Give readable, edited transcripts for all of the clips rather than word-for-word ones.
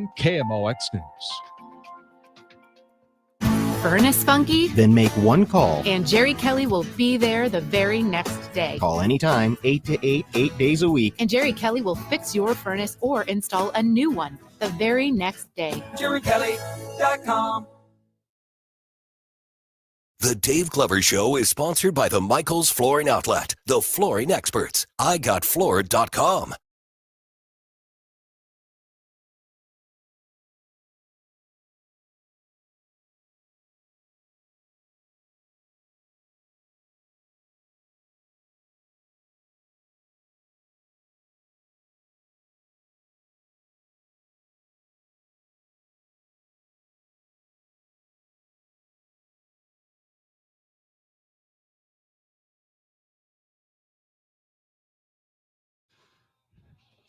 FM KMOX News. Furnace funky? Then make one call. And Jerry Kelly will be there the very next day. Call anytime, 8 to 8, 8 days a week. And Jerry Kelly will fix your furnace or install a new one the very next day. JerryKelly.com. The Dave Glover Show is sponsored by the Michaels Flooring Outlet, the flooring experts. IGotFloored.com.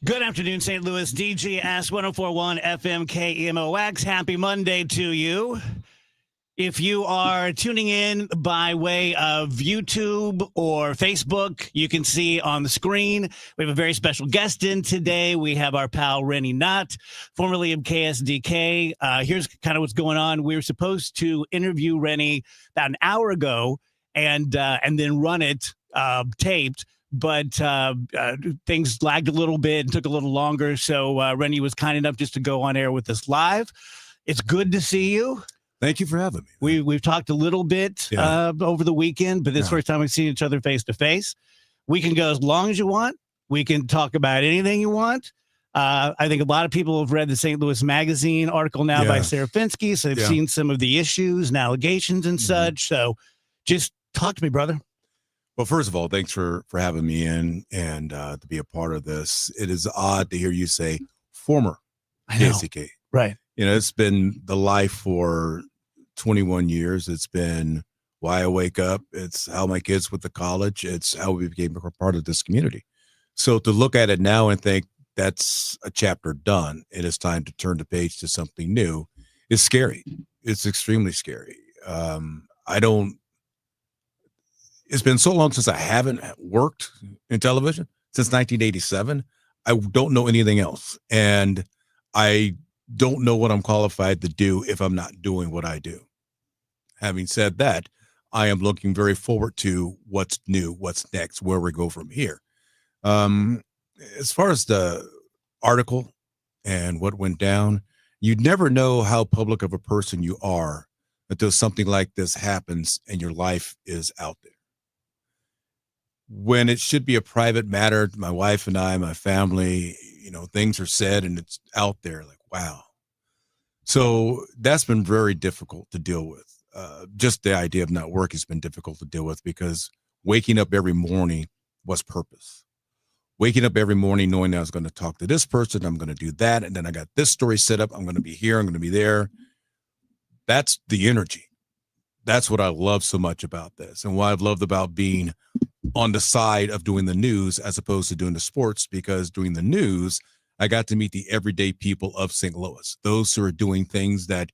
Good afternoon, St. Louis. DGS 1041 FM KMOX. Happy Monday to you. If you are tuning in by way of YouTube or Facebook, you can see on the screen we have a very special guest in today. We have our pal Rennie Knott, formerly of KSDK. Here's kind of what's going on. We were supposed to interview Rennie about an hour ago and then run it taped. But things lagged a little bit and took a little longer. So Rennie was kind enough just to go on air with us live. It's good to see you. Thank you for having me. We've talked a little bit over the weekend, but this is the first time we've seen each other face to face. We can go as long as you want. We can talk about anything you want. I think a lot of people have read the St. Louis Magazine article now by Sarah Finsky, so they've seen some of the issues and allegations and such. So just talk to me, brother. Well, first of all, thanks for having me in and to be a part of this. It is odd to hear you say former KSDK. Right. You know, it's been the life for 21 years. It's been why I wake up. It's how my kids went to college. It's how we became a part of this community. So to look at it now and think that's a chapter done, it is time to turn the page to something new is scary. It's extremely scary. It's been so long since I haven't worked in television, since 1987. I don't know anything else. And I don't know what I'm qualified to do if I'm not doing what I do. Having said that, I am looking very forward to what's new, what's next, where we go from here. As far as the article and what went down, you'd never know how public of a person you are until something like this happens and your life is out there. When it should be a private matter, my wife and I, my family, you know, things are said and it's out there like, wow. So that's been very difficult to deal with. Just the idea of not work has been difficult to deal with because waking up every morning was purpose. Waking up every morning knowing that I was going to talk to this person, I'm going to do that, and then I got this story set up, I'm going to be here, I'm going to be there. That's the energy. That's what I love so much about this and what I've loved about being on the side of doing the news as opposed to doing the sports, because doing the news, I got to meet the everyday people of St. Louis, those who are doing things that,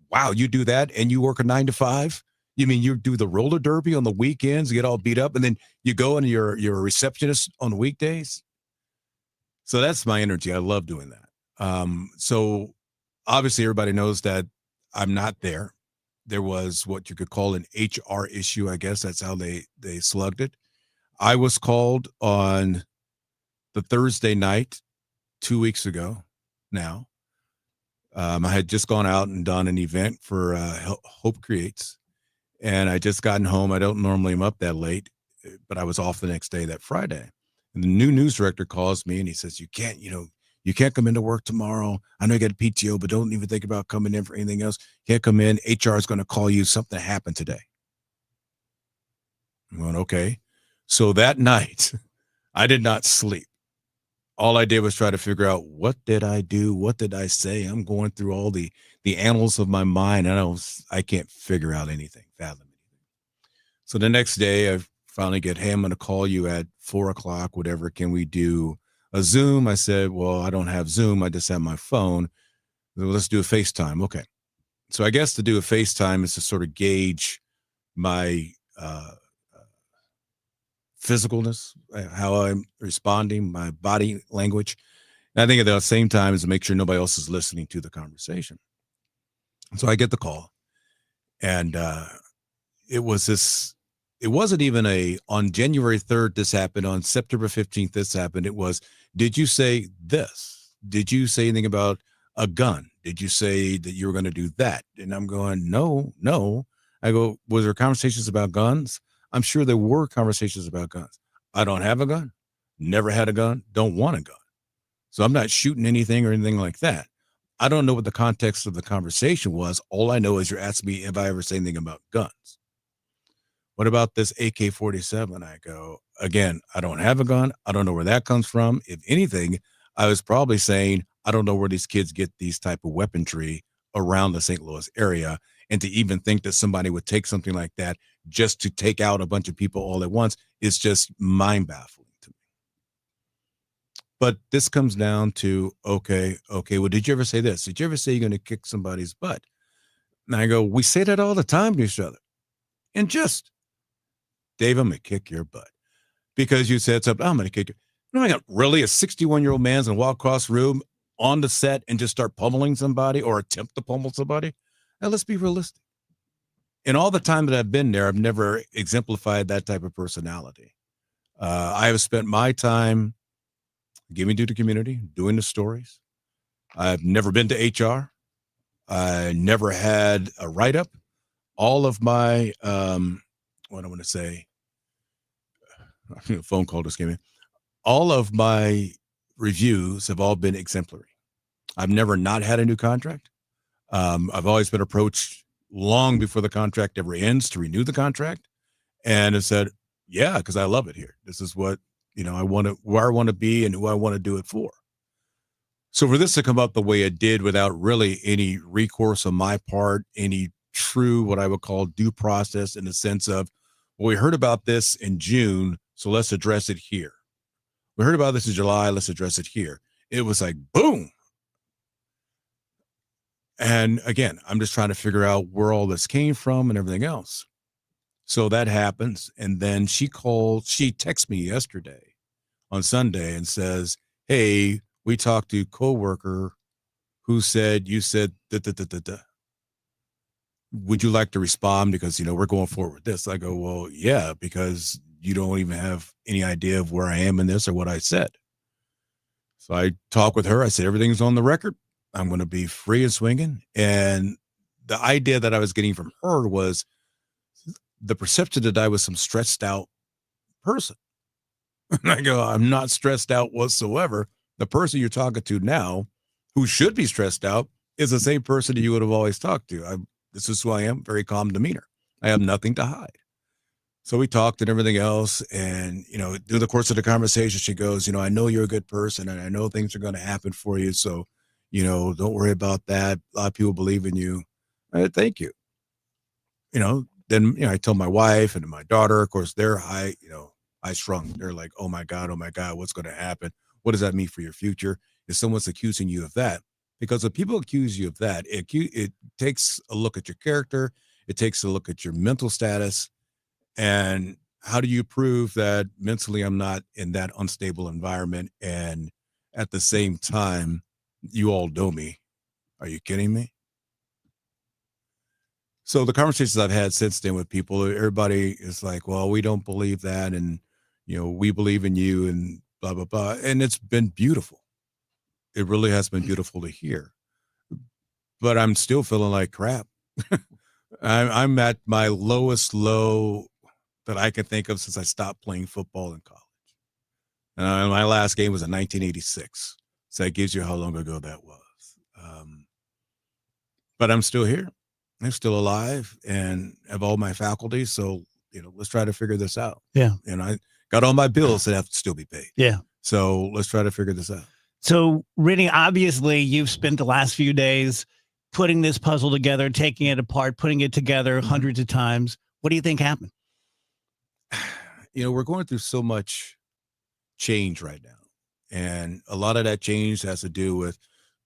wow, you do that and you work a 9 to 5? You mean you do the roller derby on the weekends, you get all beat up, and then you go and you're a receptionist on the weekdays? So that's my energy. I love doing that. So obviously everybody knows that I'm not there. There was what you could call an HR issue. I guess that's how they slugged it. I was called on the Thursday night 2 weeks ago now. I had just gone out and done an event for Hope Creates, and I just gotten home. I don't normally am up that late, but I was off the next day, that Friday. And the new news director calls me and he says, you can't come into work tomorrow. I know you got a PTO, but don't even think about coming in for anything else. You can't come in. HR is going to call you. Something happened today. I'm going, okay. So that night, I did not sleep. All I did was try to figure out, what did I do? What did I say? I'm going through all the annals of my mind. I can't figure out anything, fathom anything. So the next day, I finally get, hey, I'm going to call you at 4:00, whatever. Can we do a Zoom? I said, well, I don't have Zoom. I just have my phone. Well, let's do a FaceTime. Okay. So I guess to do a FaceTime is to sort of gauge my physicalness, how I'm responding, my body language. And I think at the same time is to make sure nobody else is listening to the conversation. So I get the call, and it wasn't even on January 3rd, this happened. On September 15th, this happened. It was, did you say this? Did you say anything about a gun? Did you say that you were going to do that? And I'm going, no. I go, was there conversations about guns? I'm sure there were conversations about guns. I don't have a gun, never had a gun, don't want a gun. So I'm not shooting anything or anything like that. I don't know what the context of the conversation was. All I know is you're asking me if I ever say anything about guns. What about this AK-47? I go, again, I don't have a gun. I don't know where that comes from. If anything, I was probably saying, I don't know where these kids get these type of weaponry around the St. Louis area. And to even think that somebody would take something like that just to take out a bunch of people all at once is just mind baffling to me. But this comes down to, okay, well, did you ever say this? Did you ever say you're going to kick somebody's butt? And I go, we say that all the time to each other. And just, Dave, I'm going to kick your butt. Because you said something, I'm going to kick you. No, I got really a 61-year-old man's going to walk across the room on the set and just start pummeling somebody or attempt to pummel somebody? Now, let's be realistic. In all the time that I've been there, I've never exemplified that type of personality. I have spent my time giving to the community, doing the stories. I've never been to HR. I never had a write-up. All of my, what I want to say, a phone call just came in. All of my reviews have all been exemplary. I've never not had a new contract. I've always been approached long before the contract ever ends to renew the contract. And have said, yeah, because I love it here. This is what, I want to, where I want to be and who I want to do it for. So for this to come up the way it did without really any recourse on my part, any true, what I would call due process in the sense of, well, we heard about this in June, so let's address it here. We heard about this in July, let's address it here. It was like, boom. And again, I'm just trying to figure out where all this came from and everything else. So that happens. And then she texted me yesterday on Sunday and says, hey, we talked to a coworker who said, you said, would you like to respond? Because, we're going forward with this. I go, well, yeah, because you don't even have any idea of where I am in this or what I said. So I talked with her. I said, everything's on the record. I'm going to be free and swinging. And the idea that I was getting from her was the perception that I was some stressed out person. And I go, I'm not stressed out whatsoever. The person you're talking to now who should be stressed out is the same person that you would have always talked to. This is who I am, very calm demeanor. I have nothing to hide. So we talked and everything else. And, through the course of the conversation, she goes, I know you're a good person and I know things are going to happen for you. So, don't worry about that. A lot of people believe in you. Thank you. Then, I told my wife and my daughter, of course, they're high strung. They're like, oh my God, what's going to happen? What does that mean for your future? If someone's accusing you of that, because if people accuse you of that, it takes a look at your character. It takes a look at your mental status. And how do you prove that mentally I'm not in that unstable environment? And at the same time, you all know me. Are you kidding me? So the conversations I've had since then with people, everybody is like, well, we don't believe that. And, we believe in you and blah, blah, blah. And it's been beautiful. It really has been beautiful to hear. But I'm still feeling like crap. I'm at my lowest low that I can think of since I stopped playing football in college. And my last game was in 1986. So that gives you how long ago that was. But I'm still here. I'm still alive and have all my faculties. So, let's try to figure this out. Yeah. And I got all my bills that have to still be paid. Yeah. So let's try to figure this out. So, Rini, obviously you've spent the last few days putting this puzzle together, taking it apart, putting it together hundreds of times. What do you think happened? We're going through so much change right now. And a lot of that change has to do with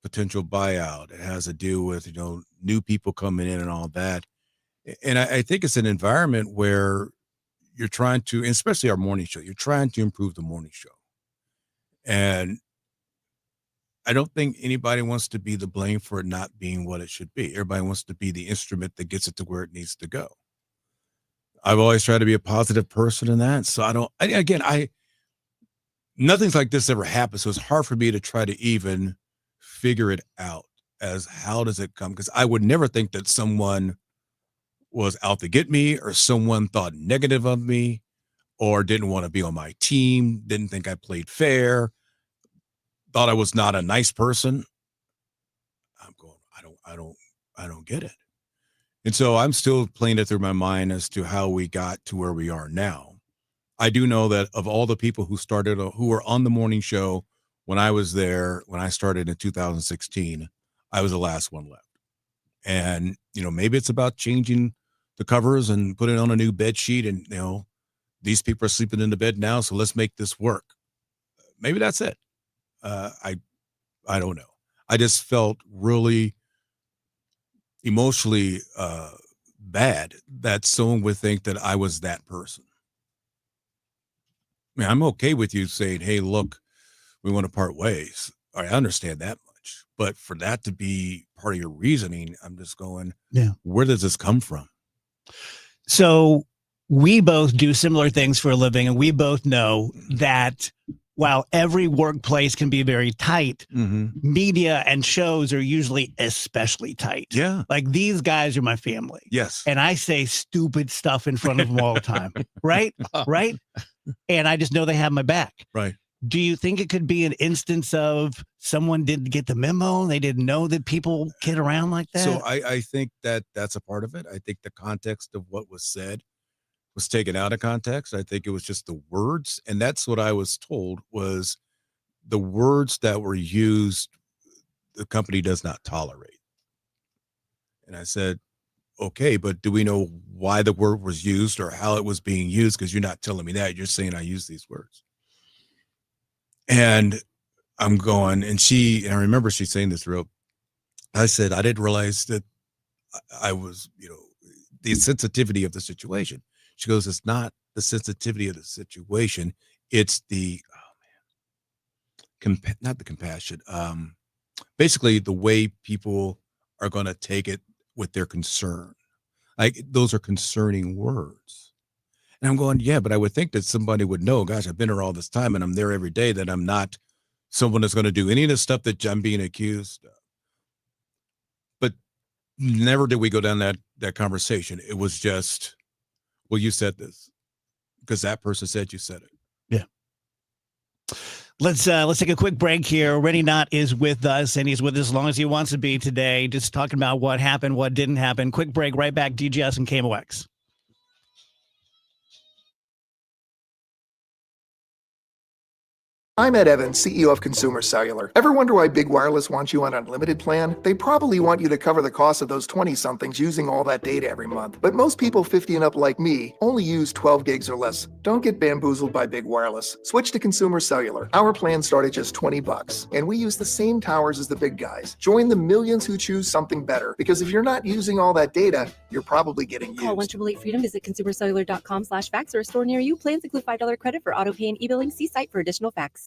potential buyout. It has to do with, new people coming in and all that. And I think it's an environment where you're trying to, especially our morning show, you're trying to improve the morning show. And I don't think anybody wants to be the blame for it not being what it should be. Everybody wants to be the instrument that gets it to where it needs to go. I've always tried to be a positive person in that. So nothing's like this ever happened. So it's hard for me to try to even figure it out as how does it come? Because I would never think that someone was out to get me or someone thought negative of me or didn't want to be on my team, didn't think I played fair, thought I was not a nice person. I'm going, I don't get it. And so I'm still playing it through my mind as to how we got to where we are now. I do know that of all the people who were on the morning show when I was there, when I started in 2016, I was the last one left. And, maybe it's about changing the covers and putting on a new bed sheet and, these people are sleeping in the bed now, so let's make this work. Maybe that's it. I don't know. I just felt really emotionally bad that someone would think that I was that person. I mean, I'm okay with you saying, hey, look, we want to part ways. All right, I understand that much. But for that to be part of your reasoning, I'm just going, where does this come from? So we both do similar things for a living, and we both know that while every workplace can be very tight, media and shows are usually especially tight. Yeah. Like these guys are my family. Yes. And I say stupid stuff in front of them all the time. Right? Right? And I just know they have my back. Right. Do you think it could be an instance of someone didn't get the memo? They didn't know that people kid around like that? So I think that that's a part of it. I think the context of what was said was taken out of context. I think it was just the words. And that's what I was told was the words that were used, the company does not tolerate. And I said, okay, but do we know why the word was used or how it was being used? Because you're not telling me that. You're saying I use these words. And I'm going, and I remember she saying this real, I said, I didn't realize that I was, the sensitivity of the situation. She goes, it's not the sensitivity of the situation. It's the, not the compassion. Basically the way people are going to take it with their concern. Like those are concerning words. And I'm going, yeah, but I would think that somebody would know, gosh, I've been here all this time and I'm there every day, that I'm not someone that's going to do any of the stuff that I'm being accused of. But never did we go down that conversation. It was just, well, you said this because that person said you said it. Yeah. Let's take a quick break here. Rennie Knott is with us, and he's with us as long as he wants to be today, just talking about what happened, what didn't happen. Quick break, right back, DGS and KMOX. I'm Ed Evans, CEO of Consumer Cellular. Ever wonder why Big Wireless wants you on an unlimited plan? They probably want you to cover the cost of those 20-somethings using all that data every month. But most people 50 and up like me only use 12 gigs or less. Don't get bamboozled by Big Wireless. Switch to Consumer Cellular. Our plans start at just $20, and we use the same towers as the big guys. Join the millions who choose something better, because if you're not using all that data, you're probably getting used. Call 1-888-FREEDOM, visit consumercellular.com/facts or a store near you. Plans include $5 credit for auto pay and e-billing. See site for additional facts.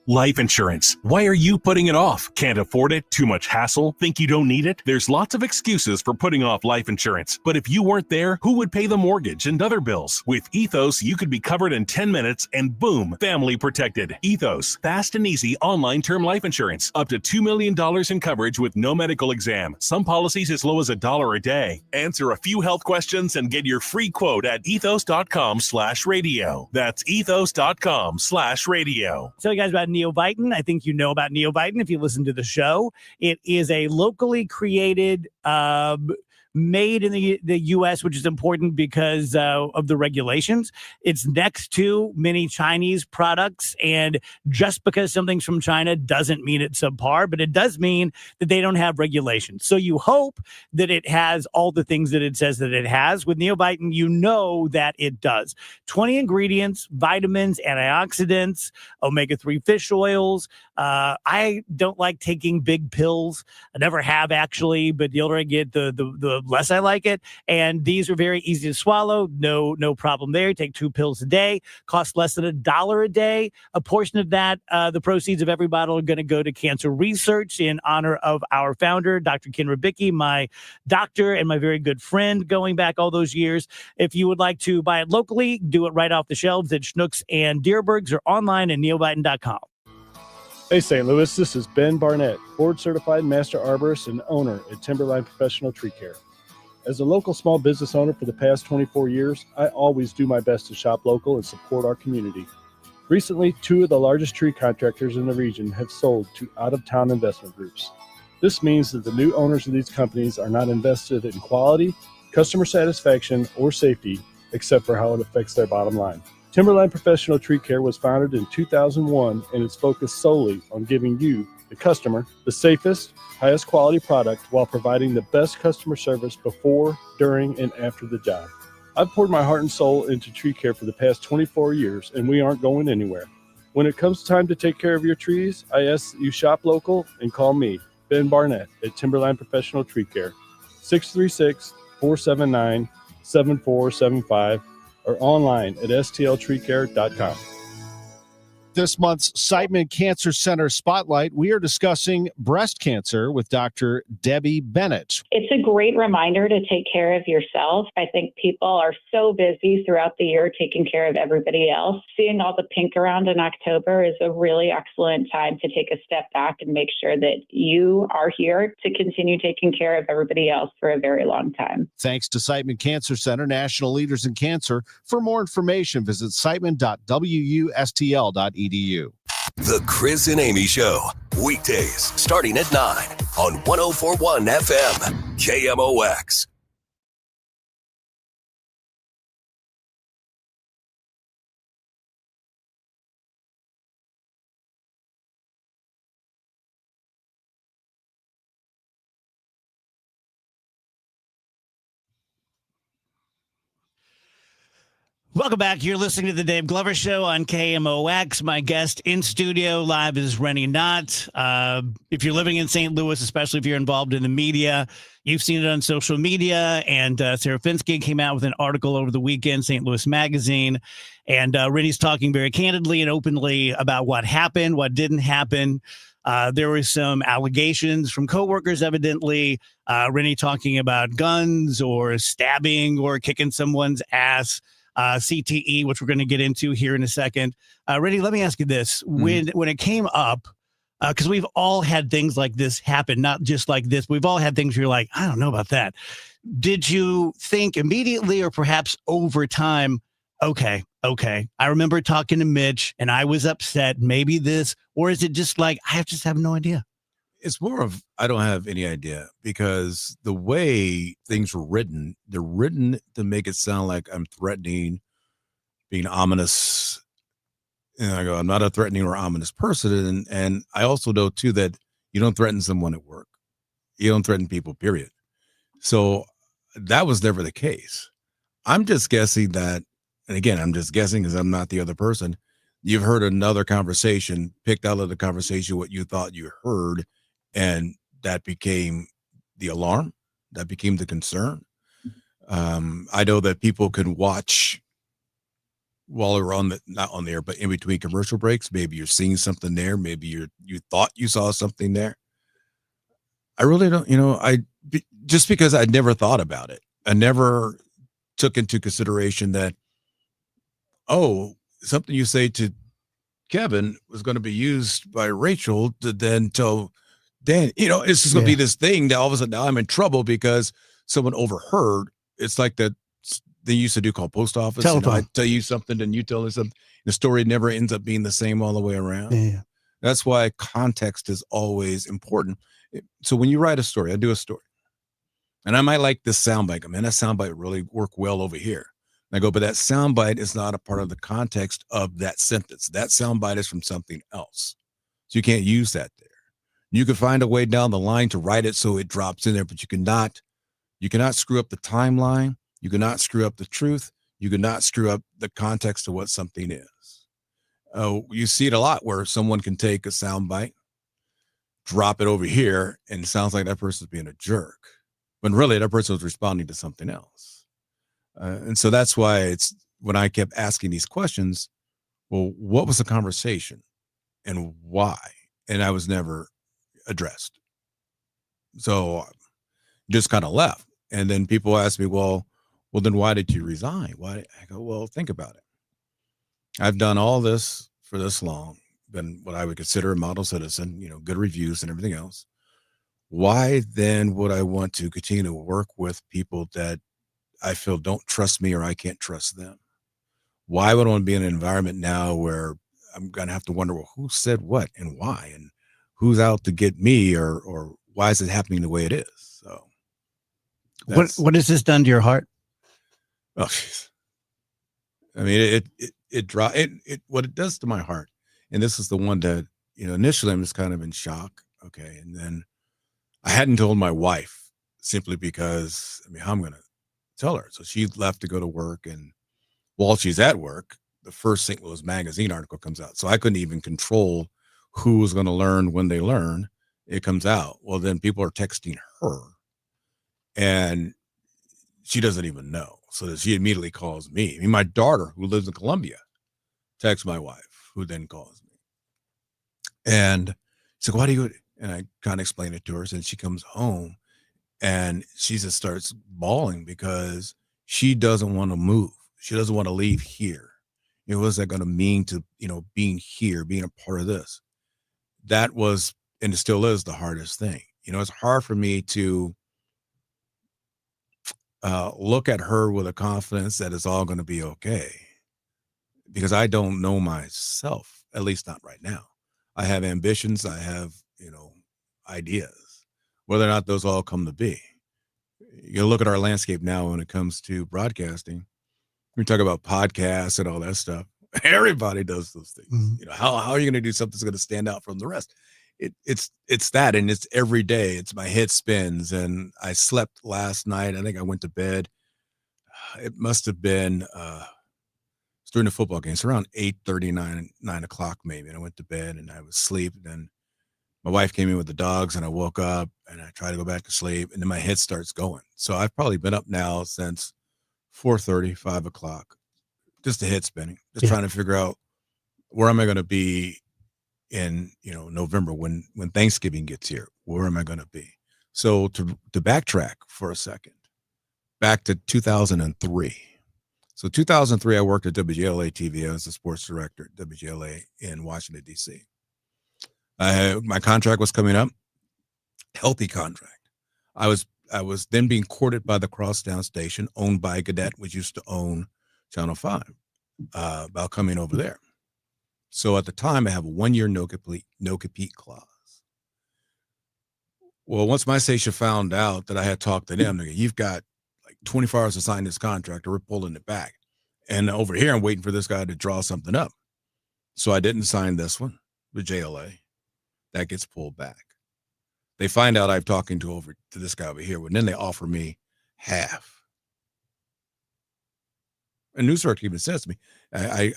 Life insurance. Why are you putting it off? Can't afford it? Too much hassle? Think you don't need it? There's lots of excuses for putting off life insurance. But if you weren't there, who would pay the mortgage and other bills? With Ethos, you could be covered in 10 minutes and boom, family protected. Ethos, fast and easy online term life insurance. Up to $2 million in coverage with no medical exam. Some policies as low as $1 a day. Answer a few health questions and get your free quote at ethos.com/radio. That's ethos.com/radio. Tell you guys about Neovitin. I think you know about Neovitin if you listen to the show. It is a locally created, made in the U.S., which is important because of the regulations. It's next to many Chinese products, and just because something's from China doesn't mean it's subpar, but it does mean that they don't have regulations. So you hope that it has all the things that it says that it has. With Neovitin, you know that it does. 20 ingredients, vitamins, antioxidants, omega-3 fish oils. I don't like taking big pills. I never have, actually, but the older I get, the the less I like it. And these are very easy to swallow. No problem there. You take 2 pills a day, cost less than $1 a day. A portion of that, the proceeds of every bottle are going to go to cancer research in honor of our founder, Dr. Ken Ribicki, my doctor and my very good friend going back all those years. If you would like to buy it locally, do it right off the shelves at Schnucks and Deerbergs or online at neobiden.com. Hey, St. Louis, this is Ben Barnett, board-certified master arborist and owner at Timberline Professional Tree Care. As a local small business owner for the past 24 years, I always do my best to shop local and support our community. Recently, 2 of the largest tree contractors in the region have sold to out-of-town investment groups. This means that the new owners of these companies are not invested in quality, customer satisfaction, or safety, except for how it affects their bottom line. Timberline Professional Tree Care was founded in 2001 and is focused solely on giving you, the customer, the safest, highest quality product while providing the best customer service before, during, and after the job. I've poured my heart and soul into tree care for the past 24 years, and we aren't going anywhere. When it comes time to take care of your trees, I ask that you shop local and call me, Ben Barnett, at Timberline Professional Tree Care, 636-479-7475, or online at stltreecare.com. This month's Siteman Cancer Center Spotlight, we are discussing breast cancer with Dr. Debbie Bennett. It's a great reminder to take care of yourself. I think people are so busy throughout the year taking care of everybody else. Seeing all the pink around in October is a really excellent time to take a step back and make sure that you are here to continue taking care of everybody else for a very long time. Thanks to Siteman Cancer Center, national leaders in cancer. For more information, visit siteman.wustl.edu. The Chris and Amy Show, weekdays starting at 9 on 104.1 FM, KMOX. Welcome back. You're listening to the Dave Glover Show on KMOX. My guest in studio live is Rennie Knott. If you're living in St. Louis, especially if you're involved in the media, you've seen it on social media. And Sarah Finsky came out with an article over the weekend, St. Louis Magazine. And Rennie's talking very candidly and openly about what happened, what didn't happen. There were some allegations from coworkers, evidently. Rennie talking about guns or stabbing or kicking someone's ass. CTE, which we're going to get into here in a second. Rennie, let me ask you this. When it came up, because we've all had things like this happen, not just like this. We've all had things where you're like, I don't know about that. Did you think immediately or perhaps over time, okay, I remember talking to Mitch and I was upset, maybe this, or is it just like, I just have no idea? It's more of, I don't have any idea, because the way things were written, they're written to make it sound like I'm threatening, being ominous. And I go, I'm not a threatening or ominous person. And I also know too, that you don't threaten someone at work. You don't threaten people, period. So that was never the case. I'm just guessing that, and again, I'm just guessing because I'm not the other person. You've heard another conversation, picked out of the conversation what you thought you heard, and that became the alarm. That became the concern. I know that people can watch while we're on the, not on the air, but in between commercial breaks. Maybe you're seeing something there. Maybe you thought you saw something there. I really don't, just because I never thought about it. I never took into consideration that, something you say to Kevin was going to be used by Rachel to then tell Dan, it's just going to be this thing that all of a sudden now I'm in trouble because someone overheard. It's like that they used to do called post office. I tell you something and you tell me something. The story never ends up being the same all the way around. Yeah. That's why context is always important. So when you write a story, I do a story, and I might like this soundbite. Man, that soundbite really worked well over here. And I go, but that soundbite is not a part of the context of that sentence. That soundbite is from something else. So you can't use that there. You can find a way down the line to write it so it drops in there, but you cannot screw up the timeline. You cannot screw up the truth. You cannot screw up the context of what something is. You see it a lot where someone can take a soundbite, drop it over here, and it sounds like that person's being a jerk. when really that person was responding to something else. And so that's why it's when I kept asking these questions, well, what was the conversation and why? And I was never addressed. So just kind of left. And then people ask me, well, then why did you resign? Why? I go, well, think about it. I've done all this for this long, been what I would consider a model citizen, good reviews and everything else. Why then would I want to continue to work with people that I feel don't trust me or I can't trust them? Why would I want to be in an environment now where I'm going to have to wonder, well, who said what and why, and who's out to get me, or why is it happening the way it is? So what has this done to your heart? Oh, geez. I mean, what it does to my heart. And this is the one that, initially I'm just kind of in shock. Okay. And then I hadn't told my wife simply because, how am I going to tell her? So she left to go to work. And while she's at work, the first St. Louis Magazine article comes out. So I couldn't even control who was going to learn when they learn. It comes out. Well, then people are texting her and she doesn't even know. So she immediately calls me. My daughter, who lives in Columbia, texts my wife, who then calls me. And she's like, why do you? And I kind of explain it to her. And she comes home and she just starts bawling because she doesn't want to move. She doesn't want to leave here. What's that going to mean to, being here, being a part of this? That was, and it still is, the hardest thing. It's hard for me to look at her with a confidence that it's all going to be okay, because I don't know myself, at least not right now. I have ambitions. I have, ideas, whether or not those all come to be. You look at our landscape now when it comes to broadcasting. We talk about podcasts and all that stuff. Everybody does those things. Mm-hmm. How are you going to do something that's going to stand out from the rest? It's that, and it's every day. It's my head spins, and I slept last night. I think I went to bed. It must have been it's during the football game. It's around 8:30, 9 o'clock maybe. And I went to bed and I was asleep. And then my wife came in with the dogs, and I woke up and I tried to go back to sleep, and then my head starts going. So I've probably been up now since 4:30, 5 o'clock, just the head spinning, just trying to figure out where am I going to be in, November when Thanksgiving gets here. Where am I going to be? So to backtrack for a second, back to 2003. So 2003, I worked at WJLA TV. I was the sports director at WJLA in Washington, D.C. My contract was coming up, healthy contract. I was then being courted by the Crosstown station, owned by Gannett, which used to own Channel 5, about coming over there. So at the time, I have a 1-year no compete clause. Well, once my station found out that I had talked to them, you've got like 24 hours to sign this contract, or we're pulling it back. And over here, I'm waiting for this guy to draw something up. So I didn't sign this one with JLA. That gets pulled back. They find out I'm talking to this guy over here, and then they offer me half. And News Director even says to me, I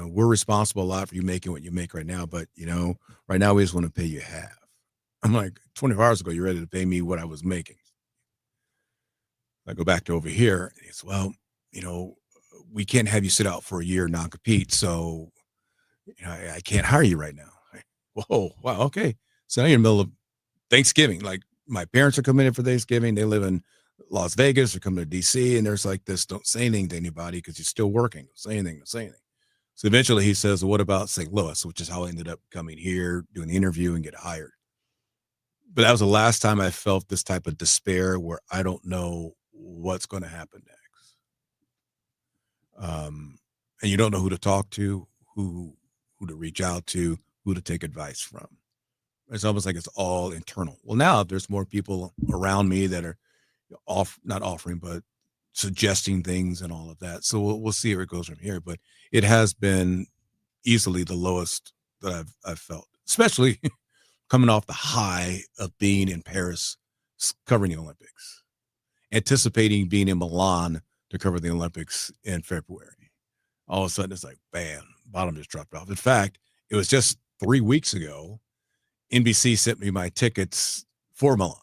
we're responsible a lot for you making what you make right now, but right now we just want to pay you half. I'm like, 24 hours ago, you're ready to pay me what I was making. I go back to over here, and it's, well, we can't have you sit out for a year non-compete, so I can't hire you right now. Whoa, wow, okay. So now you're in the middle of Thanksgiving. Like, my parents are coming in for Thanksgiving. They live in Las Vegas. They're coming to D.C., and there's like this, don't say anything to anybody because you're still working. Don't say anything. So eventually he says, well, what about St. Louis, which is how I ended up coming here, doing the interview, and get hired. But that was the last time I felt this type of despair where I don't know what's going to happen next. And you don't know who to talk to, who to reach out to, who to take advice from. It's almost like it's all internal. Well, now there's more people around me that are not offering, but suggesting things and all of that. So we'll see where it goes from here. But it has been easily the lowest that I've felt, especially coming off the high of being in Paris, covering the Olympics, anticipating being in Milan to cover the Olympics in February. All of a sudden, it's like, bam, bottom just dropped off. In fact, it was just 3 weeks ago, NBC sent me my tickets for Milan.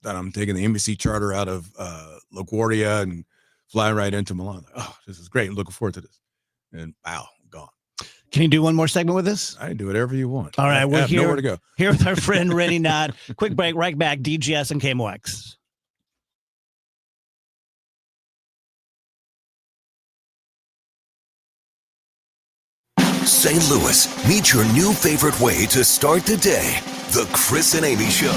that I'm taking the embassy charter out of LaGuardia and flying right into Milan. Oh, this is great. Looking forward to this. And wow, gone. Can you do one more segment with us? I can do whatever you want. All right, I we're have here. nowhere to go. Here with our friend Rennie Knott. Quick break, right back. DGS and KMOX. St. Louis, meet your new favorite way to start the day. The Chris and Amy Show.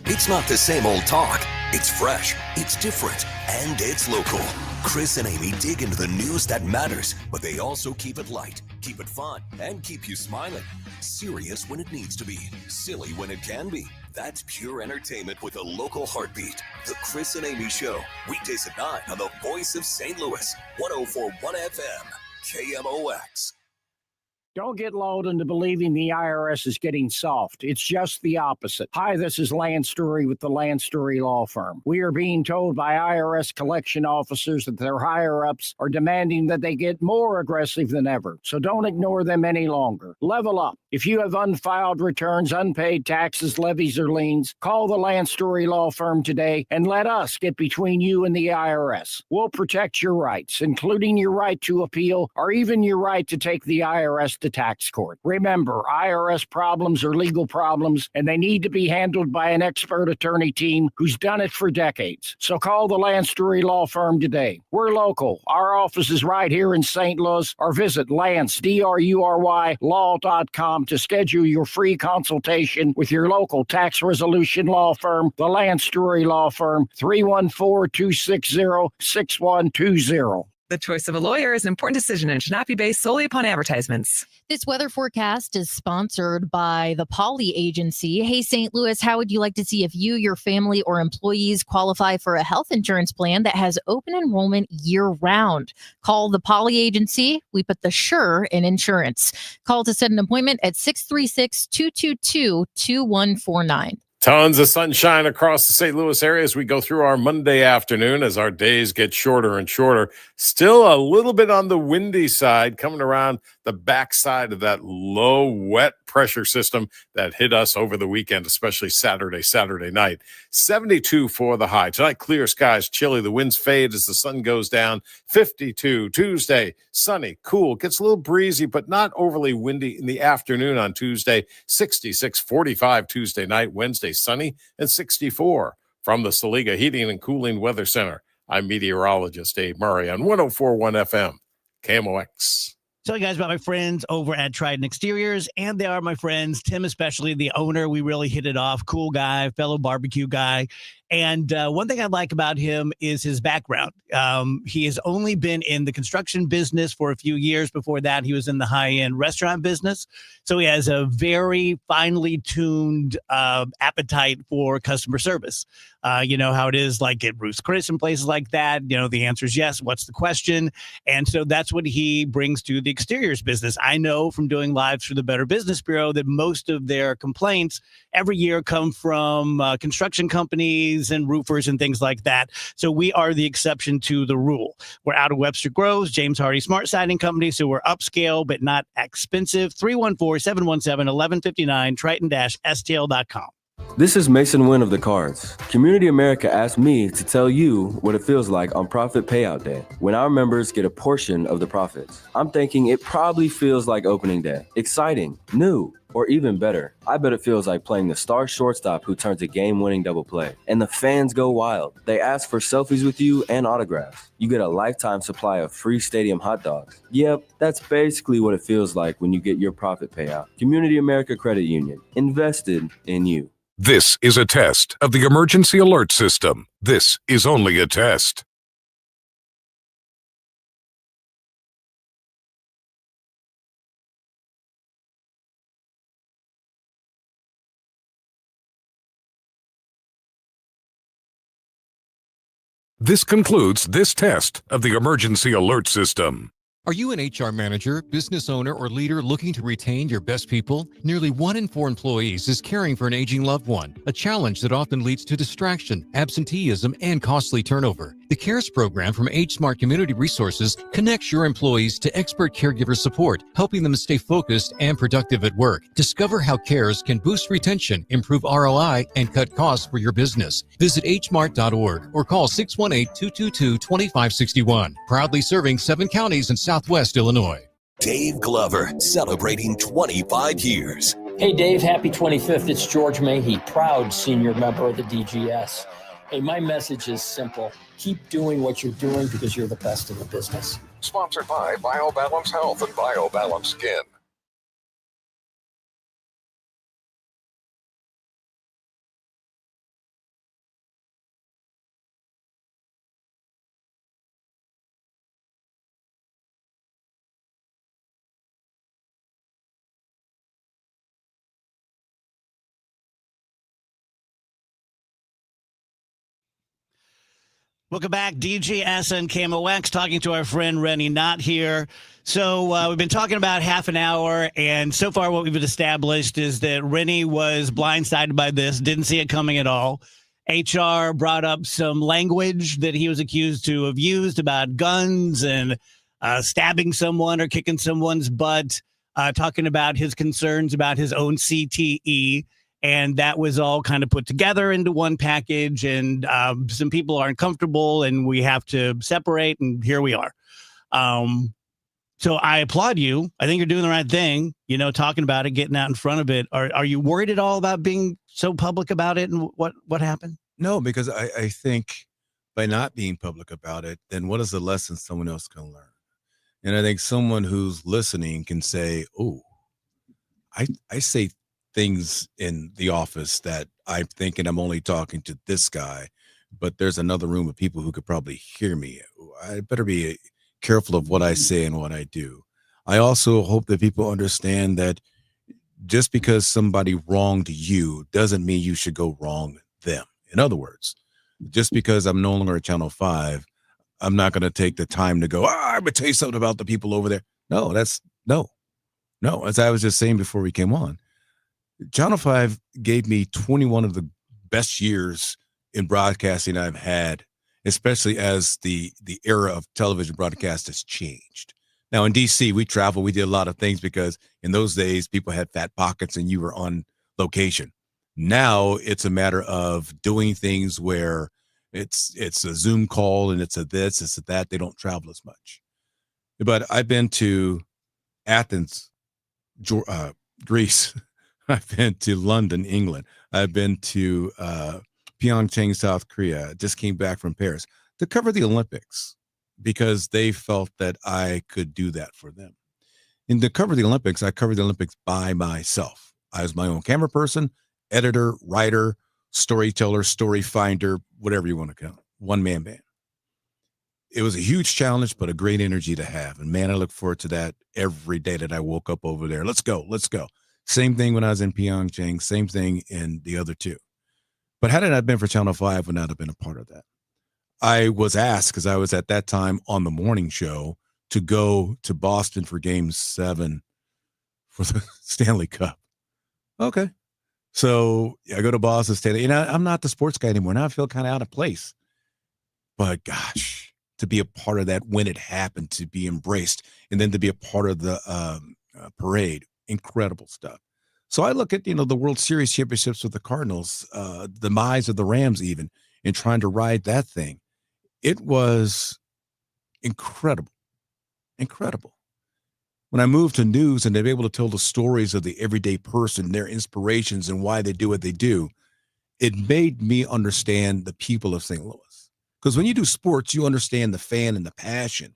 It's not the same old talk. It's fresh, it's different, and it's local. Chris and Amy dig into the news that matters, but they also keep it light, keep it fun, and keep you smiling. Serious when it needs to be, silly when it can be. That's pure entertainment with a local heartbeat. The Chris and Amy Show, weekdays at 9 on the Voice of St. Louis, 104.1 FM, KMOX. Don't get lulled into believing the IRS is getting soft. It's just the opposite. Hi, this is Lance Story with the Lance Story Law Firm. We are being told by IRS collection officers that their higher-ups are demanding that they get more aggressive than ever. So don't ignore them any longer. Level up. If you have unfiled returns, unpaid taxes, levies, or liens, call the Lance Story Law Firm today and let us get between you and the IRS. We'll protect your rights, including your right to appeal or even your right to take the IRS to tax court. Remember, IRS problems are legal problems, and they need to be handled by an expert attorney team who's done it for decades. So call the Lance Story Law Firm today. We're local. Our office is right here in St. Louis, or visit Lance, DRURY, law.com to schedule your free consultation with your local tax resolution law firm, the Lance Story Law Firm, 314-260-6120. The choice of a lawyer is an important decision and should not be based solely upon advertisements. This weather forecast is sponsored by the Poly Agency. Hey, St. Louis, how would you like to see if you, your family, or employees qualify for a health insurance plan that has open enrollment year-round? Call the Poly Agency. We put the sure in insurance. Call to set an appointment at 636-222-2149. Tons of sunshine across the St. Louis area as we go through our Monday afternoon as our days get shorter and shorter. Still a little bit on the windy side, coming around the backside of that low, wet pressure system that hit us over the weekend, especially Saturday night. 72 for the high. Tonight, clear skies, chilly. The winds fade as the sun goes down. 52 Tuesday, sunny, cool. Gets a little breezy, but not overly windy in the afternoon on Tuesday. 66, 45 Tuesday night. Wednesday, sunny and 64. From the Saliga Heating and Cooling Weather Center, I'm meteorologist Dave Murray on 104.1 FM, KMOX. Tell you guys about my friends over at Trident Exteriors, and they are my friends. Tim, especially the owner, we really hit it off. Cool guy, fellow barbecue guy. And one thing I like about him is his background. He has only been in the construction business for a few years. Before that, he was in the high-end restaurant business. So he has a very finely tuned appetite for customer service. You know how it is like at Ruth's Chris and places like that. You know, the answer is yes. What's the question? And so that's what he brings to the exteriors business. I know from doing lives for the Better Business Bureau that most of their complaints every year come from construction companies and roofers and things like that. So we are the exception to the rule. We're out of Webster Groves, James Hardy Smart Siding Company. So we're upscale, but not expensive. 314-717-1159, Triton-STL.com. This is Mason Wynn of the Cards. Community America asked me to tell you what it feels like on Profit Payout Day, when our members get a portion of the profits. I'm thinking it probably feels like opening day. Exciting, new, or even better. I bet it feels like playing the star shortstop who turns a game-winning double play. And the fans go wild. They ask for selfies with you and autographs. You get a lifetime supply of free stadium hot dogs. Yep, that's basically what it feels like when you get your profit payout. Community America Credit Union, invested in you. This is a test of the emergency alert system. This is only a test. This concludes this test of the emergency alert system. Are you an HR manager, business owner, or leader looking to retain your best people? Nearly 1 in 4 employees is caring for an aging loved one, a challenge that often leads to distraction, absenteeism, and costly turnover. The CARES program from Age Smart Community Resources connects your employees to expert caregiver support, helping them stay focused and productive at work. Discover how CARES can boost retention, improve ROI, and cut costs for your business. Visit hmart.org or call 618-222-2561. Proudly serving 7 counties in Southwest Illinois. Dave Glover, celebrating 25 years. Hey, Dave, happy 25th. It's George Mahey, proud senior member of the DGS. Hey, my message is simple. Keep doing what you're doing because you're the best in the business. Sponsored by BioBalance Health and BioBalance Skin. Welcome back, DGS and KMOX, talking to our friend Rennie Knott here. So we've been talking about half an hour, and so far what we've established is that Rennie was blindsided by this, didn't see it coming at all. HR brought up some language that he was accused to have used about guns and stabbing someone or kicking someone's butt, talking about his concerns about his own CTE. And that was all kind of put together into one package, and some people aren't comfortable, and we have to separate, and here we are. So I applaud you. I think you're doing the right thing, talking about it, getting out in front of it. Are you worried at all about being so public about it and what happened? No, because I think by not being public about it, then what is the lesson someone else can learn? And I think someone who's listening can say, oh, I say things in the office that I'm thinking I'm only talking to this guy, but there's another room of people who could probably hear me. I better be careful of what I say and what I do. I also hope that people understand that just because somebody wronged you doesn't mean you should go wrong them. In other words, just because I'm no longer at Channel 5, I'm not going to take the time to go, I'm going to tell you something about the people over there. No, no. As I was just saying before we came on, Channel 5 gave me 21 of the best years in broadcasting I've had, especially as the era of television broadcast has changed. Now in DC, we traveled, we did a lot of things because in those days people had fat pockets and you were on location. Now it's a matter of doing things where it's a Zoom call and it's a this, it's a that. They don't travel as much. But I've been to Athens, Greece. I've been to London, England. I've been to Pyeongchang, South Korea. Just came back from Paris to cover the Olympics because they felt that I could do that for them. And to cover the Olympics, I covered the Olympics by myself. I was my own camera person, editor, writer, storyteller, story finder, whatever you want to call it, one-man band. It was a huge challenge, but a great energy to have. And man, I look forward to that every day that I woke up over there. Let's go. Same thing when I was in Pyeongchang, same thing in the other two. But had it not been for Channel 5, I would not have been a part of that. I was asked, because I was at that time on the morning show, to go to Boston for Game 7 for the Stanley Cup. Okay. So I go to Boston, Stanley. I'm not the sports guy anymore. Now I feel kind of out of place. But gosh, to be a part of that when it happened, to be embraced, and then to be a part of the parade. Incredible stuff. So I look at, the World Series championships with the Cardinals, the demise of the Rams even, and trying to ride that thing. It was incredible. When I moved to news and to be able to tell the stories of the everyday person, their inspirations and why they do what they do, it made me understand the people of St. Louis. Because when you do sports, you understand the fan and the passion,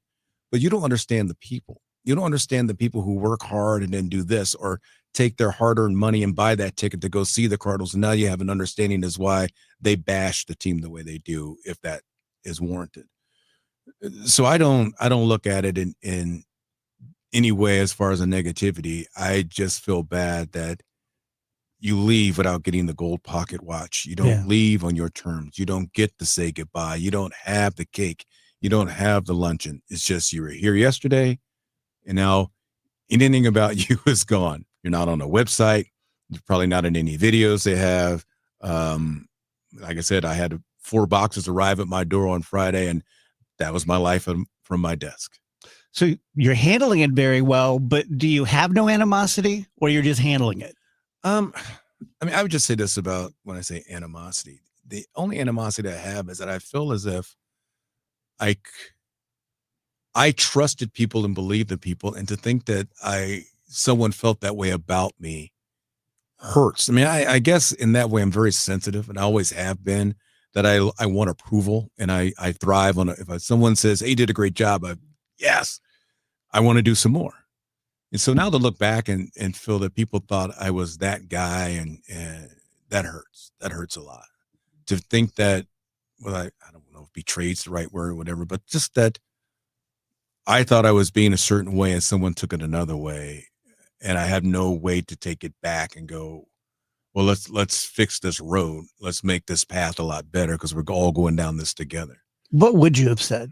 but you don't understand the people. You don't understand the people who work hard and then do this or take their hard-earned money and buy that ticket to go see the Cardinals. And now you have an understanding as why they bash the team the way they do, if that is warranted. So I don't look at it in any way as far as a negativity. I just feel bad that you leave without getting the gold pocket watch. You don't leave on your terms. You don't get to say goodbye. You don't have the cake. You don't have the luncheon. It's just you were here yesterday. And now anything about you is gone. You're not on a website. You're probably not in any videos they have. Like I said, I had 4 boxes arrive at my door on Friday, and that was my life from my desk. So you're handling it very well, but do you have no animosity, or you're just handling it? I mean, I would just say this about when I say animosity. The only animosity I have is that I feel as if I trusted people and believed in people, and to think that someone felt that way about me hurts. I mean, I guess in that way I'm very sensitive, and I always have been, that I want approval, and I thrive on it. If someone says, "Hey, you did a great job," yes, I want to do some more. And so now to look back and feel that people thought I was that guy, and that hurts. That hurts a lot. To think that, well, I don't know if betrayed's the right word or whatever, but just that I thought I was being a certain way and someone took it another way, and I have no way to take it back and go, well, let's fix this road. Let's make this path a lot better, because we're all going down this together. What would you have said?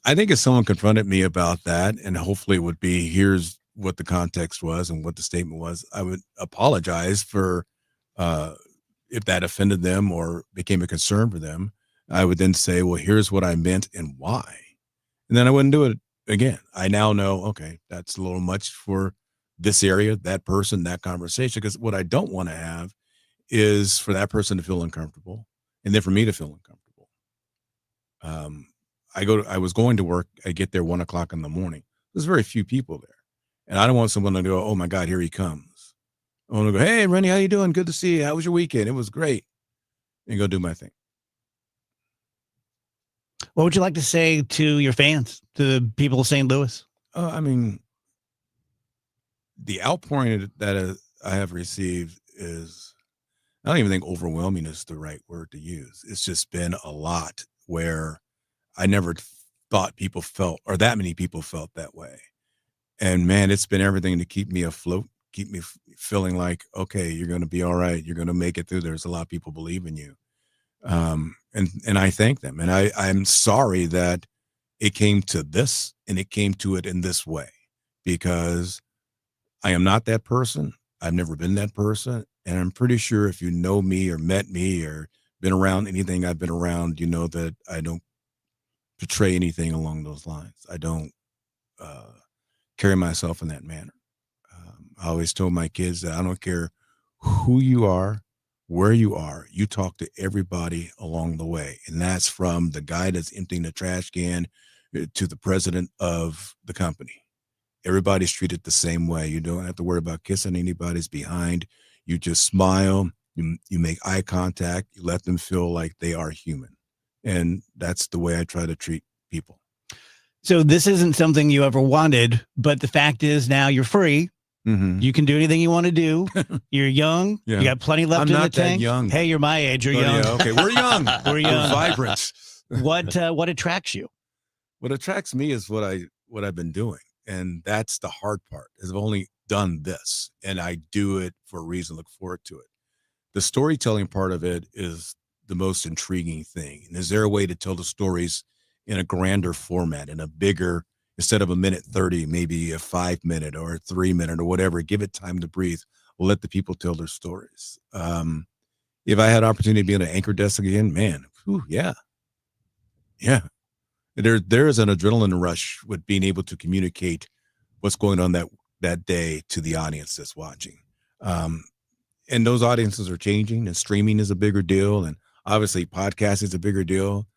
I think if someone confronted me about that, and hopefully it would be, here's what the context was and what the statement was, I would apologize for if that offended them or became a concern for them. I would then say, well, here's what I meant and why. And then I wouldn't do it again. I now know, okay, that's a little much for this area, that person, that conversation, because what I don't want to have is for that person to feel uncomfortable, and then for me to feel uncomfortable. I was going to work. I get there 1 o'clock in the morning. There's very few people there, and I don't want someone to go, "Oh my God, here he comes." I want to go, "Hey, Rennie, how you doing? Good to see you. How was your weekend?" "It was great," and go do my thing. What would you like to say to your fans, to the people of St. Louis? I mean, the outpouring that I have received is, I don't even think overwhelming is the right word to use. It's just been a lot where I never thought people felt, or that many people felt that way. And man, it's been everything to keep me afloat, keep me feeling like, okay, you're going to be all right. You're going to make it through. There's a lot of people believe in you. And I thank them. And I'm sorry that it came to this, and it came to it in this way, because I am not that person. I've never been that person. And I'm pretty sure if you know me or met me or been around anything I've been around, you know that I don't portray anything along those lines. I don't carry myself in that manner. I always told my kids that I don't care who you are, where you are, you talk to everybody along the way. And that's from the guy that's emptying the trash can to the president of the company. Everybody's treated the same way. You don't have to worry about kissing anybody's behind. You just smile, you make eye contact, you let them feel like they are human. And that's the way I try to treat people. So this isn't something you ever wanted, but the fact is now you're free. Mm-hmm. You can do anything you want to do. You're young. Yeah. You got plenty left I'm in the not that tank. young. Hey, you're my age. You're Oh, young. yeah, okay, we're young. We're young. We're vibrant. What attracts you? What attracts me is what I've been doing. And that's the hard part, is I've only done this, and I do it for a reason, look forward to it. The storytelling part of it is the most intriguing thing. And is there a way to tell the stories in a grander format, in a bigger, instead of a 1:30, maybe a 5-minute or a 3-minute or whatever, give it time to breathe. We'll let the people tell their stories. If I had opportunity to be on an anchor desk again, man, yeah. There is an adrenaline rush with being able to communicate what's going on that day to the audience that's watching. And those audiences are changing, and streaming is a bigger deal. And obviously podcast is a bigger deal.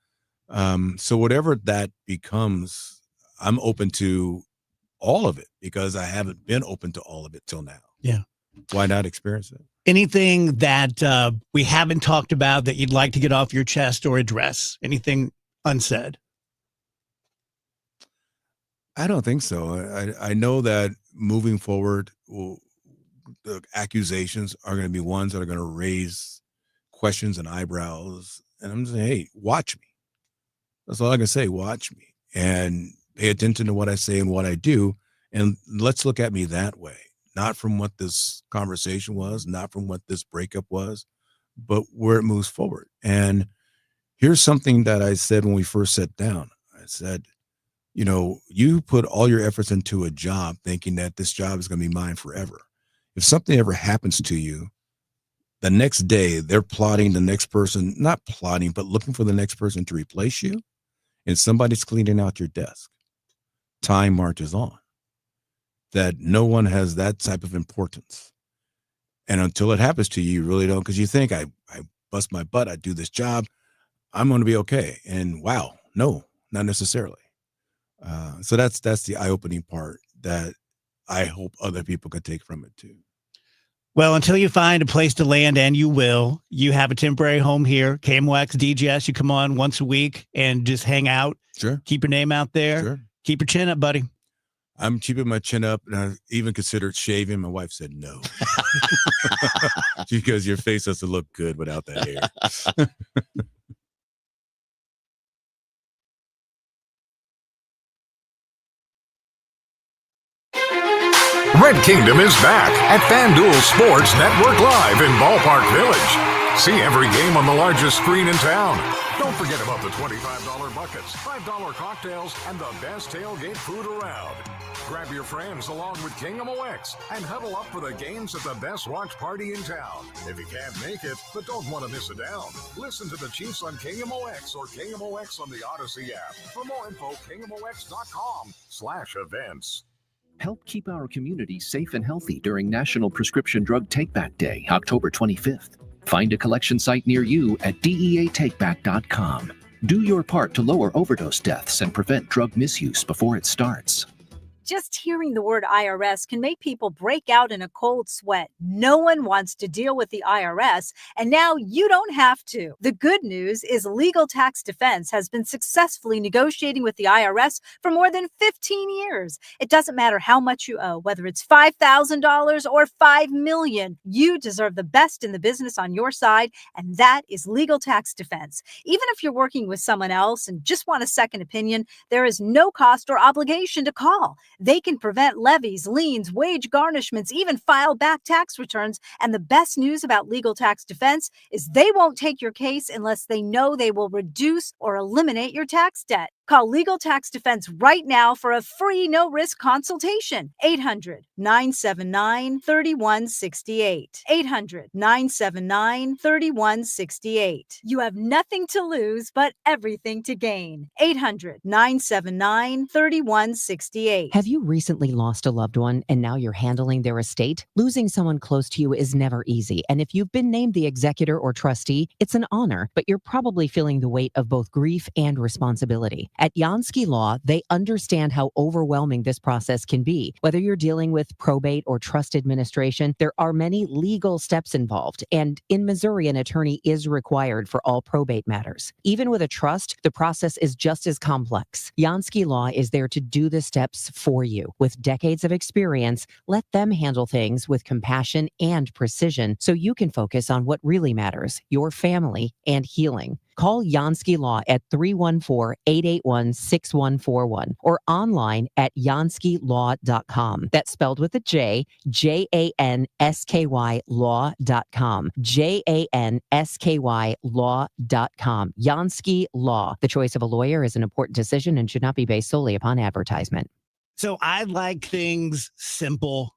So whatever that becomes, I'm open to all of it, because I haven't been open to all of it till now. Yeah. Why not experience it? Anything that we haven't talked about that you'd like to get off your chest or address? Anything unsaid? I don't think so. I know that moving forward, the accusations are going to be ones that are going to raise questions and eyebrows. And I'm saying, hey, watch me. That's all I can say. Watch me and pay attention to what I say and what I do. And let's look at me that way, not from what this conversation was, not from what this breakup was, but where it moves forward. And here's something that I said when we first sat down. I said, You put all your efforts into a job thinking that this job is going to be mine forever. If something ever happens to you, the next day they're plotting the next person, not plotting, but looking for the next person to replace you. And somebody's cleaning out your desk. Time marches on. That no one has that type of importance. And until it happens to you, you really don't, because you think I bust my butt, I do this job, I'm going to be okay. And wow, no, not necessarily. So that's the eye-opening part that I hope other people could take from it too. Well, until you find a place to land, and you will, you have a temporary home here, KMOX DGS. You come on once a week and just hang out. Sure. Keep your name out there. Sure. Keep your chin up, buddy. I'm keeping my chin up, and I even considered shaving. My wife said no. Because your face doesn't look good without that hair. Red Kingdom is back at FanDuel Sports Network Live in Ballpark Village. See every game on the largest screen in town. Don't forget about the $25 buckets, $5 cocktails, and the best tailgate food around. Grab your friends along with KMOX and huddle up for the games at the best watch party in town. If you can't make it, but don't want to miss it down, listen to the Chiefs on KMOX or KMOX on the Odyssey app. For more info, KMOX.com/events. Help keep our community safe and healthy during National Prescription Drug Takeback Day, October 25th. Find a collection site near you at DEATakeback.com. Do your part to lower overdose deaths and prevent drug misuse before it starts. Just hearing the word IRS can make people break out in a cold sweat. No one wants to deal with the IRS, and now you don't have to. The good news is Legal Tax Defense has been successfully negotiating with the IRS for more than 15 years. It doesn't matter how much you owe, whether it's $5,000 or $5 million. You deserve the best in the business on your side, and that is Legal Tax Defense. Even if you're working with someone else and just want a second opinion, there is no cost or obligation to call. They can prevent levies, liens, wage garnishments, even file back tax returns. And the best news about Legal Tax Defense is they won't take your case unless they know they will reduce or eliminate your tax debt. Call Legal Tax Defense right now for a free no-risk consultation. 800-979-3168. 800-979-3168. You have nothing to lose, but everything to gain. 800-979-3168. Have you recently lost a loved one and now you're handling their estate? Losing someone close to you is never easy. And if you've been named the executor or trustee, it's an honor, but you're probably feeling the weight of both grief and responsibility. At Jansky Law, they understand how overwhelming this process can be. Whether you're dealing with probate or trust administration, there are many legal steps involved. And in Missouri, an attorney is required for all probate matters. Even with a trust, the process is just as complex. Jansky Law is there to do the steps for you. With decades of experience, let them handle things with compassion and precision so you can focus on what really matters, your family and healing. Call Jansky Law at 314-881-6141 or online at janskylaw.com. That's spelled with a J, Jansky law.com. Jansky law.com. Jansky Law. The choice of a lawyer is an important decision and should not be based solely upon advertisement. So I like things simple.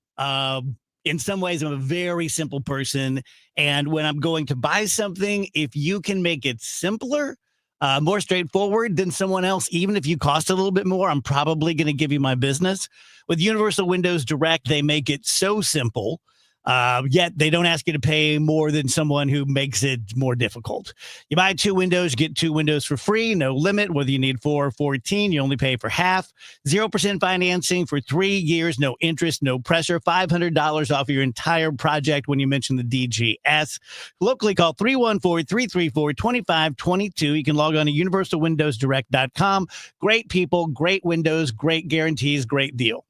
In some ways, I'm a very simple person. And when I'm going to buy something, if you can make it simpler, more straightforward than someone else, even if you cost a little bit more, I'm probably going to give you my business. With Universal Windows Direct, they make it so simple. Yet they don't ask you to pay more than someone who makes it more difficult. You buy 2 windows, get 2 windows for free, no limit. Whether you need 4 or 14, you only pay for half. 0% financing for 3 years, no interest, no pressure. $500 off your entire project when you mention the DGS. Locally, call 314-334-2522. You can log on to universalwindowsdirect.com. Great people, great windows, great guarantees, great deal.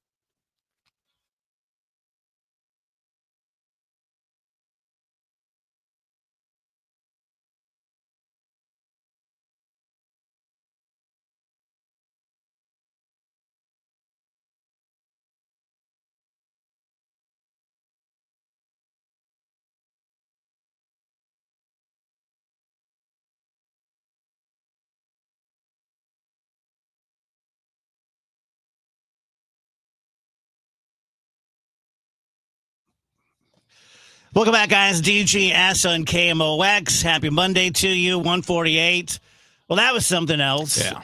Welcome back, guys. DGS on KMOX. Happy Monday to you, 148. Well, that was something else. Yeah.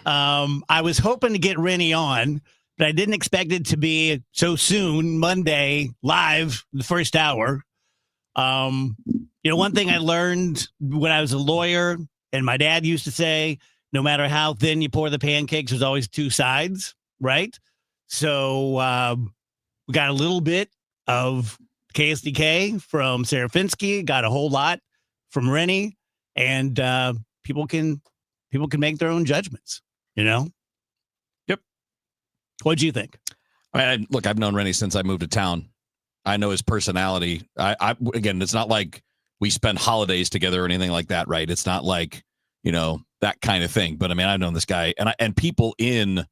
I was hoping to get Rennie on, but I didn't expect it to be so soon, Monday, live, the first hour. One thing I learned when I was a lawyer, and my dad used to say, no matter how thin you pour the pancakes, there's always two sides, right? So we got a little bit of KSDK from Serafinsky, got a whole lot from Rennie, and people can make their own judgments, Yep. What'd you think? I mean, look, I've known Rennie since I moved to town. I know his personality. Again, it's not like we spend holidays together or anything like that, right? It's not like, that kind of thing. But I mean, I've known this guy and people in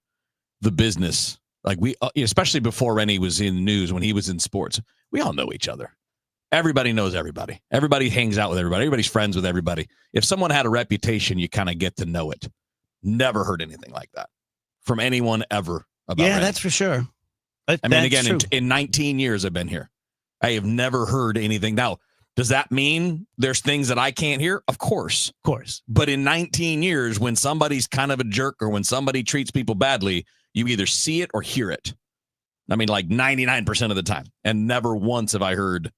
the business, like especially before Rennie was in the news, when he was in sports, we all know each other. Everybody knows everybody. Everybody hangs out with everybody. Everybody's friends with everybody. If someone had a reputation, you kind of get to know it. Never heard anything like that from anyone ever about Rennie. That's for sure. In 19 years I've been here, I have never heard anything. Now, does that mean there's things that I can't hear? Of course. Of course. But in 19 years, when somebody's kind of a jerk or when somebody treats people badly, you either see it or hear it. I mean, like 99% of the time. And never once have I heard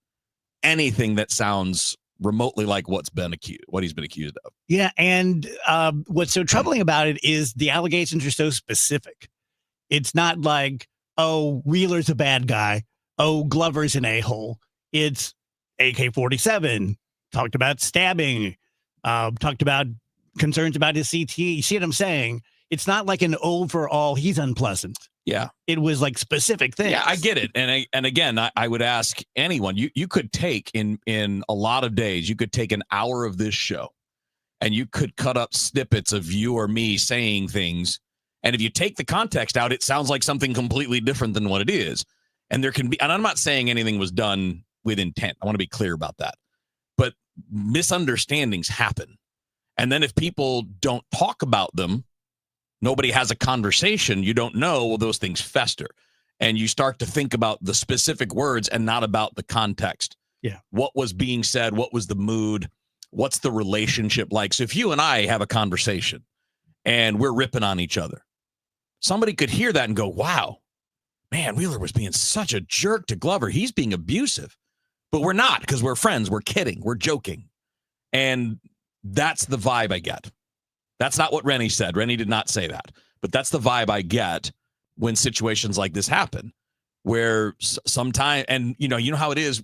anything that sounds remotely like what he's been accused of. Yeah, and what's so troubling about it is the allegations are so specific. It's not like, oh, Wheeler's a bad guy. Oh, Glover's an a-hole. It's AK-47, talked about stabbing, talked about concerns about his CTE. You see what I'm saying? It's not like an overall, he's unpleasant. Yeah. It was like specific things. Yeah, I get it. And again, I would ask anyone, you could take in a lot of days, you could take an hour of this show and you could cut up snippets of you or me saying things. And if you take the context out, it sounds like something completely different than what it is. And there can be, and I'm not saying anything was done with intent. I want to be clear about that. But misunderstandings happen. And then if people don't talk about them, nobody has a conversation, you don't know, well, those things fester. And you start to think about the specific words and not about the context. Yeah. What was being said? What was the mood? What's the relationship like? So if you and I have a conversation and we're ripping on each other, somebody could hear that and go, wow, man, Wheeler was being such a jerk to Glover. He's being abusive. But we're not, because we're friends. We're kidding. We're joking. And that's the vibe I get. That's not what Rennie said. Rennie did not say that. But that's the vibe I get when situations like this happen, where sometimes, and you know how it is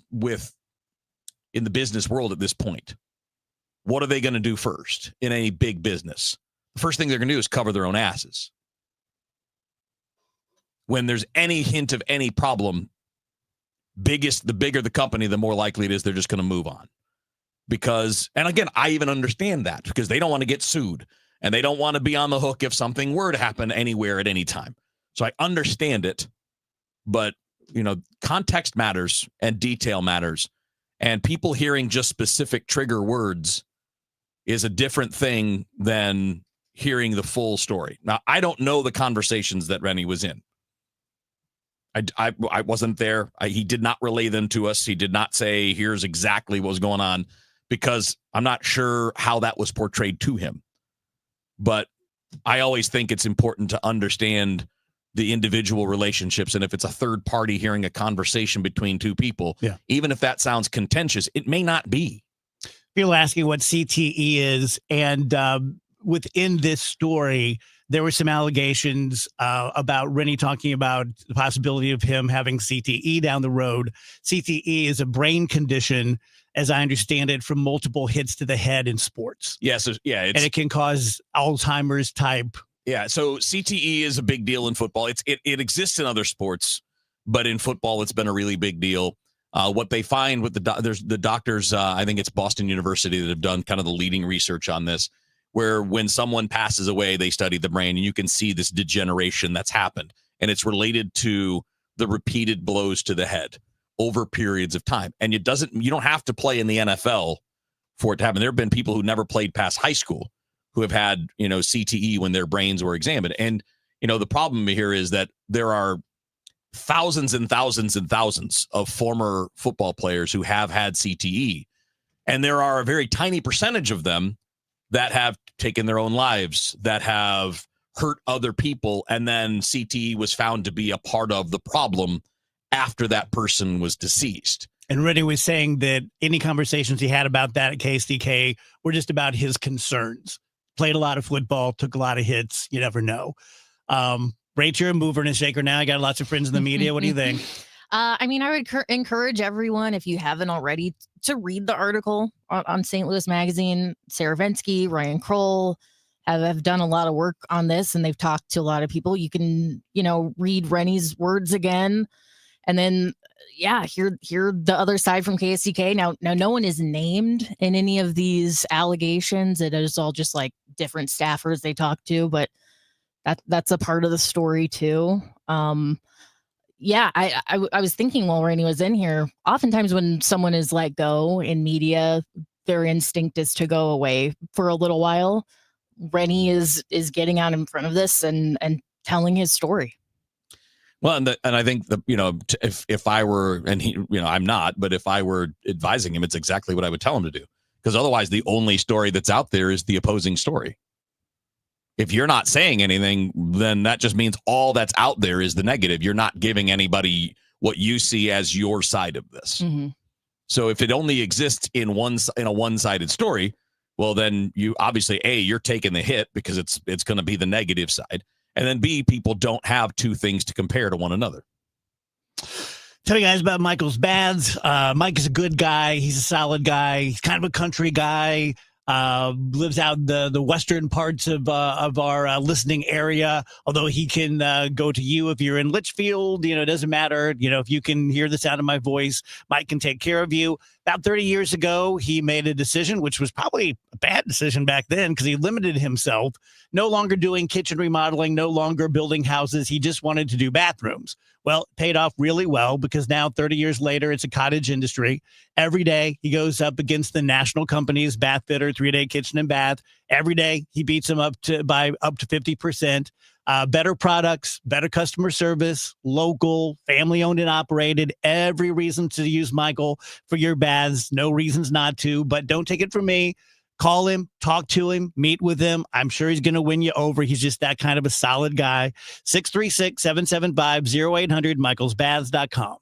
in the business world at this point. What are they going to do first in any big business? The first thing they're going to do is cover their own asses. When there's any hint of any problem, the bigger the company, the more likely it is they're just going to move on. Because, and again, I even understand that, because they don't want to get sued and they don't want to be on the hook if something were to happen anywhere at any time. So I understand it, but context matters and detail matters, and people hearing just specific trigger words is a different thing than hearing the full story. Now, I don't know the conversations that Rennie was in. I wasn't there. He did not relay them to us. He did not say, here's exactly what was going on, because I'm not sure how that was portrayed to him. But I always think it's important to understand the individual relationships. And if it's a third party hearing a conversation between two people, even if that sounds contentious, it may not be. People asking what CTE is. And within this story, there were some allegations about Rennie talking about the possibility of him having CTE down the road. CTE is a brain condition, as I understand it, from multiple hits to the head in sports. Yes, and it can cause Alzheimer's type. Yeah, so CTE is a big deal in football. It exists in other sports, but in football, it's been a really big deal. What they find with the doctors, I think it's Boston University that have done kind of the leading research on this, where when someone passes away, they study the brain, and you can see this degeneration that's happened. And it's related to the repeated blows to the head over periods of time. And you don't have to play in the NFL for it to happen. There have been people who never played past high school who have had, CTE when their brains were examined. And, the problem here is that there are thousands and thousands and thousands of former football players who have had CTE. And there are a very tiny percentage of them that have taken their own lives, that have hurt other people. And then CTE was found to be a part of the problem after that person was deceased. And Rennie was saying that any conversations he had about that at KSDK were just about his concerns. Played a lot of football, took a lot of hits. You never know. Rach, you're a mover and a shaker now. I got lots of friends in the media. What do you think? I mean, I would encourage everyone, if you haven't already, to read the article on St. Louis Magazine. Sarah Vensky, Ryan Kroll have done a lot of work on this, and they've talked to a lot of people. You can, read Rennie's words again, and then, hear the other side from KSDK. Now, no one is named in any of these allegations. It is all just like different staffers they talk to, but that's a part of the story too. I was thinking while Rennie was in here, oftentimes when someone is let go in media, their instinct is to go away for a little while. Rennie is getting out in front of this and telling his story. Well, and I think if I were, and he, I'm not, but if I were advising him, it's exactly what I would tell him to do. Because otherwise, the only story that's out there is the opposing story. If you're not saying anything, then that just means all that's out there is the negative. You're not giving anybody what you see as your side of this. Mm-hmm. So if it only exists in a one-sided story, well, then you obviously, A, you're taking the hit because it's going to be the negative side. And then B, people don't have two things to compare to one another. Tell you guys about Michael's Baths. Mike is a good guy. He's a solid guy. He's kind of a country guy. Lives out in the western parts of our listening area. Although he can go to you if you're in Litchfield. It doesn't matter. If you can hear the sound of my voice, Mike can take care of you. About 30 years ago, he made a decision, which was probably a bad decision back then because he limited himself. No longer doing kitchen remodeling, no longer building houses. He just wanted to do bathrooms. Well, it paid off really well because now 30 years later, it's a cottage industry. Every day he goes up against the national companies, Bath Fitter, 3-Day Kitchen and Bath. Every day he beats them by up to 50%. Better products, better customer service, local, family owned and operated. Every reason to use Michael for your baths. No reasons not to, but don't take it from me. Call him, talk to him, meet with him. I'm sure he's going to win you over. He's just that kind of a solid guy. 636-775-0800, michaelsbaths.com.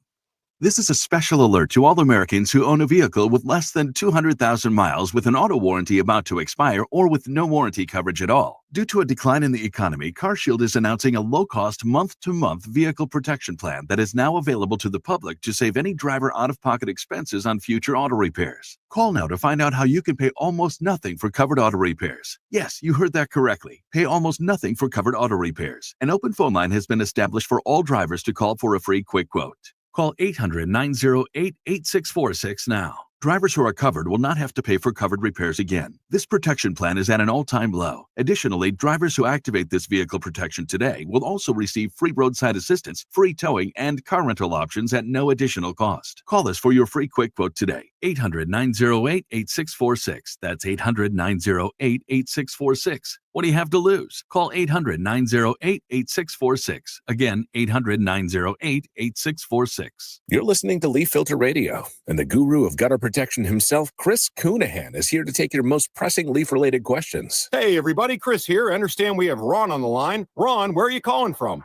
This is a special alert to all Americans who own a vehicle with less than 200,000 miles with an auto warranty about to expire or with no warranty coverage at all. Due to a decline in the economy, CarShield is announcing a low-cost month-to-month vehicle protection plan that is now available to the public to save any driver out-of-pocket expenses on future auto repairs. Call now to find out how you can pay almost nothing for covered auto repairs. Yes, you heard that correctly. Pay almost nothing for covered auto repairs. An open phone line has been established for all drivers to call for a free quick quote. Call 800-908-8646 now. Drivers who are covered will not have to pay for covered repairs again. This protection plan is at an all-time low. Additionally, drivers who activate this vehicle protection today will also receive free roadside assistance, free towing, and car rental options at no additional cost. Call us for your free quick quote today. 800-908-8646. That's 800-908-8646. What do you have to lose? Call 800-908-8646. Again, 800-908-8646. You're listening to Leaf Filter Radio, and the guru of gutter protection himself, Chris Coonahan, is here to take your most pressing leaf-related questions. Hey, everybody, Chris here. I understand we have Ron on the line. Ron, where are you calling from?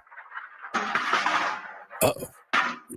Uh-oh.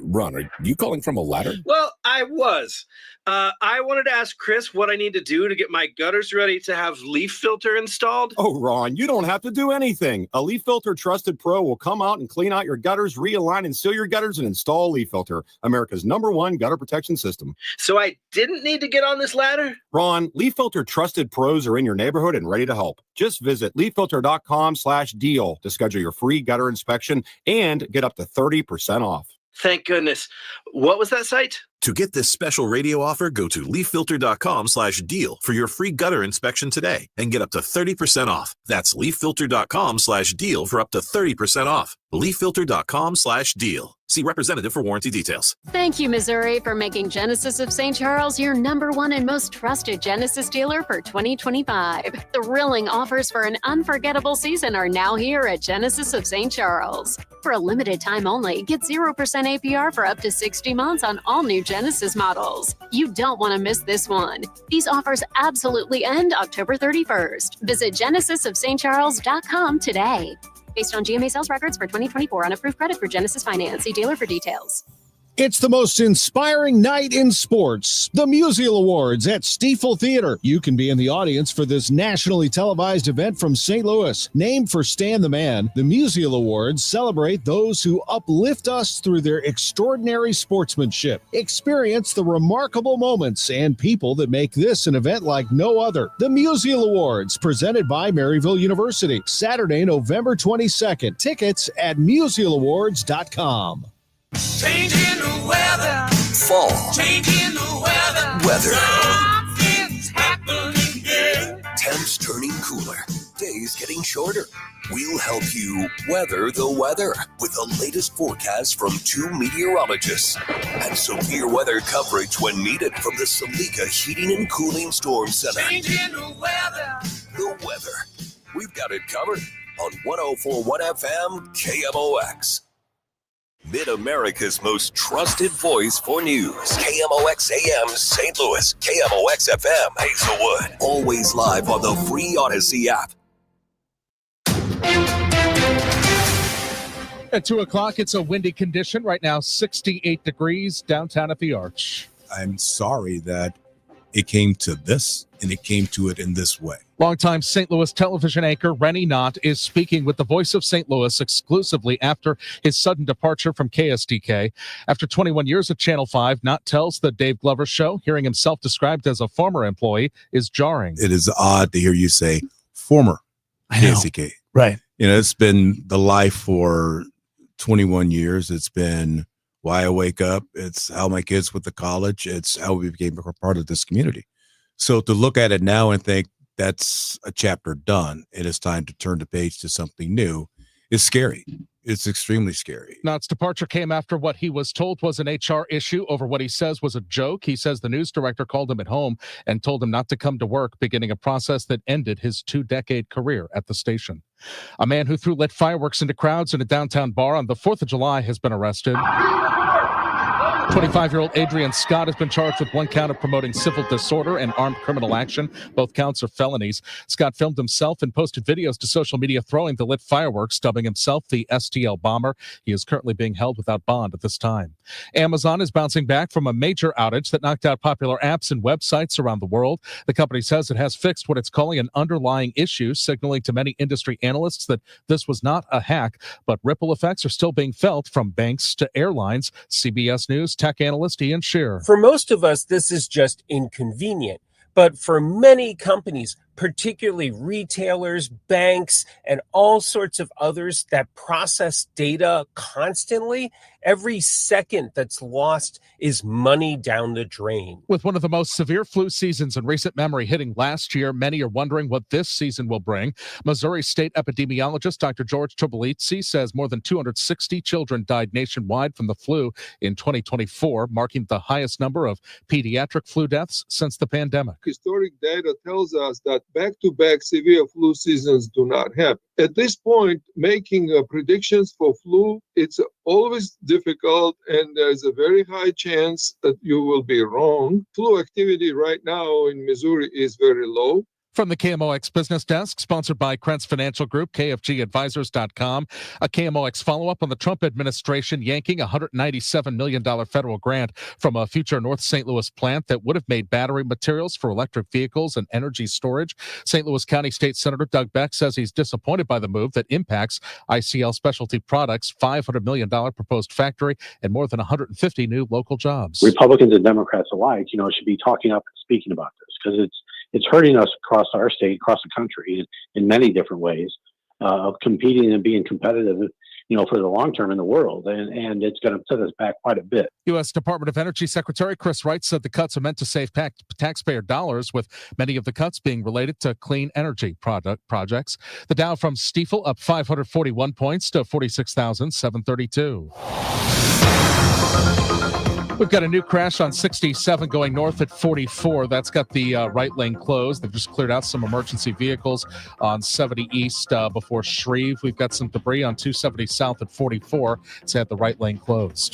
Ron, are you calling from a ladder? Well, I was. I wanted to ask Chris what I need to do to get my gutters ready to have Leaf Filter installed. Oh, Ron, you don't have to do anything. A Leaf Filter Trusted Pro will come out and clean out your gutters, realign and seal your gutters, and install Leaf Filter, America's #1 gutter protection system. So I didn't need to get on this ladder? Ron, Leaf Filter Trusted Pros are in your neighborhood and ready to help. Just visit leaffilter.com/deal to schedule your free gutter inspection and get up to 30% off. Thank goodness. What was that site? To get this special radio offer, go to leaffilter.com/deal for your free gutter inspection today and get up to 30% off. That's leaffilter.com/deal for up to 30% off. leaffilter.com/deal. See representative for warranty details. Thank you, Missouri, for making Genesis of St. Charles your #1 and most trusted Genesis dealer for 2025. Thrilling offers for an unforgettable season are now here at Genesis of St. Charles. For a limited time only, get 0% APR for up to 60 months on all new Genesis models. You don't want to miss this one. These offers absolutely end October 31st. Visit genesisofstcharles.com today. Based on GMA sales records for 2024 on approved credit for Genesis Finance. See dealer for details. It's the most inspiring night in sports, the Musial Awards at Stiefel Theater. You can be in the audience for this nationally televised event from St. Louis. Named for Stan the Man, the Musial Awards celebrate those who uplift us through their extraordinary sportsmanship. Experience the remarkable moments and people that make this an event like no other. The Musial Awards, presented by Maryville University, Saturday, November 22nd. Tickets at musialawards.com. Changing the weather. Fall. Changing the weather. Weather. Something's happening here. Temps turning cooler. Days getting shorter. We'll help you weather the weather with the latest forecast from 2 meteorologists and severe weather coverage when needed from the Salika Heating and Cooling Storm Center. Changing the weather. The weather. We've got it covered on 104.1 FM KMOX. Mid-America's most trusted voice for news. KMOX AM St. Louis. KMOX FM Hazelwood. Always live on the free Odyssey app. At 2 o'clock, it's a windy condition. Right now, 68 degrees downtown at the Arch. I'm sorry that it came to this and it came to it in this way. Longtime St. Louis television anchor Rennie Knott is speaking with the Voice of St. Louis exclusively after his sudden departure from KSDK. After 21 years at Channel 5, Knott tells the Dave Glover Show hearing himself described as a former employee is jarring. It is odd to hear you say former KSDK. Right. You know, it's been the life for 21 years. It's been why I wake up. It's how my kids went to college. It's how we became a part of this community. So to look at it now and think that's a chapter done, it is time to turn the page to something new, is scary. It's extremely scary. Knott's departure came after what he was told was an HR issue over what he says was a joke. He says the news director called him at home and told him not to come to work, beginning a process that ended his 2-decade career at the station. A man who threw lit fireworks into crowds in a downtown bar on the 4th of July has been arrested. 25-year-old Adrian Scott has been charged with 1 count of promoting civil disorder and armed criminal action. Both counts are felonies. Scott filmed himself and posted videos to social media throwing the lit fireworks, dubbing himself the STL bomber. He is currently being held without bond at this time. Amazon is bouncing back from a major outage that knocked out popular apps and websites around the world. The company says it has fixed what it's calling an underlying issue, signaling to many industry analysts that this was not a hack, but ripple effects are still being felt from banks to airlines. CBS News tech analyst Ian Shearer. For most of us, this is just inconvenient. But for many companies, particularly retailers, banks, and all sorts of others that process data constantly, every second that's lost is money down the drain. With one of the most severe flu seasons in recent memory hitting last year, many are wondering what this season will bring. Missouri State epidemiologist Dr. George Tobelitsi says more than 260 children died nationwide from the flu in 2024, marking the highest number of pediatric flu deaths since the pandemic. Historic data tells us that back-to-back severe flu seasons do not happen. At this point, making predictions for flu, it's always difficult, and there's a very high chance that you will be wrong. Flu activity right now in Missouri is very low. From the KMOX Business Desk, sponsored by Krentz Financial Group, KFGadvisors.com, a KMOX follow-up on the Trump administration yanking a $197 million federal grant from a future North St. Louis plant that would have made battery materials for electric vehicles and energy storage. St. Louis County State Senator Doug Beck says he's disappointed by the move that impacts ICL Specialty Products' $500 million proposed factory and more than 150 new local jobs. Republicans and Democrats alike, should be talking up and speaking about this because it's hurting us across our state, across the country in many different ways of competing and being competitive for the long term in the world, and it's going to set us back quite a bit. U.S. Department of Energy Secretary Chris Wright said the cuts are meant to save taxpayer dollars, with many of the cuts being related to clean energy projects. The Dow from Stifel up 541 points to 46,732. We've got a new crash on 67 going north at 44. That's got the right lane closed. They've just cleared out some emergency vehicles on 70 east before Shreve. We've got some debris on 270 south at 44. It's had the right lane closed.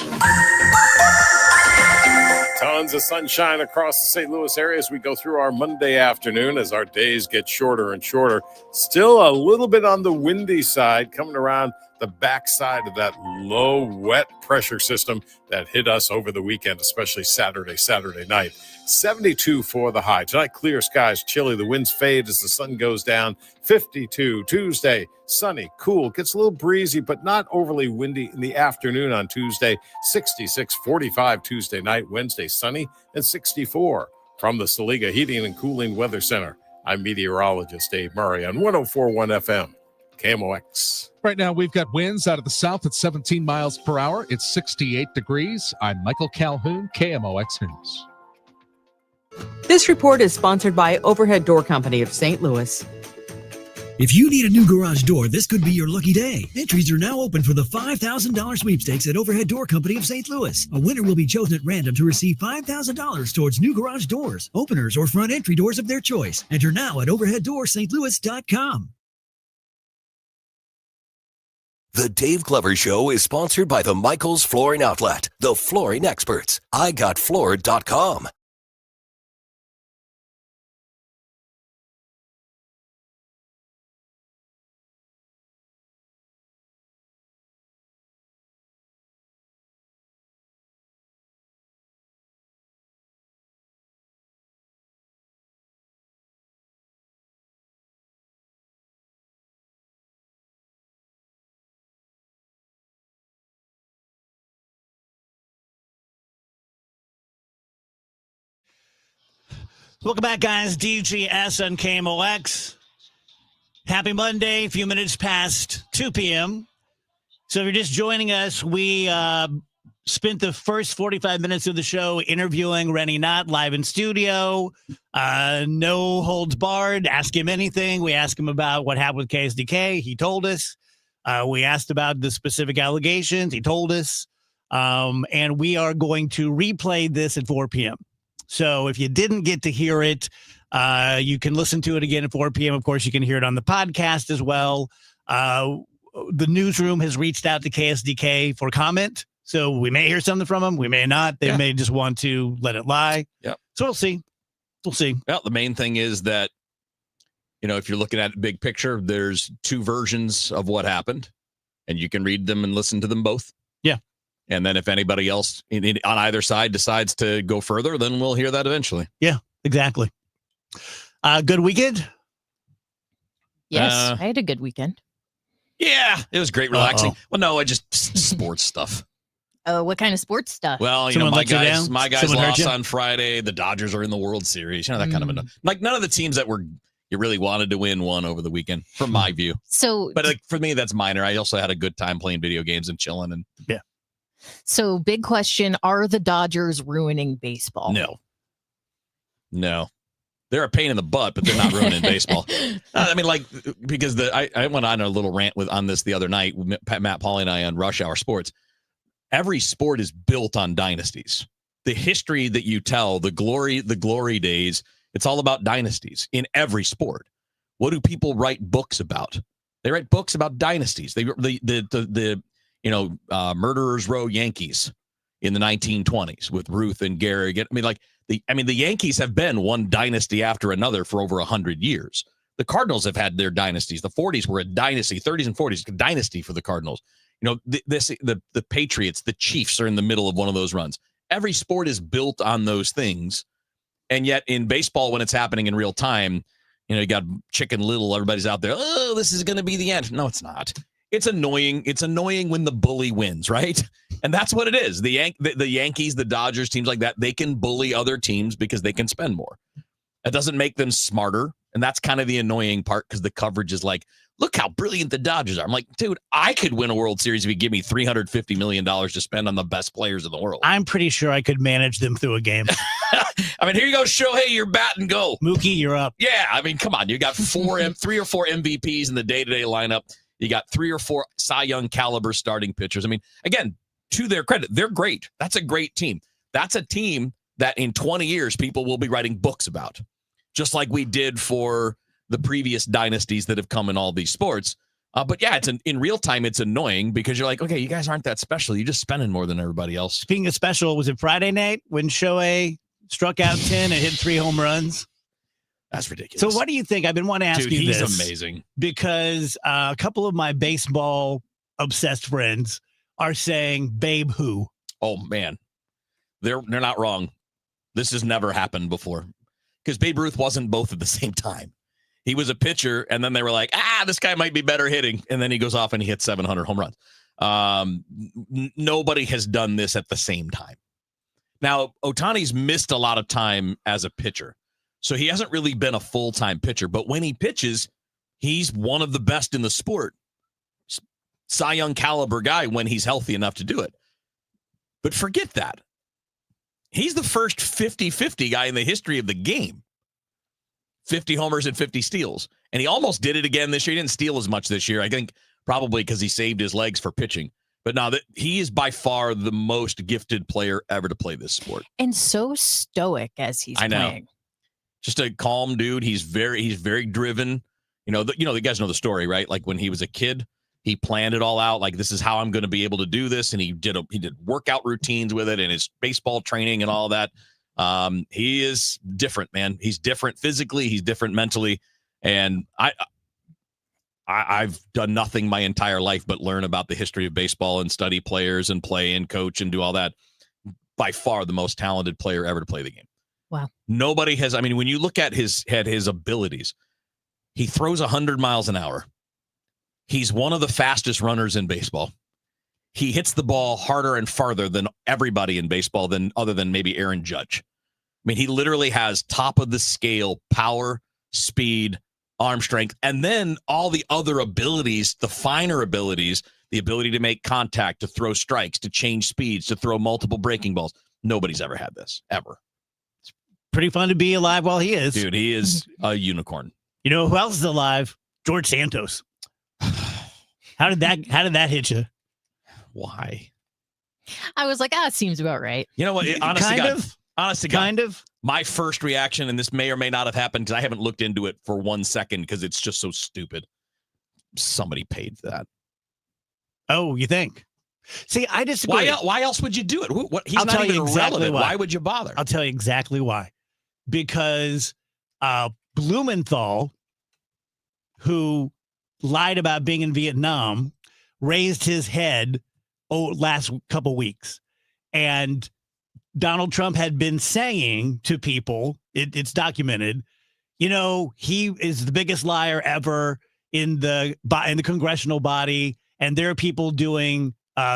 Tons of sunshine across the St. Louis area as we go through our Monday afternoon as our days get shorter and shorter. Still a little bit on the windy side, coming around the backside of that low, wet pressure system that hit us over the weekend, especially Saturday night. 72 for the high. Tonight, clear skies, chilly. The winds fade as the sun goes down. 52 Tuesday, sunny, cool. Gets a little breezy, but not overly windy in the afternoon on Tuesday. 66, 45 Tuesday night. Wednesday, sunny and 64. From the Saliga Heating and Cooling Weather Center, I'm meteorologist Dave Murray on 104.1 FM. KMOX. Right now, we've got winds out of the south at 17 miles per hour. It's 68 degrees. I'm Michael Calhoun, KMOX News. This report is sponsored by Overhead Door Company of St. Louis. If you need a new garage door, this could be your lucky day. Entries are now open for the $5,000 sweepstakes at Overhead Door Company of St. Louis. A winner will be chosen at random to receive $5,000 towards new garage doors, openers, or front entry doors of their choice. Enter now at overheaddoorsstlouis.com. The Dave Glover Show is sponsored by the Michaels Flooring Outlet, the flooring experts. IGotFloored.com. Welcome back, guys. DGS on KMOX. Happy Monday, a few minutes past 2 p.m. So if you're just joining us, we spent the first 45 minutes of the show interviewing Rennie Knott live in studio. No holds barred. Ask him anything. We asked him about what happened with KSDK. He told us. We asked about the specific allegations. He told us. And we are going to replay this at 4 p.m. So if you didn't get to hear it, you can listen to it again at 4 p.m. Of course, you can hear it on the podcast as well. The newsroom has reached out to KSDK for comment. So we may hear something from them. We may not. They may just want to let it lie. Yep. So we'll see. We'll see. Well, the main thing is that, if you're looking at the big picture, there's two versions of what happened, and you can read them and listen to them both. Yeah. And then if anybody else on either side decides to go further, then we'll hear that eventually. Yeah, exactly. Good weekend? Yes, I had a good weekend. Yeah, it was great, relaxing. Well, no, I just sports stuff. Oh, what kind of sports stuff? Well, my guys lost on Friday. The Dodgers are in the World Series. That kind of none of the teams that you really wanted to win won over the weekend, from my view. So, but for me, that's minor. I also had a good time playing video games and chilling. And yeah. So, big question: are the Dodgers ruining baseball? No. They're a pain in the butt, but they're not ruining baseball. Because I went on a little rant on this the other night with Matt Pauley and I on Rush Hour Sports. Every sport is built on dynasties. The history that you tell, the glory days, it's all about dynasties in every sport. What do people write books about? They write books about dynasties. The Murderers Row Yankees in the 1920s with Ruth and Gary. The Yankees have been one dynasty after another for over 100 years. The Cardinals have had their dynasties. The 40s were a dynasty, 30s and 40s, a dynasty for the Cardinals. The Patriots, the Chiefs are in the middle of one of those runs. Every sport is built on those things. And yet in baseball, when it's happening in real time, you got Chicken Little, everybody's out there. Oh, this is going to be the end. No, it's not. It's annoying. It's annoying when the bully wins, right? And that's what it is. The Yankees, the Dodgers, teams like that, they can bully other teams because they can spend more. That doesn't make them smarter. And that's kind of the annoying part because the coverage is like, look how brilliant the Dodgers are. I'm like, dude, I could win a World Series if you give me $350 million to spend on the best players in the world. I'm pretty sure I could manage them through a game. I mean, here you go, Shohei, you're bat and go. Mookie, you're up. Yeah, I mean, come on. You got 3 or 4 MVPs in the day-to-day lineup. You got 3 or 4 Cy Young caliber starting pitchers. I mean, again, to their credit, they're great. That's a great team. That's a team that in 20 years, people will be writing books about, just like we did for the previous dynasties that have come in all these sports. But yeah, in real time, it's annoying because you're like, okay, you guys aren't that special. You're just spending more than everybody else. Speaking of special, was it Friday night when Shohei struck out 10 and hit 3 home runs? That's ridiculous. So what do you think? I've been wanting to ask you he's this. Amazing. Because a couple of my baseball obsessed friends are saying Babe who? Oh, man. They're not wrong. This has never happened before because Babe Ruth wasn't both at the same time. He was a pitcher, and then they were like, this guy might be better hitting. And then he goes off and he hits 700 home runs. Nobody has done this at the same time. Now, Ohtani's missed a lot of time as a pitcher. So he hasn't really been a full-time pitcher. But when he pitches, he's one of the best in the sport. Cy Young caliber guy when he's healthy enough to do it. But forget that. He's the first 50-50 guy in the history of the game. 50 homers and 50 steals. And he almost did it again this year. He didn't steal as much this year. I think probably because he saved his legs for pitching. But now that he is by far the most gifted player ever to play this sport. And so stoic as he's playing. Just a calm dude. He's very driven. The guys know the story, right? Like when he was a kid, he planned it all out. Like, this is how I'm going to be able to do this. And he did workout routines with it and his baseball training and all that. He is different, man. He's different physically. He's different mentally. And I've done nothing my entire life but learn about the history of baseball and study players and play and coach and do all that. By far the most talented player ever to play the game. Wow. Nobody has. I mean, when you look at his abilities, he throws 100 miles an hour. He's one of the fastest runners in baseball. He hits the ball harder and farther than everybody in baseball, other than maybe Aaron Judge. I mean, he literally has top of the scale power, speed, arm strength, and then all the other abilities, the finer abilities, the ability to make contact, to throw strikes, to change speeds, to throw multiple breaking balls. Nobody's ever had this, ever. It's pretty fun to be alive while he is. Dude, he is a unicorn. You know who else is alive? George Santos. How did that hit you? Why? I was like, it seems about right. You know what? Honest to God, my first reaction, and this may or may not have happened because I haven't looked into it for 1 second because it's just so stupid. Somebody paid for that. Oh, you think? See, I disagree. Why else would you do it? He's I'll not tell even you exactly relevant. Why would you bother? I'll tell you exactly why. Because Blumenthal, who lied about being in Vietnam, raised his head last couple weeks. And Donald Trump had been saying to people, it's documented, he is the biggest liar ever in the congressional body. And there are people doing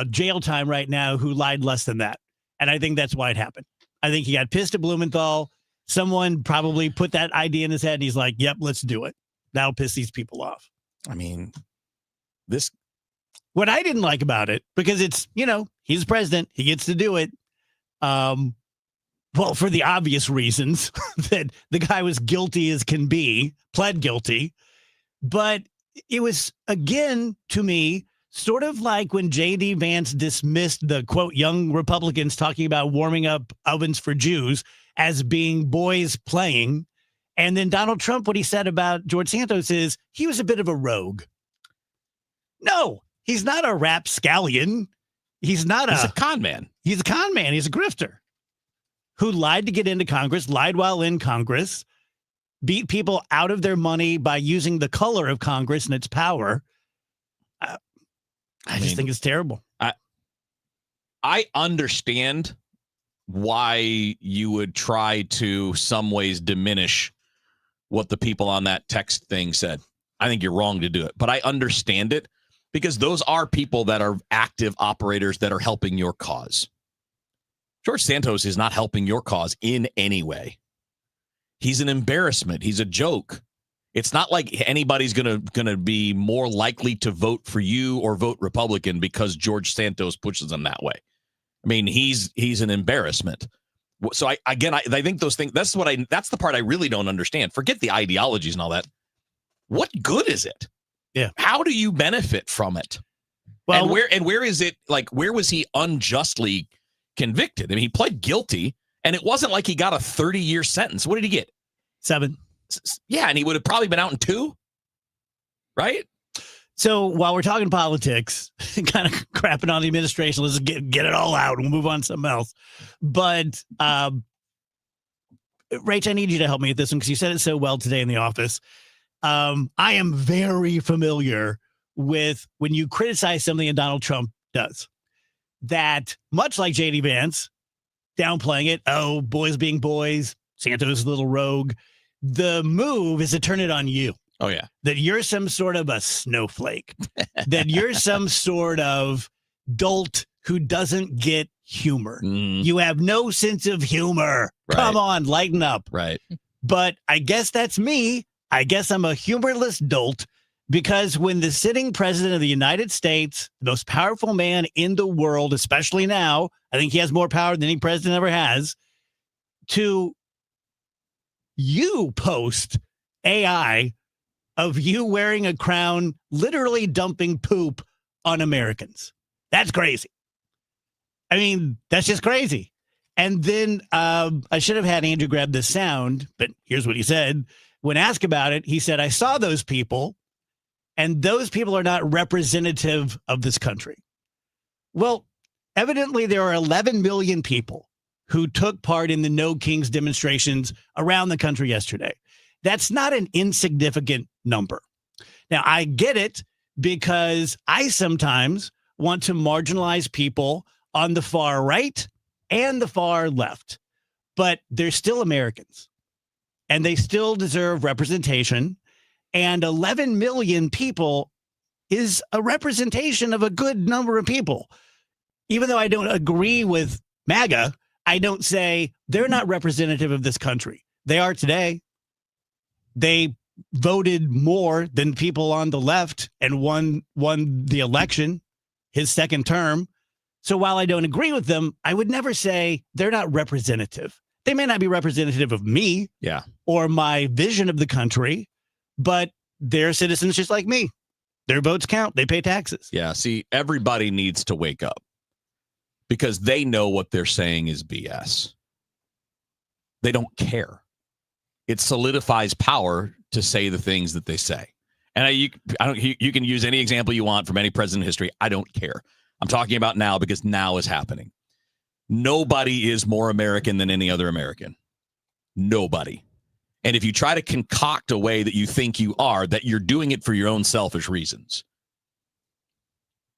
jail time right now who lied less than that. And I think that's why it happened. I think he got pissed at Blumenthal. Someone probably put that idea in his head and he's like, yep, let's do it. That'll piss these people off. I mean, what I didn't like about it, because it's, he's president, he gets to do it. Well, for the obvious reasons that the guy was guilty as can be, pled guilty. But it was, again, to me, sort of like when J.D. Vance dismissed the, quote, young Republicans talking about warming up ovens for Jews as being boys playing. And then Donald Trump, what he said about George Santos is he was a bit of a rogue. No, he's not a rapscallion. He's a con man. He's a con man. He's a grifter who lied to get into Congress, lied while in Congress, beat people out of their money by using the color of Congress and its power. I just think it's terrible. I understand why you would try to some ways diminish what the people on that text thing said. I think you're wrong to do it, but I understand it because those are people that are active operators that are helping your cause. George Santos is not helping your cause in any way. He's an embarrassment. He's a joke. It's not like anybody's gonna be more likely to vote for you or vote Republican because George Santos pushes them that way. I mean, he's an embarrassment. So I think those things. That's the part I really don't understand. Forget the ideologies and all that. What good is it? Yeah. How do you benefit from it? Well, and where is it? Like, where was he unjustly convicted? I mean, he pled guilty, and it wasn't like he got a 30-year sentence. What did he get? 7. Yeah, and he would have probably been out in 2, right? So while we're talking politics, kind of crapping on the administration, let's get it all out. We'll move on to something else. But Rach, I need you to help me with this one because you said it so well today in the office. I am very familiar with when you criticize something that Donald Trump does, that much like J.D. Vance, downplaying it, oh, boys being boys, Santos little rogue, the move is to turn it on you. Oh, yeah. That you're some sort of a snowflake, that you're some sort of dolt who doesn't get humor. You have no sense of humor. Right. Come on, lighten up. Right. But I guess that's me. I guess I'm a humorless dolt because when the sitting president of the United States, the most powerful man in the world, especially now, I think he has more power than any president ever has, to you post AI of you wearing a crown, literally dumping poop on Americans. That's crazy. I mean, that's just crazy. And then I should have had Andrew grab the sound, but here's what he said. When asked about it, he said, I saw those people, and those people are not representative of this country. Well, evidently there are 11 million people who took part in the No Kings demonstrations around the country yesterday. That's not an insignificant number. Now, I get it because I sometimes want to marginalize people on the far right and the far left, but they're still Americans and they still deserve representation. And 11 million people is a representation of a good number of people. Even though I don't agree with MAGA, I don't say they're not representative of this country. They are today. They voted more than people on the left and won the election, his second term. So while I don't agree with them, I would never say they're not representative. They may not be representative of me or my vision of the country, but they're citizens just like me. Their votes count. They pay taxes. Yeah, see, everybody needs to wake up because they know what they're saying is BS. They don't care. It solidifies power to say the things that they say. And you can use any example you want from any president in history. I don't care. I'm talking about now because now is happening. Nobody is more American than any other American. Nobody. And if you try to concoct a way that you think you are, that you're doing it for your own selfish reasons.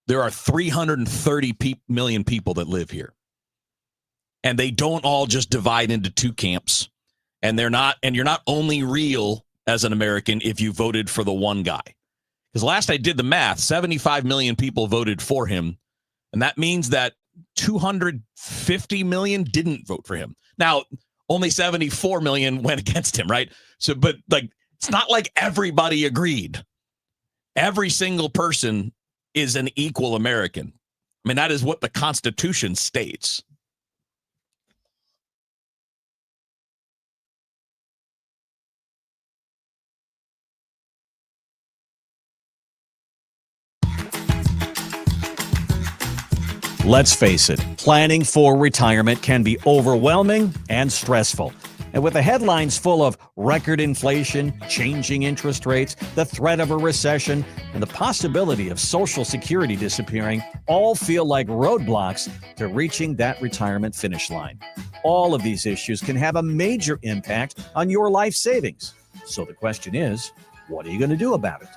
There are 330 million people that live here. And they don't all just divide into 2 camps. And you're not only real as an American if you voted for the one guy. Because last I did the math, 75 million people voted for him. And that means that 250 million didn't vote for him. Now, only 74 million went against him, right? So, but like, it's not like everybody agreed. Every single person is an equal American. I mean, that is what the Constitution states. Let's face it, planning for retirement can be overwhelming and stressful. And with the headlines full of record inflation, changing interest rates, the threat of a recession, and the possibility of Social Security disappearing, all feel like roadblocks to reaching that retirement finish line. All of these issues can have a major impact on your life savings. So the question is, what are you going to do about it?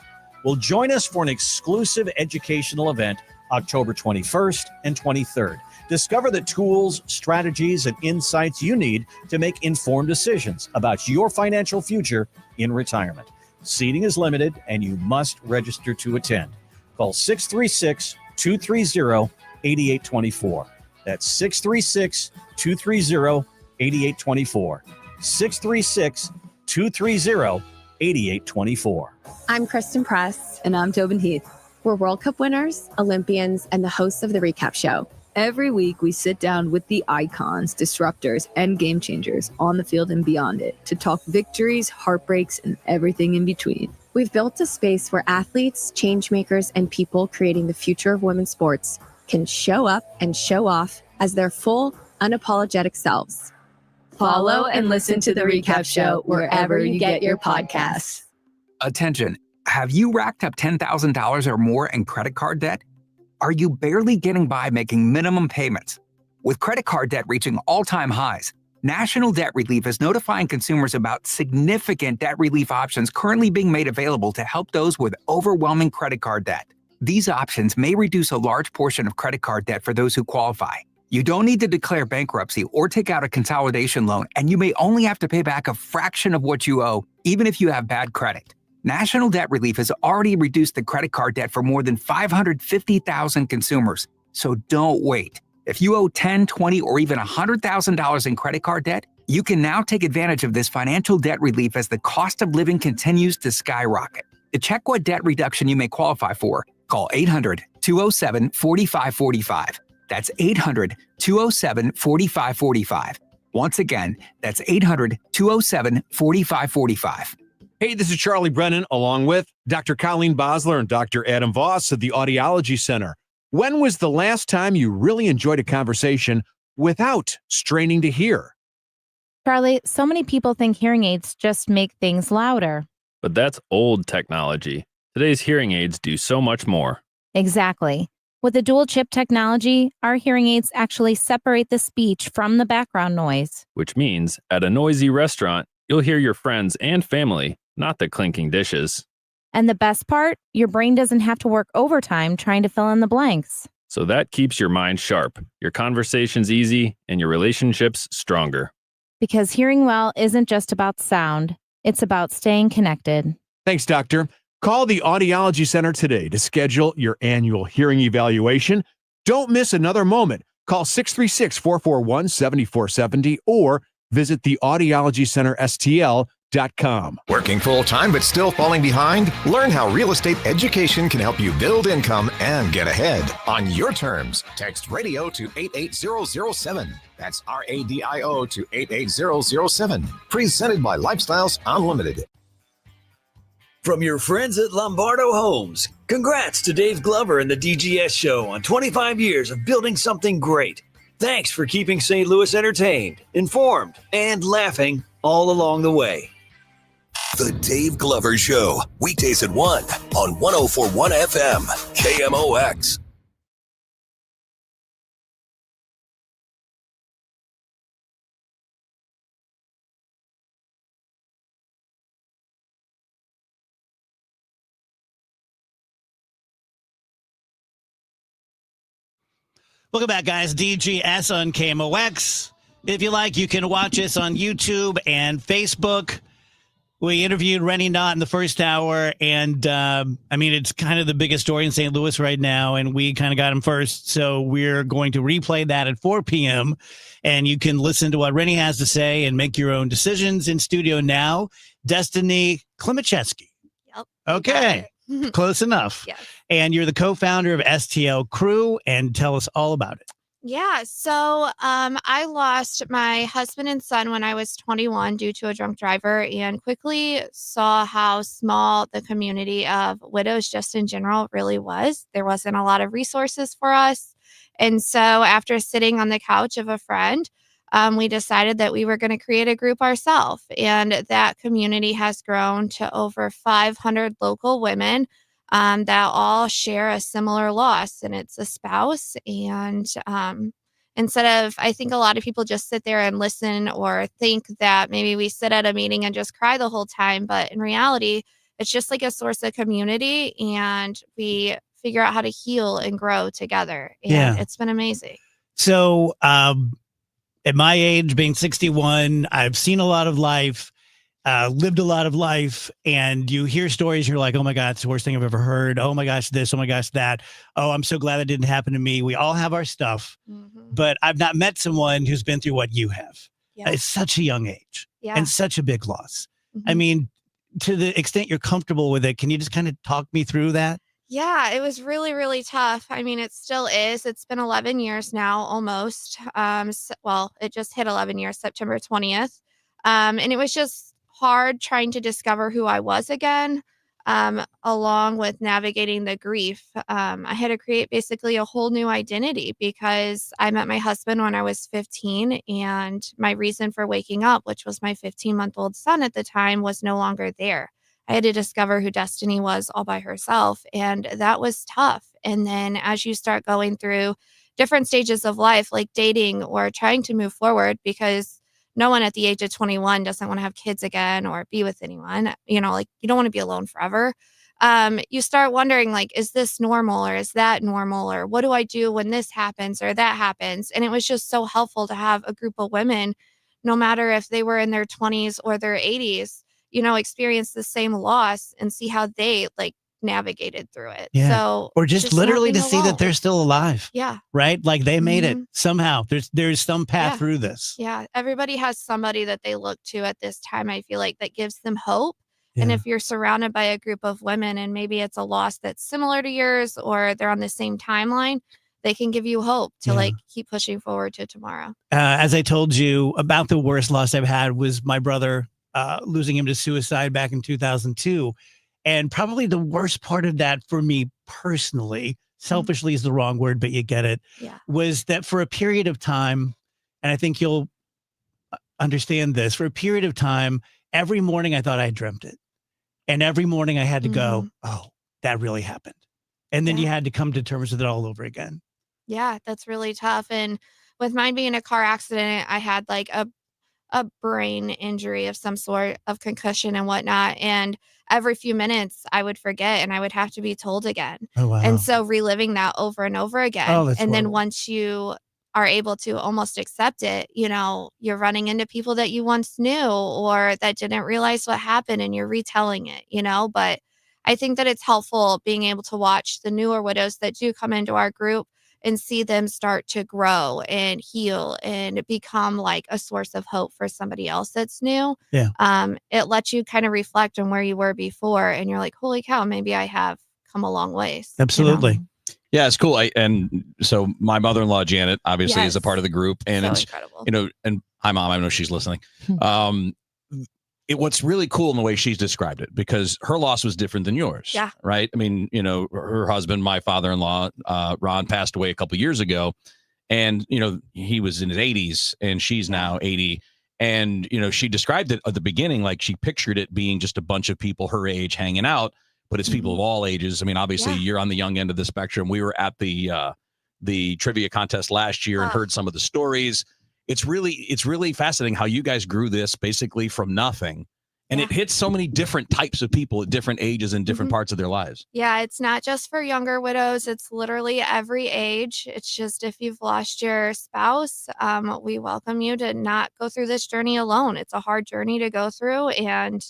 Well, join us for an exclusive educational event October 21st and 23rd. Discover the tools, strategies, and insights you need to make informed decisions about your financial future in retirement. Seating is limited, and you must register to attend. Call 636-230-8824. That's 636-230-8824. 636-230-8824. 8824. I'm Kristen Press. And I'm Tobin Heath. We're World Cup winners, Olympians, and the hosts of The Recap Show. Every week, we sit down with the icons, disruptors, and game changers on the field and beyond it to talk victories, heartbreaks, and everything in between. We've built a space where athletes, change makers, and people creating the future of women's sports can show up and show off as their full, unapologetic selves. Follow and listen to The Recap Show wherever you get your podcasts. Attention. Have you racked up $10,000 or more in credit card debt? Are you barely getting by making minimum payments? With credit card debt reaching all-time highs, National Debt Relief is notifying consumers about significant debt relief options currently being made available to help those with overwhelming credit card debt. These options may reduce a large portion of credit card debt for those who qualify. You don't need to declare bankruptcy or take out a consolidation loan, and you may only have to pay back a fraction of what you owe, even if you have bad credit. National Debt Relief has already reduced the credit card debt for more than 550,000 consumers. So don't wait. If you owe $10, $20, or even $100,000 in credit card debt, you can now take advantage of this financial debt relief as the cost of living continues to skyrocket. To check what debt reduction you may qualify for, call 800-207-4545. That's 800-207-4545. Once again, that's 800-207-4545. Hey, this is Charlie Brennan, along with Dr. Colleen Bosler and Dr. Adam Voss of the Audiology Center. When was the last time you really enjoyed a conversation without straining to hear? Charlie, so many people think hearing aids just make things louder. But that's old technology. Today's hearing aids do so much more. Exactly. With the dual chip technology, our hearing aids actually separate the speech from the background noise. Which means at a noisy restaurant, you'll hear your friends and family, not the clinking dishes. And the best part, your brain doesn't have to work overtime trying to fill in the blanks. So that keeps your mind sharp, your conversations easy, and your relationships stronger. Because hearing well isn't just about sound, it's about staying connected. Thanks, Doctor. Call the Audiology Center today to schedule your annual hearing evaluation. Don't miss another moment. Call 636-441-7470 or visit the audiologycenterstl.com. Working full-time but still falling behind? Learn how real estate education can help you build income and get ahead on your terms. Text radio to 88007. That's RADIO to 88007. Presented by Lifestyles Unlimited. From your friends at Lombardo Homes, congrats to Dave Glover and the DGS Show on 25 years of building something great. Thanks for keeping St. Louis entertained, informed, and laughing all along the way. The Dave Glover Show, weekdays at 1 on 104.1 FM, KMOX. Welcome back, guys. DGS on KMOX. If you like, you can watch us on YouTube and Facebook. We interviewed Rennie Knott in the first hour, and it's kind of the biggest story in St. Louis right now, and we kind of got him first. So we're going to replay that at 4 p.m., and you can listen to what Rennie has to say and make your own decisions. In studio now, Destiny Klimacheski. Yep. Okay. Close enough. Yes. And you're the co-founder of STL Crew, and tell us all about it. Yeah, so I lost my husband and son when I was 21 due to a drunk driver, and quickly saw how small the community of widows just in general really was. There wasn't a lot of resources for us. And so after sitting on the couch of a friend, we decided that we were going to create a group ourselves. And that community has grown to over 500 local women that all share a similar loss, and it's a spouse. And instead of, I think a lot of people just sit there and listen or think that maybe we sit at a meeting and just cry the whole time. But in reality, it's just like a source of community, and we figure out how to heal and grow together. And it's been amazing. So at my age, being 61, I've seen a lot of life. Lived a lot of life, and you hear stories, you're like, oh my God, it's the worst thing I've ever heard. Oh my gosh, this, oh my gosh, that. Oh, I'm so glad that didn't happen to me. We all have our stuff, but I've not met someone who's been through what you have. Yeah. It's such a young age Yeah. and such a big loss. I mean, to the extent you're comfortable with it, can you just kind of talk me through that? Yeah, it was really, really tough. I mean, it still is. It's been 11 years now, almost. Well, it just hit 11 years, September 20th. And it was just hard trying to discover who I was again, along with navigating the grief. I had to create basically a whole new identity because I met my husband when I was 15, and my reason for waking up, which was my 15-month-old son at the time, was no longer there. I had to discover who Destiny was all by herself, and that was tough. And then as you start going through different stages of life, like dating or trying to move forward, because no one at the age of 21 doesn't want to have kids again or be with anyone, you know, like you don't want to be alone forever. You start wondering, like, is this normal or is that normal? Or what do I do when this happens or that happens? And it was just so helpful to have a group of women, no matter if they were in their 20s or their 80s, you know, experience the same loss and see how they like navigated through it. Yeah. So, or just not literally to being see that alone. they're still alive. Yeah. Right? Like they made it Mhm. somehow. There's some path Yeah. through this. Yeah, everybody has somebody that they look to at this time, I feel like, that gives them hope. And Yeah. if you're surrounded by a group of women and maybe it's a loss that's similar to yours or they're on the same timeline, they can give you hope to Yeah. like keep pushing forward to tomorrow. As I told you, about the worst loss I've had was my brother, losing him to suicide back in 2002. And probably the worst part of that for me personally, selfishly is the wrong word, but you get it, Yeah. was that for a period of time, and I think you'll understand this, for a period of time, every morning I thought I had dreamt it. And every morning I had to go, oh, that really happened. And then you had to come to terms with it all over again. Yeah, that's really tough. And with mine being a car accident, I had like a brain injury of some sort, of concussion and whatnot. And every few minutes I would forget and I would have to be told again. Oh, wow. And so reliving that over and over again. Oh, that's and then horrible. once you are able to almost accept it, you know, you're running into people that you once knew or that didn't realize what happened and you're retelling it, you know. But I think that it's helpful being able to watch the newer widows that do come into our group and see them start to grow and heal and become like a source of hope for somebody else that's new. Yeah. It lets you kind of reflect on where you were before and you're like, holy cow, maybe I have come a long ways. you know? Absolutely. Yeah, it's cool. And so my mother-in-law, Janet, obviously is a Yes. part of the group. And So it's, incredible. you know, and hi, Mom, I know she's listening. What's really cool in the way she's described it, because her loss was different than yours. Yeah. Right. I mean, you know, her husband, my father-in-law, Ron, passed away a couple years ago. And, you know, he was in his 80s and she's now 80. And, you know, she described it at the beginning, like she pictured it being just a bunch of people her age hanging out, but it's people of all ages. I mean, obviously you're on the young end of the spectrum. We were at the trivia contest last year and heard some of the stories. It's really fascinating how you guys grew this basically from nothing. And it hits so many different types of people at different ages and different parts of their lives. Yeah, it's not just for younger widows. It's literally every age. It's just if you've lost your spouse, we welcome you to not go through this journey alone. It's a hard journey to go through. And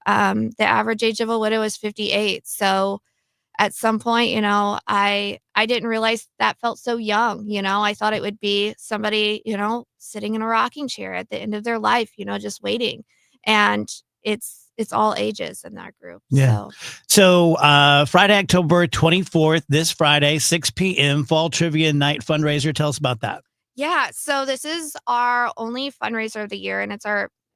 the average age of a widow is 58. So at some point, you know, I didn't realize that felt so young. You know, I thought it would be somebody, you know, sitting in a rocking chair at the end of their life, you know, just waiting. And it's all ages in that group. Yeah. So Friday, October 24th, this Friday, 6 p.m., Fall Trivia Night fundraiser. Tell us about that. Yeah, so this is our only fundraiser of the year, and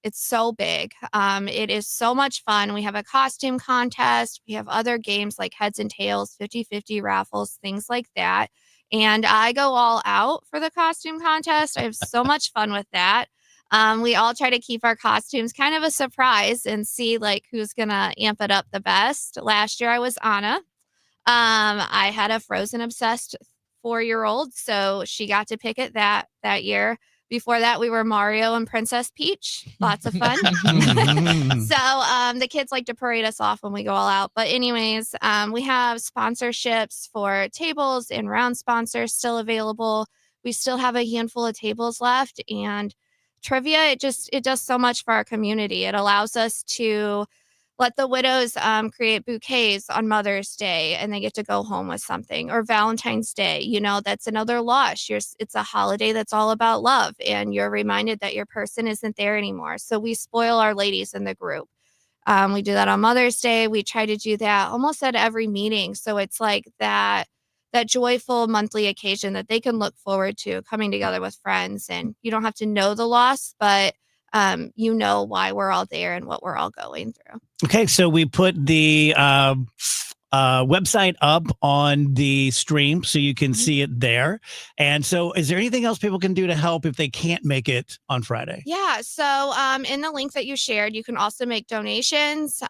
it's so big. It is so much fun. We have a costume contest. We have other games like heads and tails, 50-50 raffles, things like that. And I go all out for the costume contest. I have so much fun with that. We all try to keep our costumes kind of a surprise and see like who's gonna amp it up the best. Last year I was Anna. I had a Frozen obsessed 4-year-old, so she got to pick it that year. Before that, we were Mario and Princess Peach. Lots of fun. So the kids like to parade us off when we go all out. But anyways, we have sponsorships for tables and round sponsors still available. We still have a handful of tables left. And trivia, it does so much for our community. It allows us to let the widows create bouquets on Mother's Day and they get to go home with something, or Valentine's Day. You know, that's another loss. It's a holiday that's all about love and you're reminded that your person isn't there anymore. So we spoil our ladies in the group. We do that on Mother's Day. We try to do that almost at every meeting. So it's like that joyful monthly occasion that they can look forward to, coming together with friends. And you don't have to know the loss, but you know why we're all there and what we're all going through. Okay, so we put the website up on the stream so you can see it there. And so is there anything else people can do to help if they can't make it on Friday? Yeah. So in the link that you shared, you can also make donations.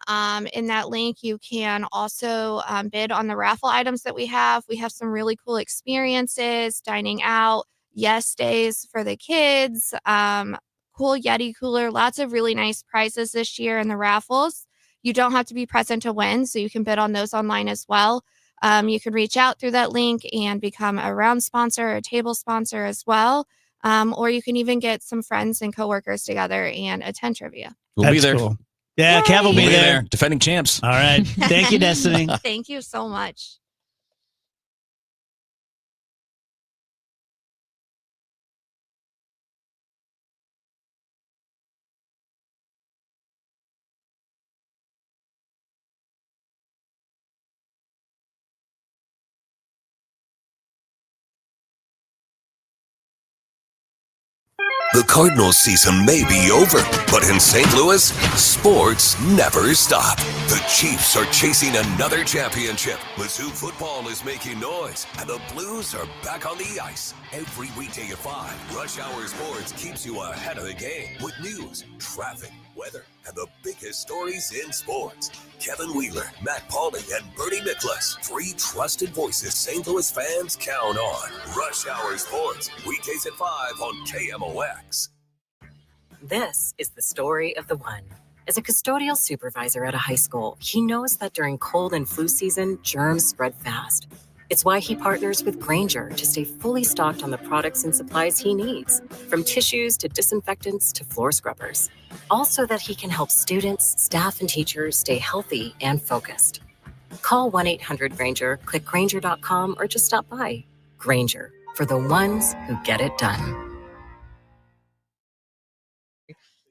In that link, you can also bid on the raffle items that we have. We have some really cool experiences, dining out, yes days for the kids, cool Yeti cooler, lots of really nice prizes this year in the raffles. You don't have to be present to win, so you can bid on those online as well. You can reach out through that link and become a round sponsor or a table sponsor as well. Or you can even get some friends and coworkers together and attend trivia. We'll be there. Cool. Yeah, Kev will be there. Defending champs. All right. Thank you, Destiny. Thank you so much. The Cardinals season may be over, but in St. Louis, sports never stop. The Chiefs are chasing another championship. Mizzou football is making noise, and the Blues are back on the ice. Every weekday at 5, Rush Hour Sports keeps you ahead of the game with news, traffic, weather, and the biggest stories in sports. Kevin Wheeler, Matt Pauley, and Bernie Nicholas, 3 trusted voices St. Louis fans count on. Rush Hour Sports, weekdays at 5 on KMOX. This is the story of the one. As a custodial supervisor at a high school, he knows that during cold and flu season, germs spread fast. It's why he partners with Grainger to stay fully stocked on the products and supplies he needs, from tissues to disinfectants to floor scrubbers. Also that he can help students, staff, and teachers stay healthy and focused. Call 1-800-GRAINGER, click Grainger.com, or just stop by. Grainger, for the ones who get it done.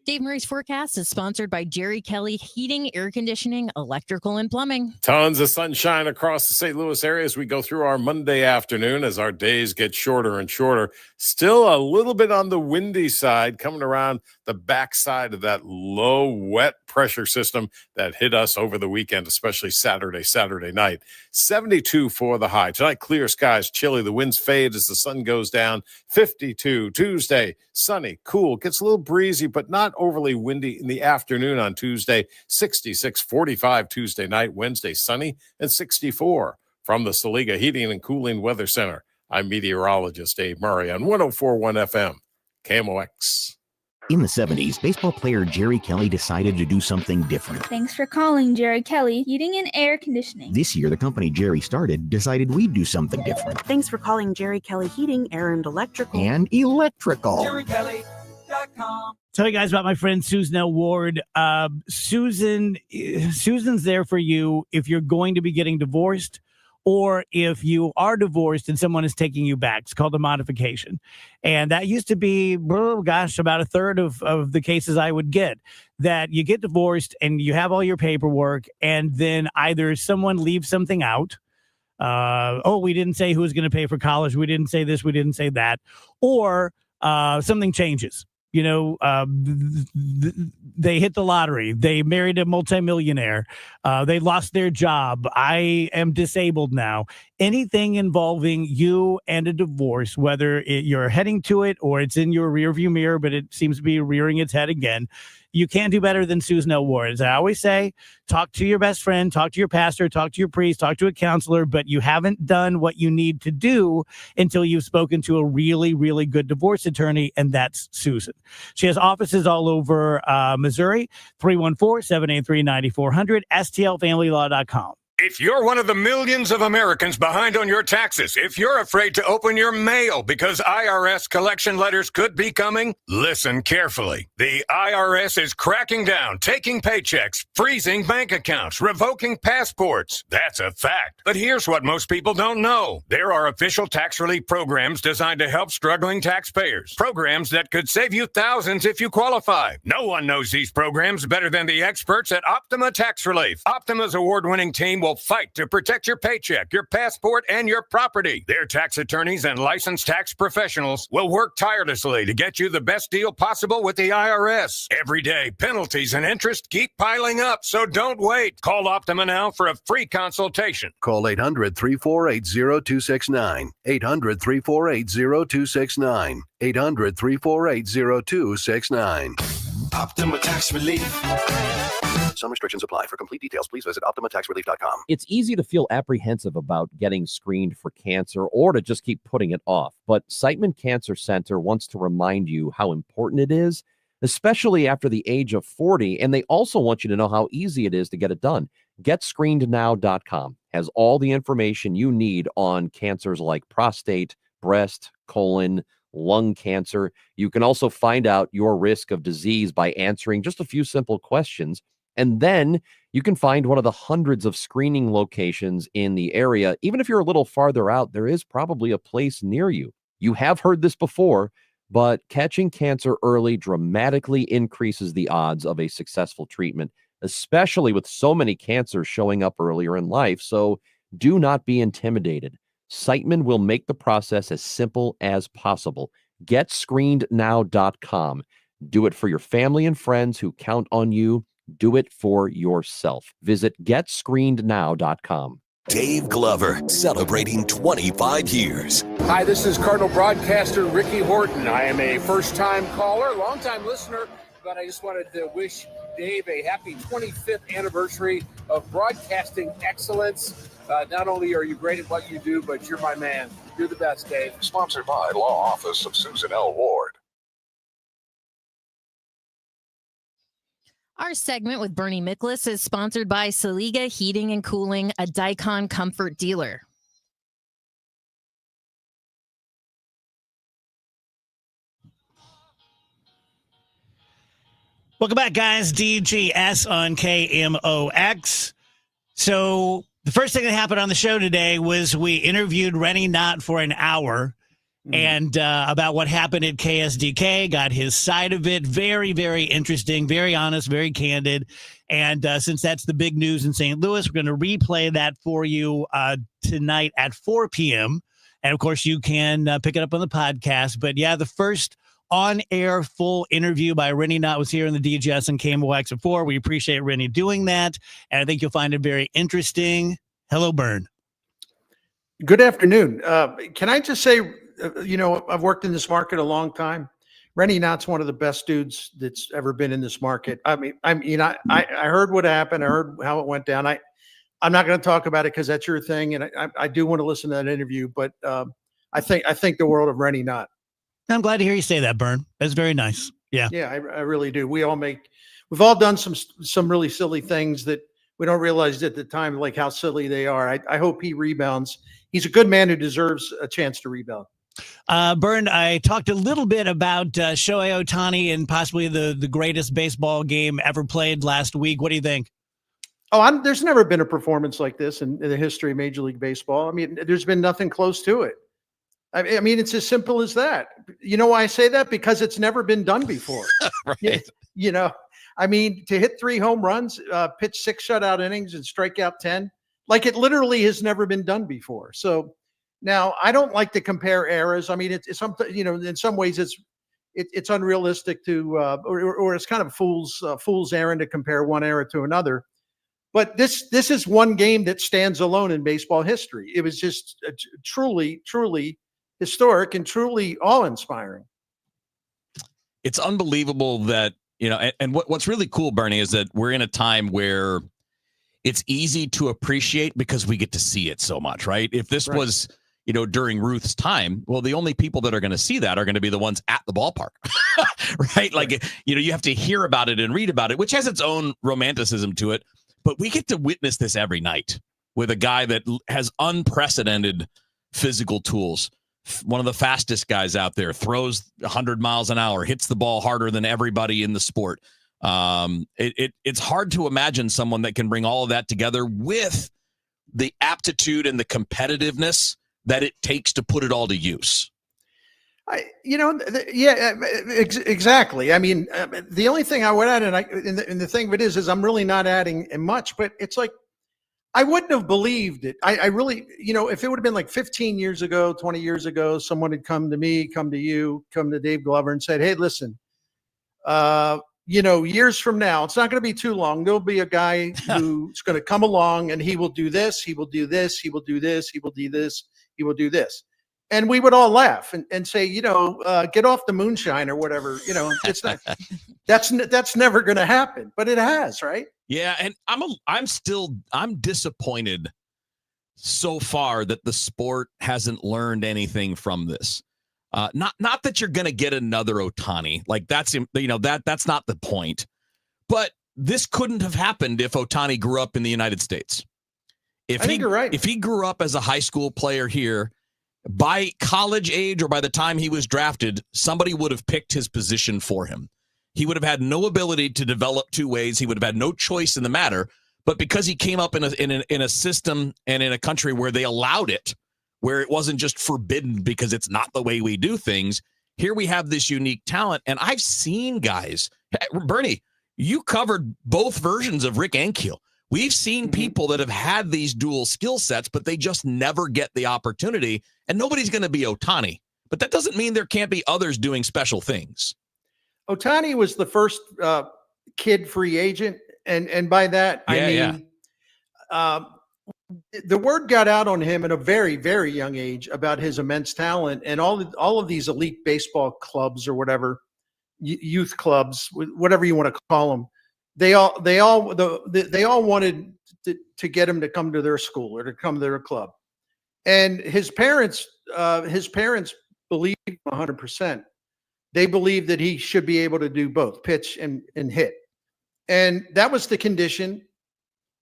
Dave Murray's forecast is sponsored by Jerry Kelly Heating, Air Conditioning, Electrical, and Plumbing. Tons of sunshine across the St. Louis area as we go through our Monday afternoon as our days get shorter and shorter. Still a little bit on the windy side, coming around the backside of that low, wet pressure system that hit us over the weekend, especially Saturday night. 72 for the high. Tonight, clear skies, chilly. The winds fade as the sun goes down. 52 Tuesday, sunny, cool. Gets a little breezy, but not overly windy in the afternoon on Tuesday. 66, 45 Tuesday night. Wednesday, sunny and 64. From the Saliga Heating and Cooling Weather Center, I'm meteorologist Dave Murray on 104.1 FM, KMOX. In the 70s, baseball player Jerry Kelly decided to do something different. Thanks for calling Jerry Kelly Heating and Air Conditioning. This year, the company Jerry started decided we'd do something different. Thanks for calling Jerry Kelly Heating, Air, and Electrical. And electrical. JerryKelly.com. Tell you guys about my friend Susan L. Ward. Susan's there for you if you're going to be getting divorced, or if you are divorced and someone is taking you back. It's called a modification. And that used to be, about a third of the cases I would get, that you get divorced and you have all your paperwork, and then either someone leaves something out. We didn't say who was going to pay for college. We didn't say this. We didn't say that. Or something changes. You know, they hit the lottery. They married a multimillionaire. They lost their job. I am disabled now. Anything involving you and a divorce, whether you're heading to it or it's in your rearview mirror, but it seems to be rearing its head again, you can't do better than Susan L. Ward. As I always say, talk to your best friend, talk to your pastor, talk to your priest, talk to a counselor, but you haven't done what you need to do until you've spoken to a really, really good divorce attorney, and that's Susan. She has offices all over Missouri, 314-783-9400, stlfamilylaw.com. If you're one of the millions of Americans behind on your taxes, if you're afraid to open your mail because IRS collection letters could be coming, listen carefully. The IRS is cracking down, taking paychecks, freezing bank accounts, revoking passports. That's a fact. But here's what most people don't know. There are official tax relief programs designed to help struggling taxpayers. Programs that could save you thousands if you qualify. No one knows these programs better than the experts at Optima Tax Relief. Optima's award-winning team will fight to protect your paycheck, your passport, and your property. Their tax attorneys and licensed tax professionals will work tirelessly to get you the best deal possible with the IRS. Every day, penalties and interest keep piling up, so don't wait. Call Optima now for a free consultation. Call 800-348-0269. 800-348-0269. 800-348-0269. Optima Tax Relief. Some restrictions apply. For complete details, please visit OptimaTaxRelief.com. It's easy to feel apprehensive about getting screened for cancer or to just keep putting it off. But Siteman Cancer Center wants to remind you how important it is, especially after the age of 40. And they also want you to know how easy it is to get it done. GetScreenedNow.com has all the information you need on cancers like prostate, breast, colon, lung cancer. You can also find out your risk of disease by answering just a few simple questions. And then you can find one of the hundreds of screening locations in the area. Even if you're a little farther out, there is probably a place near you. You have heard this before, but catching cancer early dramatically increases the odds of a successful treatment, especially with so many cancers showing up earlier in life. So do not be intimidated. Siteman will make the process as simple as possible. GetScreenedNow.com. Do it for your family and friends who count on you. Do it for yourself. Visit GetScreenedNow.com. Dave Glover, celebrating 25 years. Hi, this is Cardinal broadcaster Ricky Horton. I am a first-time caller, long-time listener, but I just wanted to wish Dave a happy 25th anniversary of broadcasting excellence. Not only are you great at what you do, but you're my man. You're the best, Dave. Sponsored by Law Office of Susan L. Ward. Our segment with Bernie Miklasz is sponsored by Saliga Heating and Cooling, a Dicon comfort dealer. Welcome back, guys. DGS on KMOX. So the first thing that happened on the show today was we interviewed Rennie Knott for an hour and about what happened at KSDK, got his side of it. Very, very interesting, very honest, very candid. And since that's the big news in St. Louis, we're going to replay that for you tonight at 4 p.m. And, of course, you can pick it up on the podcast. But, yeah, the first on-air full interview by Rennie Knott was here in the DGS and KMOX at 4. We appreciate Rennie doing that, and I think you'll find it very interesting. Hello, Bern. Good afternoon. Can I just say, I've worked in this market a long time. Rennie Knott's one of the best dudes that's ever been in this market. I heard what happened. I heard how it went down. I'm not going to talk about it because that's your thing, and I do want to listen to that interview. But I think the world of Rennie Knott. I'm glad to hear you say that, Bern. That's very nice. Yeah. Yeah, I really do. We've all done some really silly things that we don't realize at the time, like how silly they are. I hope he rebounds. He's a good man who deserves a chance to rebound. Bern, I talked a little bit about Shohei Ohtani and possibly the greatest baseball game ever played last week. What do you think? Oh, there's never been a performance like this in the history of Major League Baseball. I mean, there's been nothing close to it. I mean, it's as simple as that. You know why I say that? Because it's never been done before. Right. I mean, to hit 3 home runs, pitch 6 shutout innings and strike out 10, like it literally has never been done before. So now I don't like to compare eras. I mean, it's something, in some ways it's unrealistic to, or it's kind of fool's errand to compare one era to another. But this is one game that stands alone in baseball history. It was just truly, truly historic and truly awe-inspiring. It's unbelievable that, and what's really cool, Bernie, is that we're in a time where it's easy to appreciate because we get to see it so much, right? If this was, during Ruth's time, well, the only people that are going to see that are going to be the ones at the ballpark, right? Like, you have to hear about it and read about it, which has its own romanticism to it, but we get to witness this every night. with a guy that has unprecedented physical tools. One of the fastest guys out there, throws 100 miles an hour, hits the ball harder than everybody in the sport. It's hard to imagine someone that can bring all of that together with the aptitude and the competitiveness that it takes to put it all to use. Exactly. I mean, the only thing I would add, and the thing of it is I'm really not adding much, but it's like, I wouldn't have believed it. I really, if it would have been like 15 years ago, 20 years ago, someone had come to me, come to you, come to Dave Glover and said, hey, listen, years from now, it's not going to be too long. There'll be a guy who's going to come along and he will do this, he will do this, he will do this, he will do this, he will do this. And we would all laugh and say, get off the moonshine or whatever. It's not, that's never going to happen, but it has, right? Yeah. And I'm disappointed so far that the sport hasn't learned anything from this. Not that you're going to get another Ohtani, like that's not the point, but this couldn't have happened if Ohtani grew up in the United States. I think you're right. If he grew up as a high school player here, by college age or by the time he was drafted, somebody would have picked his position for him. He would have had no ability to develop two ways. He would have had no choice in the matter. But because he came up in a system and in a country where they allowed it, where it wasn't just forbidden because it's not the way we do things, here we have this unique talent. And I've seen guys, Bernie, you covered both versions of Rick Ankiel. We've seen people that have had these dual skill sets, but they just never get the opportunity. And nobody's going to be Ohtani. But that doesn't mean there can't be others doing special things. Ohtani was the first kid free agent. And by that, I mean, the word got out on him at a very, very young age about his immense talent, and all of these elite baseball clubs or whatever, youth clubs, whatever you want to call them. They all wanted to get him to come to their school or to come to their club. And his parents believed 100%. They believed that he should be able to do both, pitch and hit. And that was the condition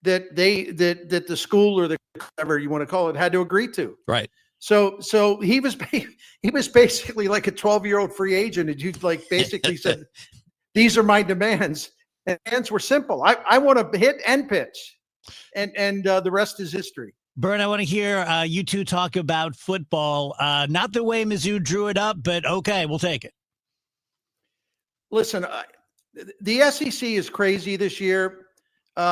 that the school or whatever you want to call it had to agree to. Right. So he was basically like a 12-year-old free agent, and you like basically said, "These are my demands." And demands were simple. I want to hit and pitch, and the rest is history. Bert, I want to hear you two talk about football. Not the way Mizzou drew it up, but okay, we'll take it. Listen, the SEC is crazy this year.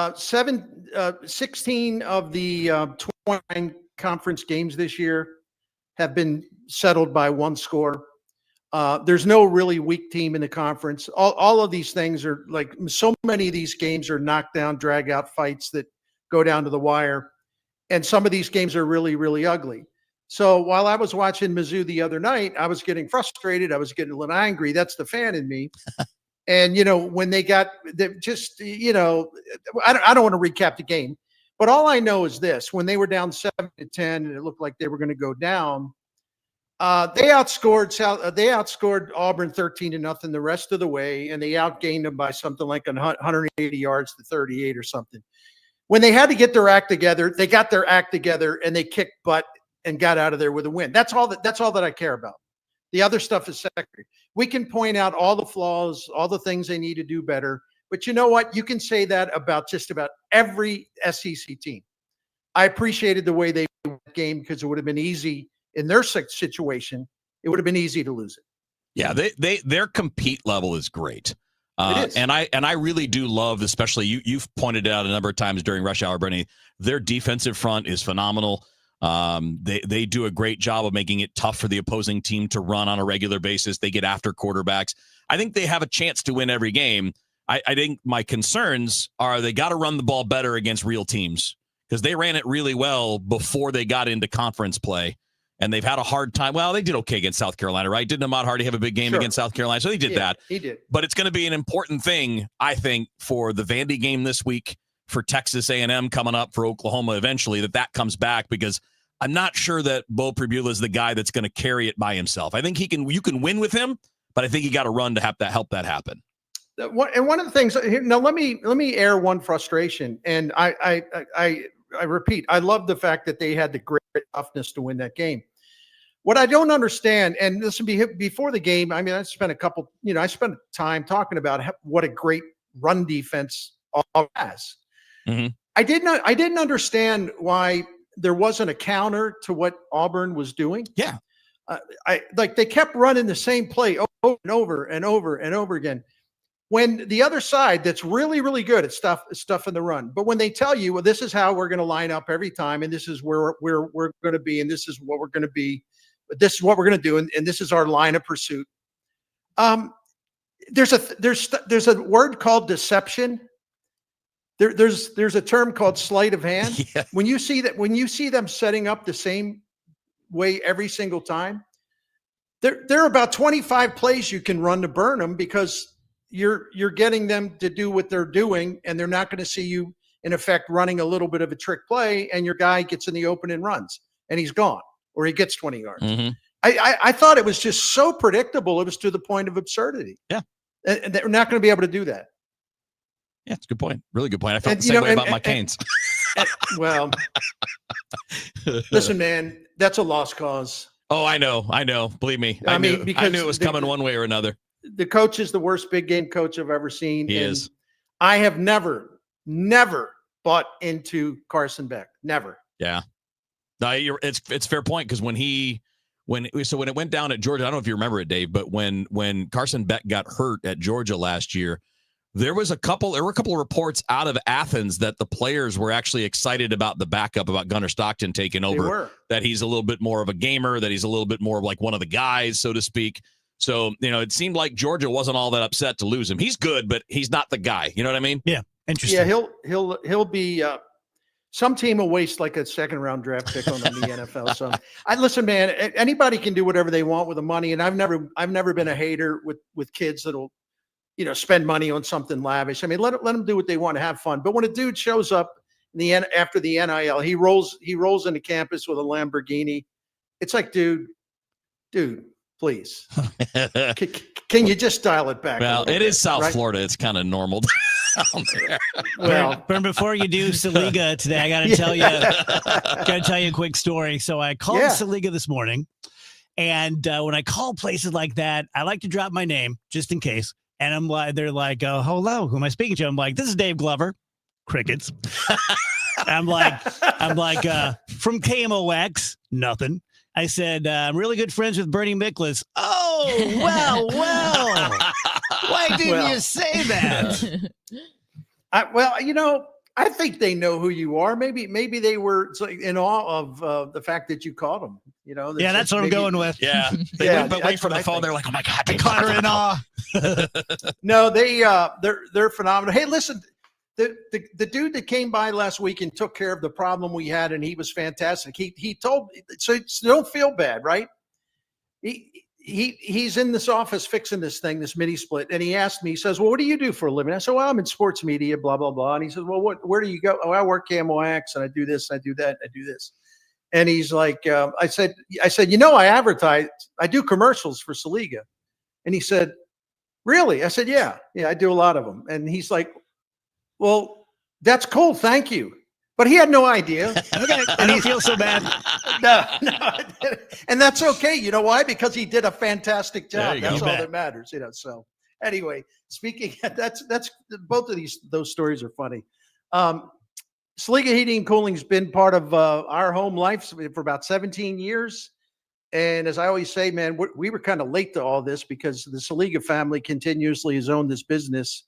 16 of the 29 conference games this year have been settled by one score. There's no really weak team in the conference. All of these things are like, so many of these games are knockdown, drag out fights that go down to the wire. And some of these games are really, really ugly. So while I was watching Mizzou the other night, I was getting frustrated. I was getting a little angry. That's the fan in me. And, when they got just, I don't want to recap the game, but all I know is this: when they were down 7-10 and it looked like they were going to go down, they outscored Auburn 13-0 the rest of the way. And they outgained them by something like 180 yards to 38 or something. When they had to get their act together, they got their act together and they kicked butt and got out of there with a win. That's all that I care about. The other stuff is secondary. We can point out all the flaws, all the things they need to do better. But you know what? You can say that about just about every SEC team. I appreciated the way they won the game because it would have been easy in their situation. It would have been easy to lose it. Yeah, their compete level is great. And I really do love, especially you've pointed out a number of times during Rush Hour, Bernie, their defensive front is phenomenal. They do a great job of making it tough for the opposing team to run on a regular basis. They get after quarterbacks. I think they have a chance to win every game. I think my concerns are they got to run the ball better against real teams because they ran it really well before they got into conference play. And they've had a hard time. Well, they did okay against South Carolina, right? Didn't Ahmad Hardy have a big game against South Carolina? So they did that. He did. But it's going to be an important thing, I think, for the Vandy game this week, for Texas A&M coming up, for Oklahoma eventually, that comes back, because I'm not sure that Bo Pribula is the guy that's going to carry it by himself. I think you can win with him, but I think you got to run to help that happen. And one of the things now, let me air one frustration, and I I repeat, I love the fact that they had the great toughness to win that game. What I don't understand, and this would be before the game, I mean, I spent time talking about what a great run defense Auburn has. Mm-hmm. I didn't understand why there wasn't a counter to what Auburn was doing. Yeah. They kept running the same play over and over and over and over again. When the other side that's really, really good at stuff in the run, but when they tell you, well, this is how we're going to line up every time, and this is where we're going to be, and this is what we're going to be, but this is what we're going to do, and this is our line of pursuit. There's a word called deception. There's a term called sleight of hand. Yeah. When you see them setting up the same way every single time, there are about 25 plays you can run to burn them, because you're getting them to do what they're doing, and they're not going to see you in effect running a little bit of a trick play, and your guy gets in the open and runs, and he's gone, or he gets 20 yards. Mm-hmm. I thought it was just so predictable. It was to the point of absurdity. Yeah. And they're not going to be able to do that. Yeah, it's a good point. Really good point. I felt the same way about my Canes. Well, listen, man, that's a lost cause. Oh, I know. Believe me. I knew it was coming one way or another. The coach is the worst big game coach I've ever seen. He is. I have never bought into Carson Beck. Never. Yeah. No, it's a fair point, because when it went down at Georgia, I don't know if you remember it, Dave, but when Carson Beck got hurt at Georgia last year, there were a couple of reports out of Athens that the players were actually excited about the backup, about Gunnar Stockton taking over, that he's a little bit more of a gamer, that he's a little bit more of like one of the guys, so to speak. So, it seemed like Georgia wasn't all that upset to lose him. He's good, but he's not the guy. You know what I mean? Yeah. Interesting. Yeah, he'll be some team will waste like a second round draft pick on him in the NFL. So listen, man, anybody can do whatever they want with the money. And I've never been a hater with kids that'll, spend money on something lavish. I mean, let them do what they want to have fun. But when a dude shows up after the NIL, he rolls into campus with a Lamborghini. It's like, dude, please. Can you just dial it back? Well, it is South Florida. It's kind of normal down there. Well, but before you do Saliga today, I got to tell you a quick story. So I called Saliga this morning, and when I call places like that, I like to drop my name just in case. And I'm like, they're like, oh, hello, who am I speaking to? I'm like, this is Dave Glover. Crickets. I'm like, from KMOX, nothing. I said, I'm really good friends with Bernie Miklasz. Oh, well. Why didn't you say that? I think they know who you are. Maybe they were in awe of the fact that you caught them. Yeah, that's what I'm going with. Yeah, wait for the phone. They're like, oh my God, I caught her in awe. No, they're phenomenal. Hey, listen, the dude that came by last week and took care of the problem we had, and he was fantastic. He told, so don't feel bad, right? He's in this office fixing this mini split, and he asked me, he says, well, what do you do for a living? I said, well, I'm in sports media, blah, blah, blah. And he says, well, where do you go? Oh, I work KMOX, and I do this, I do that, I do this. And he's like, I said, I advertise, I do commercials for Saliga. And he said, really? I said, yeah, I do a lot of them. And he's like, well, that's cool. Thank you. But he had no idea. Okay, I don't feel so bad. No. And that's okay. You know why? Because he did a fantastic job. That's all that matters. So anyway, speaking, that's both of those stories are funny. Saliga Heating and Cooling has been part of our home life for about 17 years. And as I always say, man, we were kind of late to all this, because the Saliga family continuously has owned this business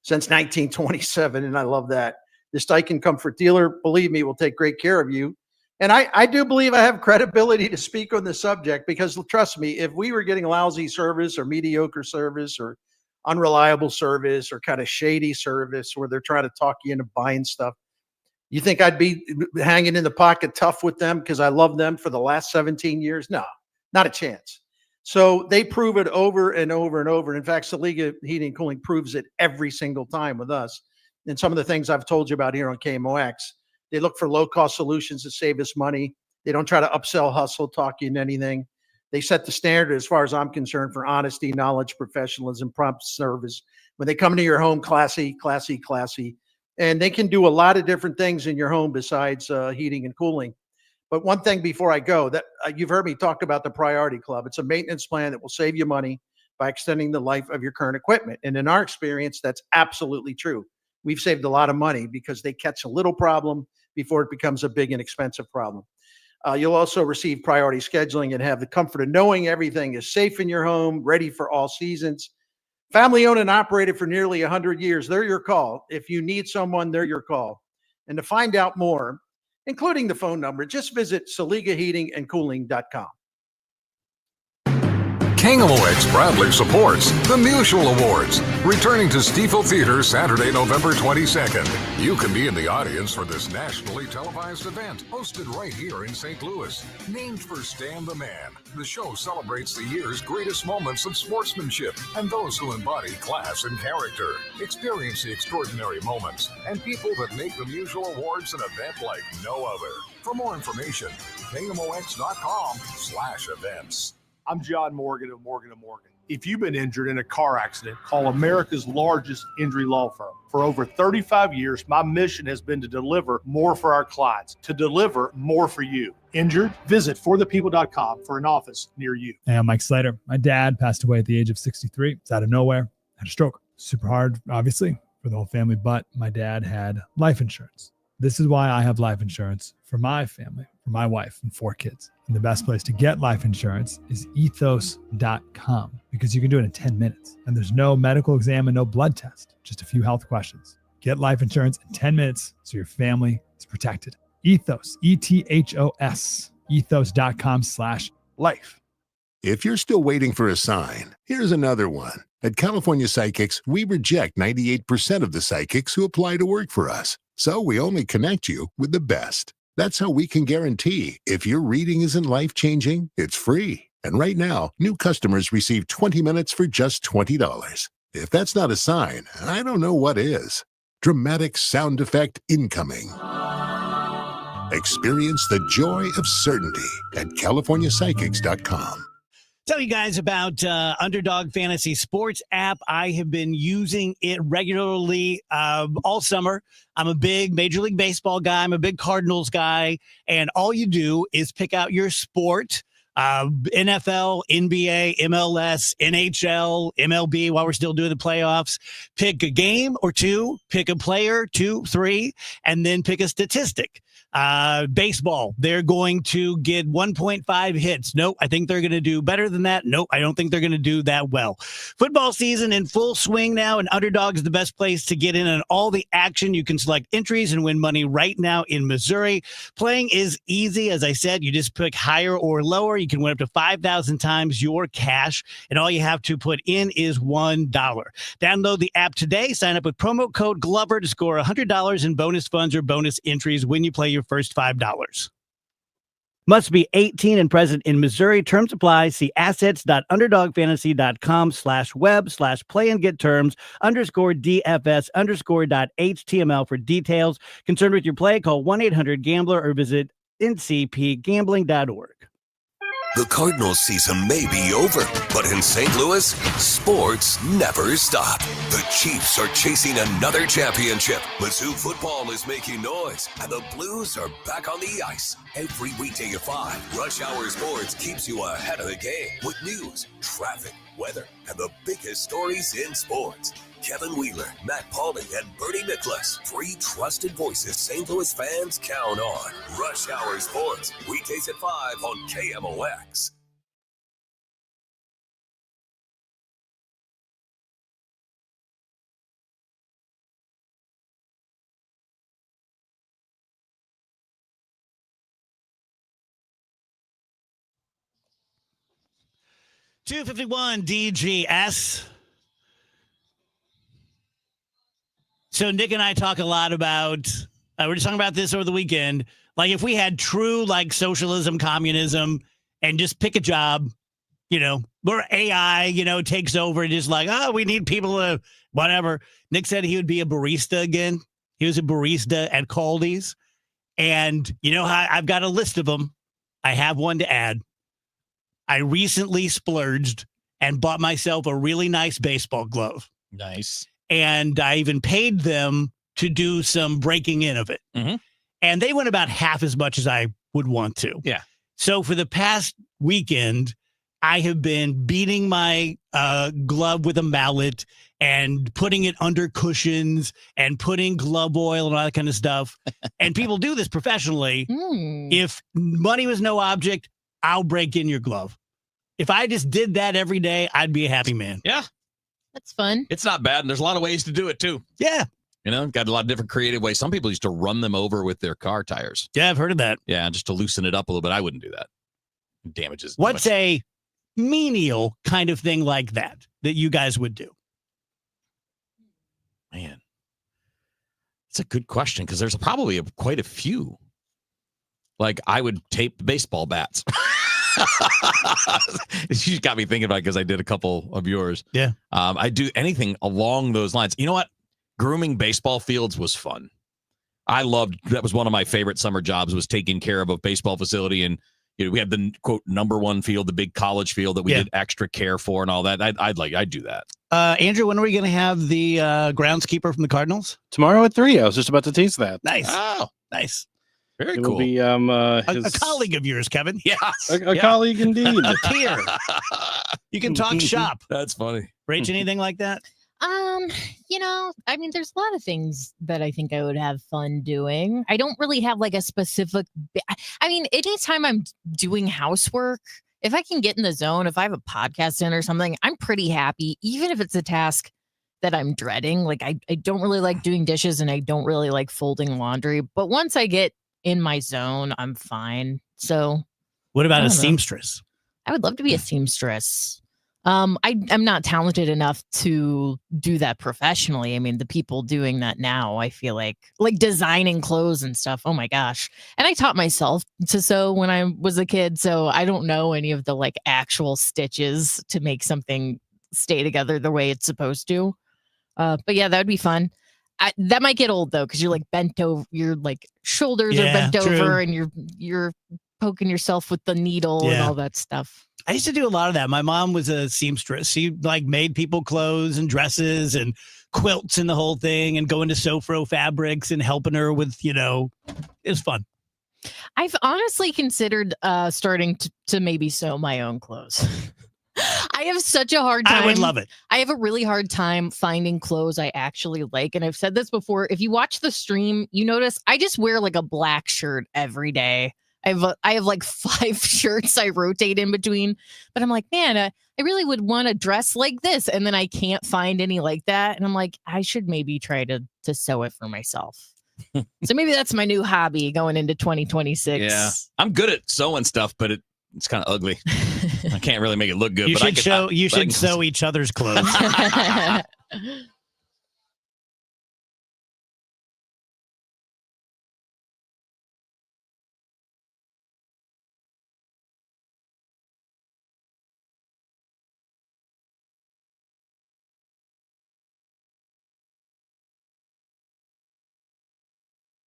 since 1927. And I love that. This Daikin Comfort dealer, believe me, will take great care of you. And I do believe I have credibility to speak on the subject, because trust me, if we were getting lousy service or mediocre service or unreliable service or kind of shady service where they're trying to talk you into buying stuff, you think I'd be hanging in the pocket tough with them because I love them for the last 17 years? No, not a chance. So they prove it over and over and over. In fact, Saliga Heating and Cooling proves it every single time with us. And some of the things I've told you about here on KMOX, they look for low-cost solutions that save us money. They don't try to upsell, hustle, talk you into anything. They set the standard, as far as I'm concerned, for honesty, knowledge, professionalism, prompt service. When they come into your home, classy, classy, classy. And they can do a lot of different things in your home besides heating and cooling. But one thing before I go, that you've heard me talk about the Priority Club. It's a maintenance plan that will save you money by extending the life of your current equipment. And in our experience, that's absolutely true. We've saved a lot of money because they catch a little problem before it becomes a big and expensive problem. You'll also receive priority scheduling and have the comfort of knowing everything is safe in your home, ready for all seasons. Family owned and operated for nearly 100 years. They're your call. If you need someone, they're your call. And to find out more, including the phone number, just visit SaligaHeatingandCooling.com. KMOX proudly supports the Musial Awards, returning to Stiefel Theater Saturday, November 22nd. You can be in the audience for this nationally televised event, hosted right here in St. Louis. Named for Stan the Man, the show celebrates the year's greatest moments of sportsmanship and those who embody class and character. Experience the extraordinary moments and people that make the Musial Awards an event like no other. For more information, KMOX.com/events. I'm John Morgan of Morgan & Morgan. If you've been injured in a car accident, call America's largest injury law firm. For over 35 years, my mission has been to deliver more for our clients, to deliver more for you. Injured? Visit forthepeople.com for an office near you. Hey, I'm Mike Slater. My dad passed away at the age of 63. It's out of nowhere. Had a stroke. Super hard, obviously, for the whole family, but my dad had life insurance. This is why I have life insurance for my family, for my wife and 4 kids. And the best place to get life insurance is ethos.com because you can do it in 10 minutes. And there's no medical exam and no blood test, just a few health questions. Get life insurance in 10 minutes so your family is protected. Ethos, ETHOS, ethos.com/life. If you're still waiting for a sign, here's another one. At California Psychics, we reject 98% of the psychics who apply to work for us. So we only connect you with the best. That's how we can guarantee if your reading isn't life-changing, it's free. And right now, new customers receive 20 minutes for just $20. If that's not a sign, I don't know what is. Dramatic sound effect incoming. Experience the joy of certainty at CaliforniaPsychics.com. Tell you guys about Underdog Fantasy Sports app. I have been using it regularly all summer. I'm a big Major League Baseball guy. I'm a big Cardinals guy. And all you do is pick out your sport, NFL, NBA, MLS, NHL, MLB, while we're still doing the playoffs. Pick a game or two, pick a player, 2, 3, and then pick a statistic. Baseball, they're going to get 1.5 hits. Nope, I think they're going to do better than that. Nope, I don't think they're going to do that well. Football season in full swing now, and Underdog is the best place to get in on all the action. You can select entries and win money right now in Missouri. Playing is easy. As I said, you just pick higher or lower. You can win up to 5,000 times your cash, and all you have to put in is $1. Download the app today. Sign up with promo code Glover to score $100 in bonus funds or bonus entries when you play your first $5. Must be 18 and present in Missouri. Terms apply. See assets.underdogfantasy.com/web/play and get terms _DFS_.html for details. Concerned with your play, call 1-800-GAMBLER or visit ncpgambling.org. The Cardinals season may be over, but in St. Louis, sports never stop. The Chiefs are chasing another championship. Mizzou football is making noise, and the Blues are back on the ice. Every weekday at 5, Rush Hour Sports keeps you ahead of the game with news, traffic, weather, and the biggest stories in sports. Kevin Wheeler, Matt Pauley, and Bernie Nicholas. 3 trusted voices St. Louis fans count on. Rush Hour Sports, weekdays at 5 on KMOX. .251 DGS. So Nick and I talk a lot about, we're just talking about this over the weekend. Like if we had true like socialism, communism, and just pick a job, where AI, takes over and just like, oh, we need people to whatever. Nick said he would be a barista again. He was a barista at Caldi's. And how I've got a list of them. I have one to add. I recently splurged and bought myself a really nice baseball glove. Nice. And I even paid them to do some breaking in of it. Mm-hmm. And they went about half as much as I would want to. Yeah. So for the past weekend, I have been beating my glove with a mallet and putting it under cushions and putting glove oil and all that kind of stuff. And people do this professionally. If money was no object, I'll break in your glove. If I just did that every day, I'd be a happy man. Yeah. That's fun. It's not bad. And there's a lot of ways to do it, too. Yeah. Got a lot of different creative ways. Some people used to run them over with their car tires. Yeah, I've heard of that. Yeah, just to loosen it up a little bit. I wouldn't do that. It damages. What's a menial kind of thing like that you guys would do? Man, it's a good question because there's probably quite a few. Like I would tape baseball bats. You got me thinking about it because I did a couple of yours. Yeah. I do anything along those lines. You know what? Grooming baseball fields was fun. That was one of my favorite summer jobs, was taking care of a baseball facility. And we had the quote #1 field, the big college field that we did extra care for and all that. I'd do that. Andrew, when are we going to have the groundskeeper from the Cardinals? Tomorrow at 3. I was just about to tease that. Nice. Oh, nice. Very it cool. Will be a colleague of yours, Kevin. Yes. A colleague indeed. A peer. You can talk shop. That's funny. Rach, anything like that? There's a lot of things that I think I would have fun doing. I don't really have like a specific, anytime I'm doing housework, if I can get in the zone, if I have a podcast in or something, I'm pretty happy, even if it's a task that I'm dreading. Like I don't really like doing dishes and I don't really like folding laundry, but once I get in my zone, I'm fine. So what about a seamstress? I would love to be a seamstress. I'm not talented enough to do that professionally. I mean, the people doing that now, I feel like designing clothes and stuff. Oh my gosh. And I taught myself to sew when I was a kid. So I don't know any of the actual stitches to make something stay together the way it's supposed to. But yeah, that would be fun. That might get old though, because you're bent over, your shoulders are bent over and you're poking yourself with the needle and all that stuff. I used to do a lot of that. My mom was a seamstress. She made people clothes and dresses and quilts and the whole thing, and going to Sofro Fabrics and helping her with, it was fun. I've honestly considered starting to maybe sew my own clothes. I have such a hard time. I would love it. I have a really hard time finding clothes I actually like. And I've said this before. If you watch the stream, you notice I just wear a black shirt every day. I have 5 shirts I rotate in between, but I'm like, man, I really would want to dress like this. And then I can't find any like that. And I'm like, I should maybe try to sew it for myself. So maybe that's my new hobby going into 2026. Yeah. I'm good at sewing stuff, but it's kind of ugly. I can't really make it look good. You but should sew each other's clothes.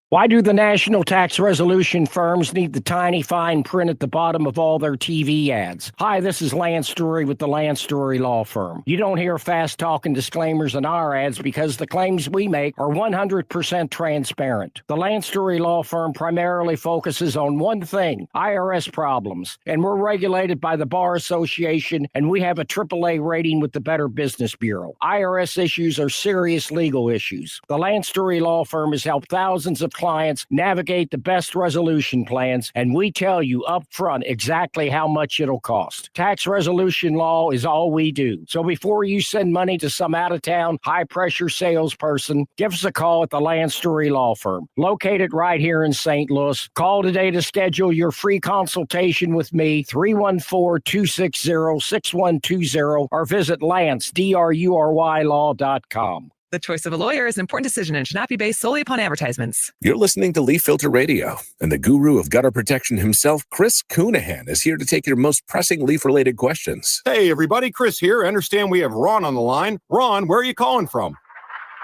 Why do the national tax resolution firms need the tiny fine print at the bottom of all their TV ads? Hi, this is Lance Drury with the Lance Drury Law Firm. You don't hear fast-talking disclaimers in our ads because the claims we make are 100% transparent. The Lance Drury Law Firm primarily focuses on one thing, IRS problems, and we're regulated by the Bar Association, and we have a AAA rating with the Better Business Bureau. IRS issues are serious legal issues. The Lance Drury Law Firm has helped thousands of clients navigate the best resolution plans, and we tell you up front exactly how much it'll cost. Tax resolution law is all we do. So before you send money to some out-of-town, high-pressure salesperson, give us a call at the Lance Drury Law Firm, located right here in St. Louis. Call today to schedule your free consultation with me, 314-260-6120, or visit LanceDruryLaw.com. The choice of a lawyer is an important decision and should not be based solely upon advertisements. You're listening to Leaf Filter Radio, and the guru of gutter protection himself, Chris Coonahan, is here to take your most pressing leaf-related questions. Hey, everybody, Chris here. I understand we have Ron on the line. Ron, where are you calling from?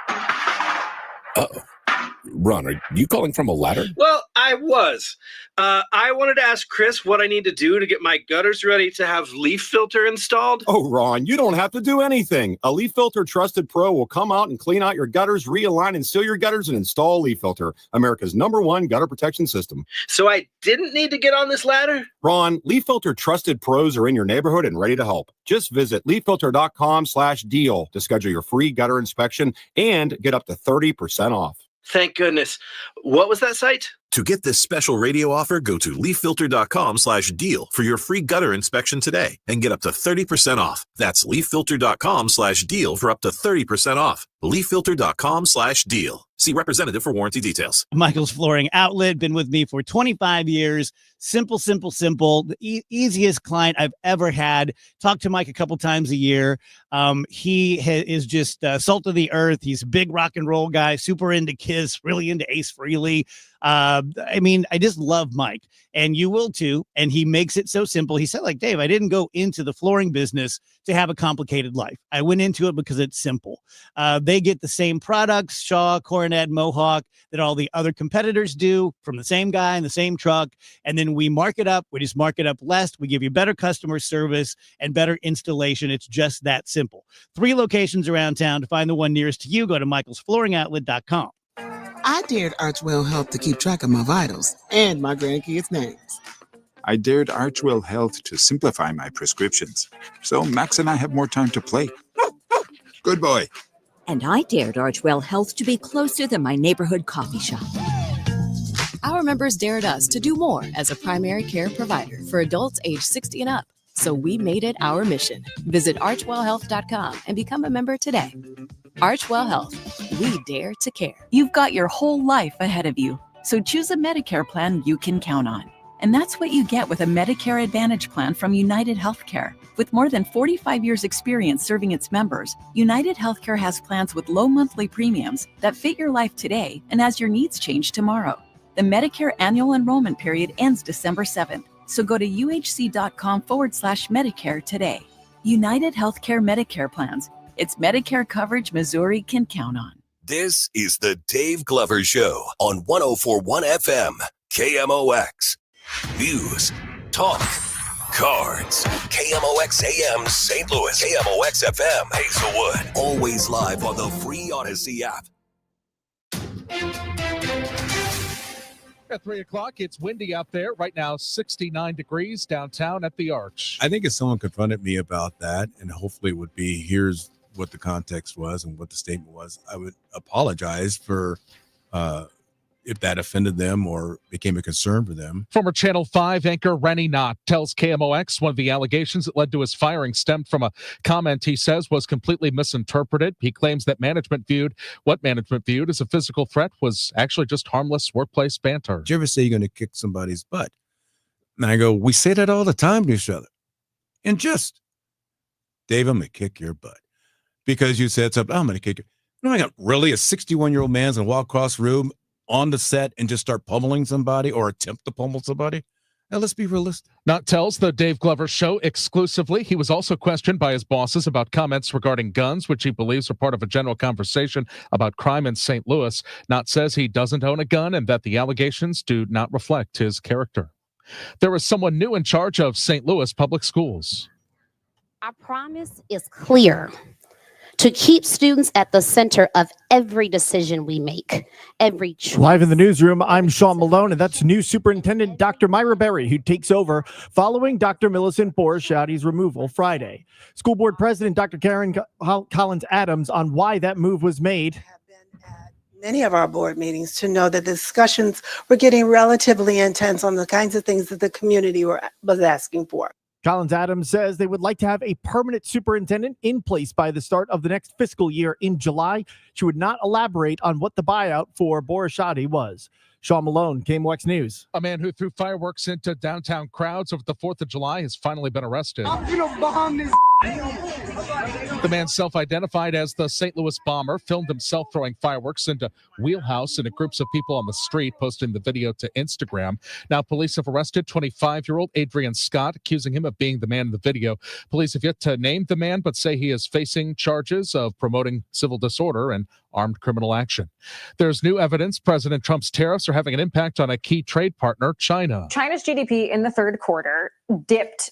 Uh-oh. Ron, are you calling from a ladder? Well, I was. I wanted to ask Chris what I need to do to get my gutters ready to have leaf filter installed. Oh, Ron, you don't have to do anything. A Leaf Filter Trusted Pro will come out and clean out your gutters, realign and seal your gutters, and install a Leaf Filter, America's #1 gutter protection system. So I didn't need to get on this ladder? Ron, Leaf Filter Trusted Pros are in your neighborhood and ready to help. Just visit leaffilter.com/deal to schedule your free gutter inspection and get up to 30% off. Thank goodness. What was that site? To get this special radio offer, go to leaffilter.com/deal for your free gutter inspection today and get up to 30% off. That's leaffilter.com/deal for up to 30% off. leaffilter.com/deal. See representative for warranty details. Michael's Flooring Outlet, been with me for 25 years. Simple. The easiest client I've ever had. Talk to Mike a couple times a year. He is just salt of the earth. He's a big rock and roll guy, super into Kiss, really into Ace Frehley. I just love Mike, and you will too. And he makes it so simple. He said, like, Dave, I didn't go into the flooring business to have a complicated life. I went into it because it's simple. They get the same products, Shaw, Coronet, Mohawk, that all the other competitors do from the same guy in the same truck. And then we mark it up. We just mark it up less. We give you better customer service and better installation. It's just that simple. 3 locations around town. To find the one nearest to you, go to michaelsflooringoutlet.com. I dared Archwell Health to keep track of my vitals and my grandkids' names. I dared Archwell Health to simplify my prescriptions, so Max and I have more time to play. Good boy. And I dared Archwell Health to be closer than my neighborhood coffee shop. Our members dared us to do more as a primary care provider for adults age 60 and up. So we made it our mission. Visit archwellhealth.com and become a member today. Archwell Health. We dare to care. You've got your whole life ahead of you, so choose a Medicare plan you can count on. And that's what you get with a Medicare Advantage plan from United Healthcare. With more than 45 years' experience serving its members, United Healthcare has plans with low monthly premiums that fit your life today and as your needs change tomorrow. The Medicare annual enrollment period ends December 7th, so go to uhc.com/Medicare today. United Healthcare Medicare plans. It's Medicare coverage Missouri can count on. This is the Dave Glover Show on 104.1 FM, KMOX. News, talk, cards. KMOX AM St. Louis, KMOX FM Hazelwood. Always live on the free Odyssey app. At 3 o'clock, it's windy out there. Right now, 69 degrees downtown at the Arch. I think if someone confronted me about that, and hopefully it would be, here's what the context was and what the statement was, I would apologize for if that offended them or became a concern for them. Former Channel 5 anchor Rennie Knott tells KMOX one of the allegations that led to his firing stemmed from a comment he says was completely misinterpreted. He claims that management viewed as a physical threat was actually just harmless workplace banter. Did you ever say you're going to kick somebody's butt? And I go, we say that all the time to each other. And just, Dave, I'm going to kick your butt. Because you said something, I'm going to kick you. No, I got really a 61-year-old man's going to walk across the room on the set and just start pummeling somebody or attempt to pummel somebody? Now, let's be realistic. Knott tells the Dave Glover Show exclusively he was also questioned by his bosses about comments regarding guns, which he believes are part of a general conversation about crime in St. Louis. Knott says he doesn't own a gun and that the allegations do not reflect his character. There is someone new in charge of St. Louis public schools. Our promise is clear: to keep students at the center of every decision we make, every choice. Live in the newsroom, I'm Sean Malone, and that's new Superintendent Dr. Myra Berry, who takes over following Dr. Millicent Borschatti's removal Friday. School Board President Dr. Karen Collins-Adams on why that move was made. Many of our board meetings to know that the discussions were getting relatively intense on the kinds of things that the community was asking for. Collins-Adams says they would like to have a permanent superintendent in place by the start of the next fiscal year in July. She would not elaborate on what the buyout for Borschatti was. Sean Malone, KMOX News. A man who threw fireworks into downtown crowds over the 4th of July has finally been arrested. The man, self-identified as the St. Louis bomber, filmed himself throwing fireworks into Wheelhouse and groups of people on the street, posting the video to Instagram. Now, police have arrested 25-year-old Adrian Scott, accusing him of being the man in the video. Police have yet to name the man, but say he is facing charges of promoting civil disorder and armed criminal action. There's new evidence President Trump's tariffs are having an impact on a key trade partner, China. China's GDP in the third quarter dipped.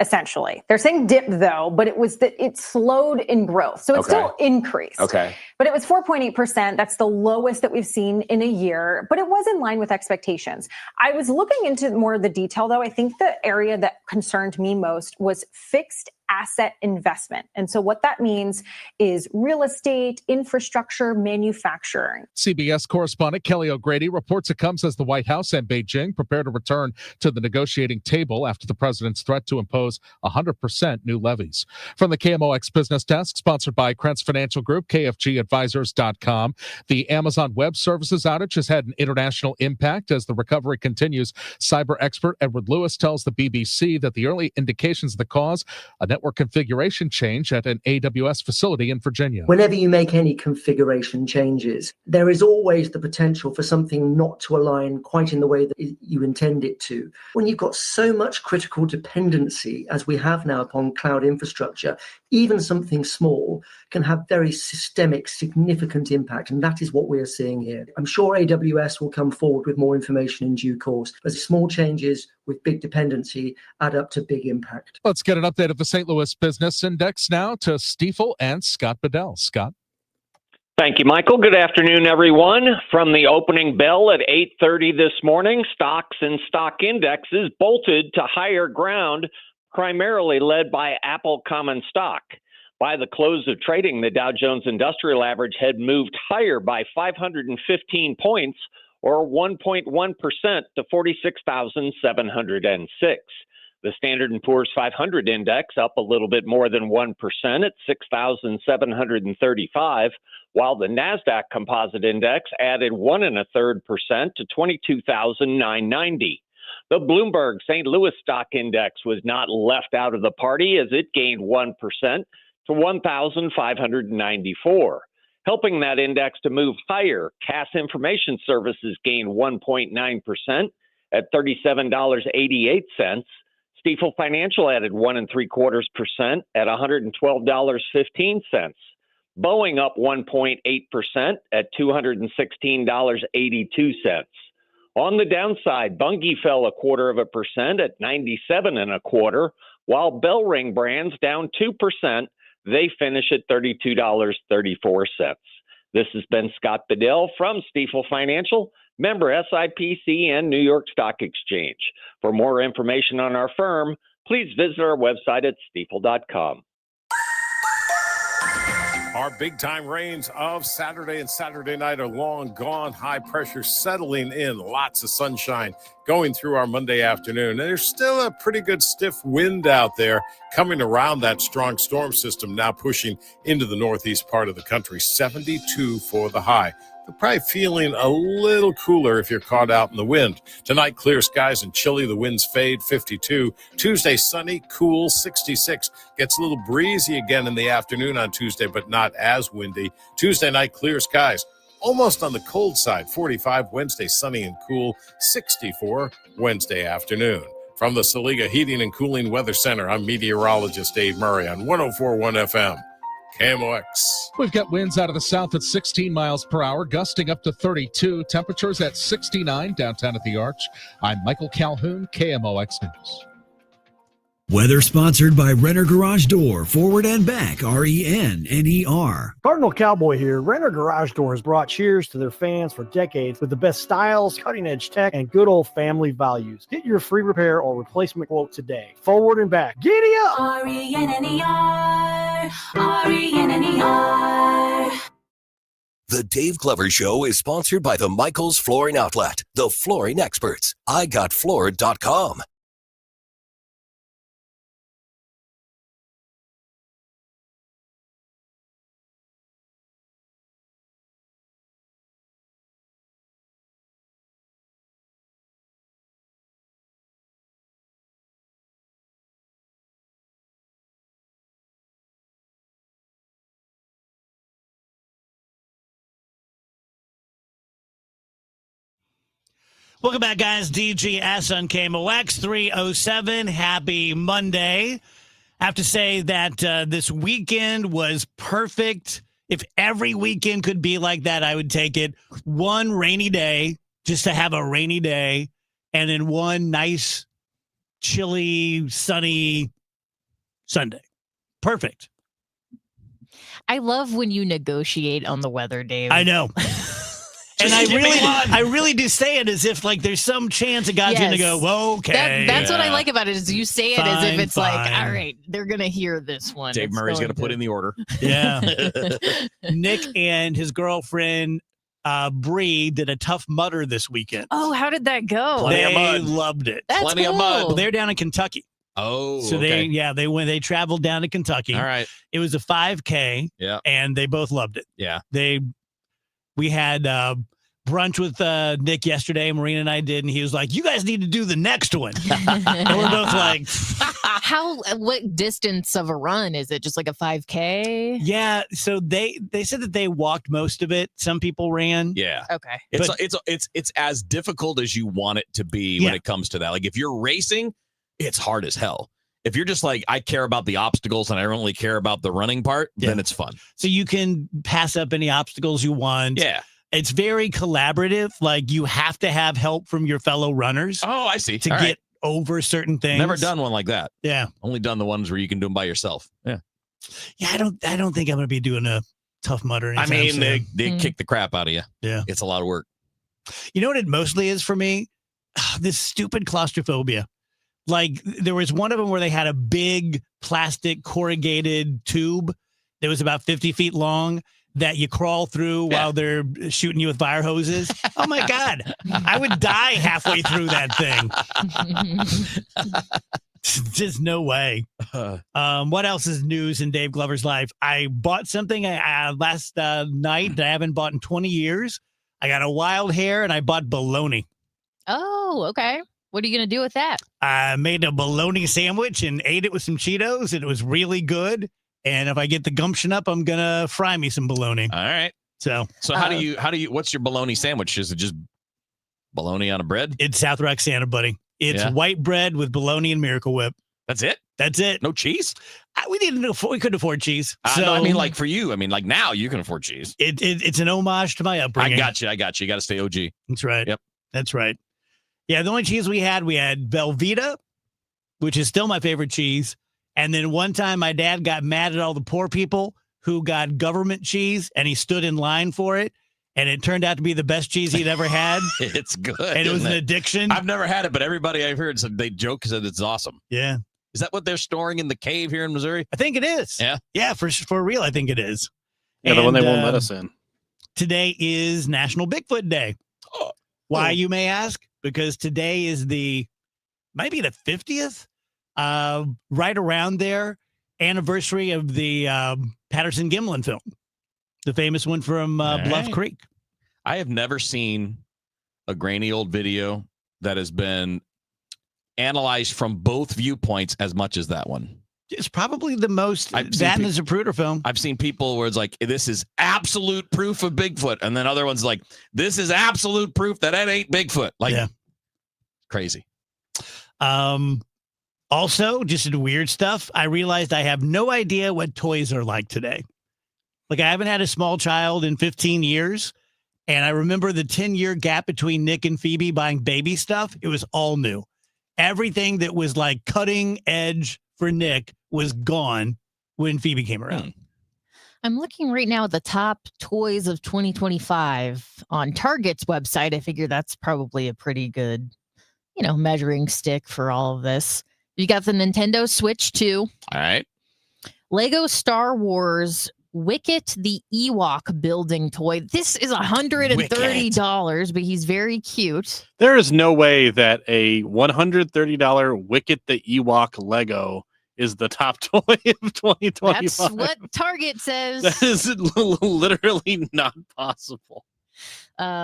Essentially, they're saying dip though, but it was that it slowed in growth. So it still increased. But it was 4.8%. That's the lowest that we've seen in a year, but it was in line with expectations. I was looking into more of the detail though. I think the area that concerned me most was fixed asset investment. And so what that means is real estate, infrastructure, manufacturing. CBS correspondent Kelly O'Grady reports it comes as the White House and Beijing prepare to return to the negotiating table after the president's threat to impose 100% new levies. From the KMOX Business Desk, sponsored by Krentz Financial Group, KFGadvisors.com. The Amazon Web Services outage has had an international impact as the recovery continues. Cyber expert Edward Lewis tells the BBC that the early indications of the cause, a network configuration change at an AWS facility in Virginia. Whenever you make any configuration changes, there is always the potential for something not to align quite in the way that you intend it to. When you've got so much critical dependency as we have now upon cloud infrastructure, even something small can have very systemic, significant impact. And that is what we are seeing here. I'm sure AWS will come forward with more information in due course, but small changes with big dependency add up to big impact. Let's get an update of the St. Louis Business Index now to Stifel and Scott Bedell. Scott. Thank you, Michael. Good afternoon, everyone. From the opening bell at 8:30 this morning, stocks and stock indexes bolted to higher ground, primarily led by Apple common stock. By the close of trading, the Dow Jones Industrial Average had moved higher by 515 points, or 1.1% to 46,706. The Standard & Poor's 500 index up a little bit more than 1% at 6,735, while the NASDAQ Composite Index added 1.33% to 22,990. The Bloomberg St. Louis Stock Index was not left out of the party as it gained 1% to 1,594. Helping that index to move higher, Cass Information Services gained 1.9% at $37.88. Stifel Financial added 1.75% at $112.15. Boeing up 1.8% at $216.82. On the downside, Bunge fell 0.25% at 97.25, while Bellring Brands down 2%. They finish at $32.34. This has been Scott Bedell from Stifel Financial, member SIPC and New York Stock Exchange. For more information on our firm, please visit our website at stifel.com. Our big-time rains of Saturday and Saturday night are long gone. High pressure settling in. Lots of sunshine going through our Monday afternoon. And there's still a pretty good stiff wind out there coming around that strong storm system, now pushing into the northeast part of the country. 72 for the high. They're probably feeling a little cooler if you're caught out in the wind. Tonight, clear skies and chilly. The winds fade, 52. Tuesday, sunny, cool, 66. Gets a little breezy again in the afternoon on Tuesday, but not as windy. Tuesday night, clear skies. Almost on the cold side, 45. Wednesday, sunny and cool, 64. Wednesday afternoon. From the Saliga Heating and Cooling Weather Center, I'm meteorologist Dave Murray on 104.1 FM. KMOX. We've got winds out of the south at 16 miles per hour, gusting up to 32. Temperatures at 69 downtown at the Arch. I'm Michael Calhoun, KMOX News. Weather sponsored by Renner Garage Door, forward and back, RENNER. Cardinal Cowboy here. Renner Garage Door has brought cheers to their fans for decades with the best styles, cutting-edge tech, and good old family values. Get your free repair or replacement quote today. Forward and back. Giddy up! RENNER. The Dave Glover Show is sponsored by the Michaels Flooring Outlet, the flooring experts. IGotFloored.com. Welcome back, guys. DGS on KMOX 307. Happy Monday. I have to say that this weekend was perfect If every weekend could be like that, I would take it. One rainy day, just to have a rainy day, and then one nice, chilly, sunny Sunday. Perfect. I love when you negotiate on the weather, Dave. I know. And I really do say it as if like there's some chance that God's going to go, well, okay. That's what I like about it is you say it as if it's like, all right, they're going to hear this one. Dave Murray's going to put in the order. Yeah. Nick and his girlfriend, Bree, did a Tough Mudder this weekend. Oh, how did that go? They loved it. That's Plenty cool. of mud. Well, they're down in Kentucky. Oh, so okay. they traveled down to Kentucky. All right. It was a 5K. Yeah. And they both loved it. Yeah. We had brunch with Nick yesterday. Marina and I did, and he was like, "You guys need to do the next one." And we're both like, what distance of a run is it? Just like a 5K? yeah. So they said that they walked most of it. Some people ran. Yeah. Okay. It's as difficult as you want it to be when it comes to that. Like if you're racing, it's hard as hell. If you're just like, I care about the obstacles and I don't really care about the running part, then it's fun. So you can pass up any obstacles you want. Yeah. It's very collaborative. Like you have to have help from your fellow runners. Oh, I see. To get over certain things. Never done one like that. Yeah. Only done the ones where you can do them by yourself. Yeah. Yeah, I don't think I'm going to be doing a Tough Mudder. I mean, they kick the crap out of you. Yeah. It's a lot of work. You know what it mostly is for me? This stupid claustrophobia. Like there was one of them where they had a big plastic corrugated tube that was about 50 feet long that you crawl through while they're shooting you with fire hoses. Oh my God. I would die halfway through that thing. Just no way. What else is news in Dave Glover's life? I bought something last night that I haven't bought in 20 years. I got a wild hair and I bought bologna. Oh, okay. What are you going to do with that? I made a bologna sandwich and ate it with some Cheetos, and it was really good. And if I get the gumption up, I'm going to fry me some bologna. All right. So how do you, what's your bologna sandwich? Is it just bologna on a bread? It's South Roxana, buddy. It's white bread with bologna and Miracle Whip. That's it? That's it. No cheese? We couldn't afford cheese. No, I mean, like for you, I mean, like now you can afford cheese. It's an homage to my upbringing. I got you. You got to stay OG. That's right. Yep. That's right. Yeah, the only cheese we had Velveeta, which is still my favorite cheese. And then one time my dad got mad at all the poor people who got government cheese, and he stood in line for it. And it turned out to be the best cheese he'd ever had. It's good. And it was an addiction. I've never had it, but everybody I've heard said they joke because it's awesome. Yeah. Is that what they're storing in the cave here in Missouri? I think it is. Yeah. Yeah, for real, I think it is. Yeah, the one they won't let us in. Today is National Bigfoot Day. Why, you may ask? Because today is might be the 50th, right around there, anniversary of the Patterson-Gimlin film, the famous one from Bluff Creek. I have never seen a grainy old video that has been analyzed from both viewpoints as much as that one. It's probably the most, that and the Zapruder film. I've seen people where it's like, this is absolute proof of Bigfoot. And then other ones like, this is absolute proof that ain't Bigfoot. Like, crazy. Also, just weird stuff. I realized I have no idea what toys are like today. Like, I haven't had a small child in 15 years. And I remember the 10-year gap between Nick and Phoebe buying baby stuff. It was all new. Everything that was like cutting edge for Nick was gone when Phoebe came around. I'm looking right now at the top toys of 2025 on Target's website. I figure that's probably a pretty good, measuring stick for all of this. You got the Nintendo Switch 2. All right. Lego Star Wars Wicket the Ewok building toy. This is $130, but he's very cute. There is no way that a $130 Wicket the Ewok Lego is the top toy of 2025. That's what Target says. That is literally not possible.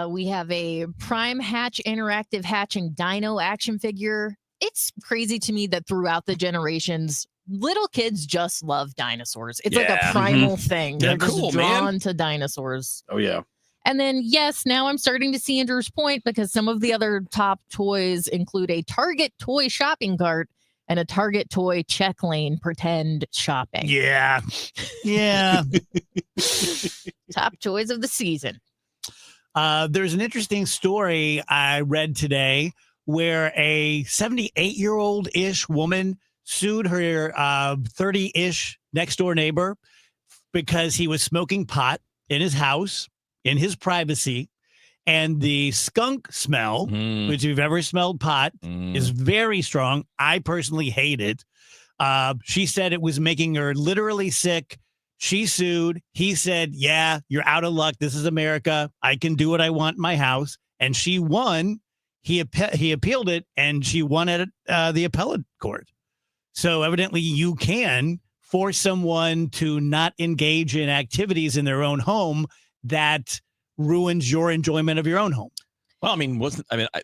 We have a Prime Hatch interactive hatching dino action figure. It's crazy to me that throughout the generations, little kids just love dinosaurs. It's like a primal thing. They're just drawn to dinosaurs. Oh, yeah. And then, yes, now I'm starting to see Andrew's point because some of the other top toys include a Target toy shopping cart and a Target toy check lane pretend shopping. Yeah. Yeah. Top toys of the season. There's an interesting story I read today where a 78-year-old-ish woman sued her 30-ish next-door neighbor because he was smoking pot in his house, in his privacy, and the skunk smell, which if you've ever smelled pot, is very strong. I personally hate it. She said it was making her literally sick. She sued. He said, yeah, you're out of luck. This is America. I can do what I want in my house. And she won. He appealed it, and she won at the appellate court. So evidently you can force someone to not engage in activities in their own home that ruins your enjoyment of your own home. Well, I mean,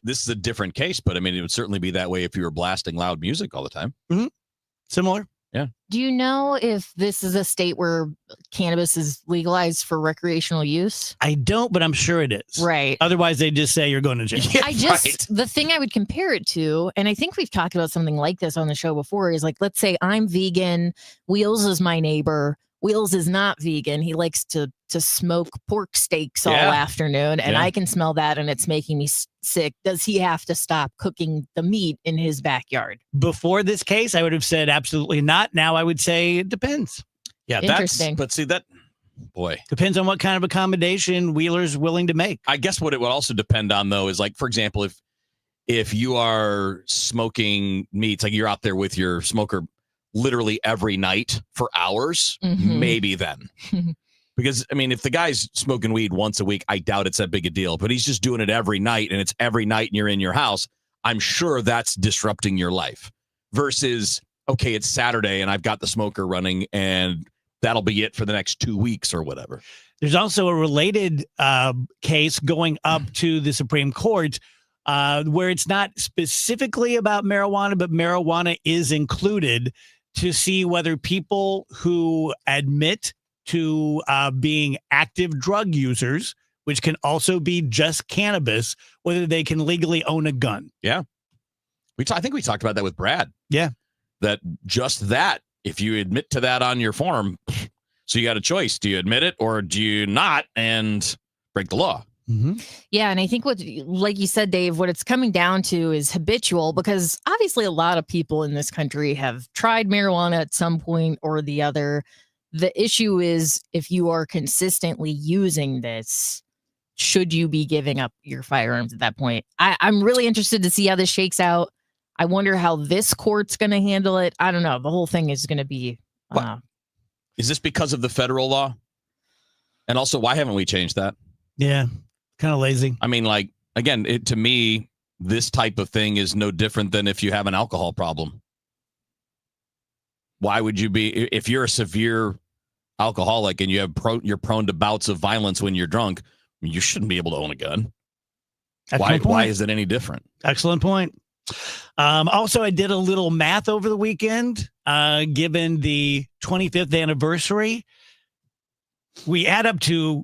this is a different case, but I mean, it would certainly be that way if you were blasting loud music all the time. Mm-hmm. Similar. Yeah. Do you know if this is a state where cannabis is legalized for recreational use? I don't, but I'm sure it is. Right. Otherwise, they just say you're going to jail. Yeah, the thing I would compare it to, and I think we've talked about something like this on the show before, is like, let's say I'm vegan. Wheels is my neighbor. Wheels is not vegan. He likes to smoke pork steaks all afternoon, and I can smell that, and it's making me sick. Does he have to stop cooking the meat in his backyard? Before this case, I would have said absolutely not. Now I would say it depends. Yeah, Interesting. But see, that, boy. Depends on what kind of accommodation Wheeler's willing to make. I guess what it would also depend on, though, is like, for example, if you are smoking meats, like you're out there with your smoker literally every night for hours, maybe then. Because, I mean, if the guy's smoking weed once a week, I doubt it's that big a deal. But he's just doing it every night, and it's every night and you're in your house. I'm sure that's disrupting your life. Versus, okay, it's Saturday and I've got the smoker running, and that'll be it for the next 2 weeks or whatever. There's also a related case going up to the Supreme Court where it's not specifically about marijuana, but marijuana is included to see whether people who admit to being active drug users, which can also be just cannabis, whether they can legally own a gun. Yeah. I think we talked about that with Brad. Yeah. That if you admit to that on your form, so you got a choice. Do you admit it or do you not and break the law? Mm-hmm. Yeah, and I think like you said, Dave, what it's coming down to is habitual, because obviously a lot of people in this country have tried marijuana at some point or the other. The issue is, if you are consistently using this, should you be giving up your firearms at that point? I'm really interested to see how this shakes out. I wonder how this court's going to handle it. I don't know. The whole thing is going to be... Is this because of the federal law? And also, why haven't we changed that? Yeah. Kind of lazy. I mean, like, again, to me, this type of thing is no different than if you have an alcohol problem. Why would you be, if you're a severe alcoholic and you're prone to bouts of violence when you're drunk, you shouldn't be able to own a gun. Why is it any different? Excellent point. Also, I did a little math over the weekend. Given the 25th anniversary, we add up to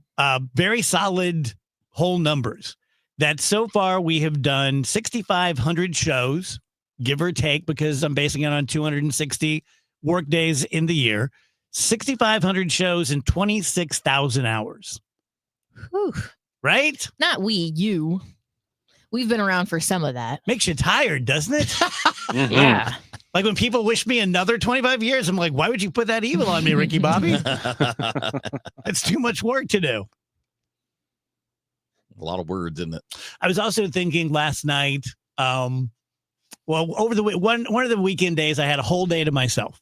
very solid whole numbers that so far we have done 6,500 shows, give or take, because I'm basing it on 260 work days in the year, 6,500 shows and 26,000 hours. Whew. Right? Not you. We've been around for some of that. Makes you tired, doesn't it? Yeah. Like when people wish me another 25 years, I'm like, why would you put that evil on me, Ricky Bobby? It's too much work to do. A lot of words in it. I was also thinking last night, over one of the weekend days, I had a whole day to myself,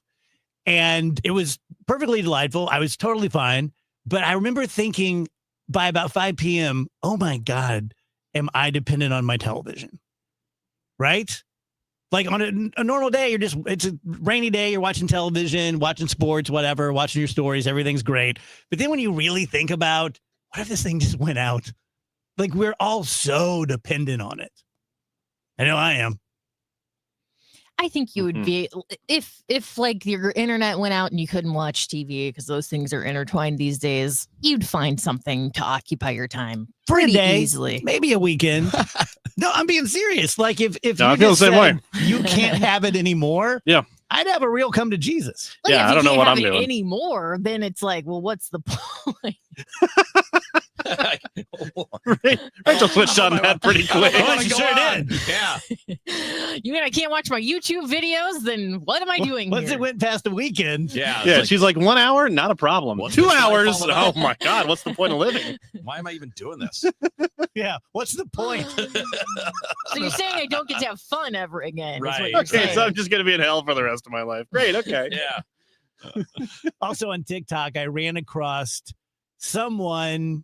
and it was perfectly delightful. I was totally fine. But I remember thinking by about 5 p.m., oh my God, am I dependent on my television? Right? Like on a normal day, it's a rainy day, you're watching television, watching sports, whatever, watching your stories, everything's great. But then when you really think about, what if this thing just went out? Like, we're all so dependent on it. I know I am. I think you would be, if like your internet went out and you couldn't watch TV, because those things are intertwined these days, you'd find something to occupy your time For a pretty day, easily. Maybe a weekend. No, I'm being serious. Like if No, you I feel the just same way. said you can't have it anymore, Yeah. I'd have a real come to Jesus. Like, Yeah, if I don't you know can't what have I'm it doing. anymore, then it's like, well, what's the point? Rachel switched on that pretty quick. Oh, she sure did. Yeah. You mean I can't watch my YouTube videos? Then what am I doing Once here? it went past the weekend. Yeah. Yeah, she's like 1 hour, not a problem. What's 2 the sky hours, falling oh out? my God, what's the point of living? Why am I even doing this? Yeah. What's the point? So you're saying I don't get to have fun ever again? Is Right. what you're Okay, saying. so I'm just going to be in hell for the rest of my life. Great, okay. Yeah. Also on TikTok, I ran across someone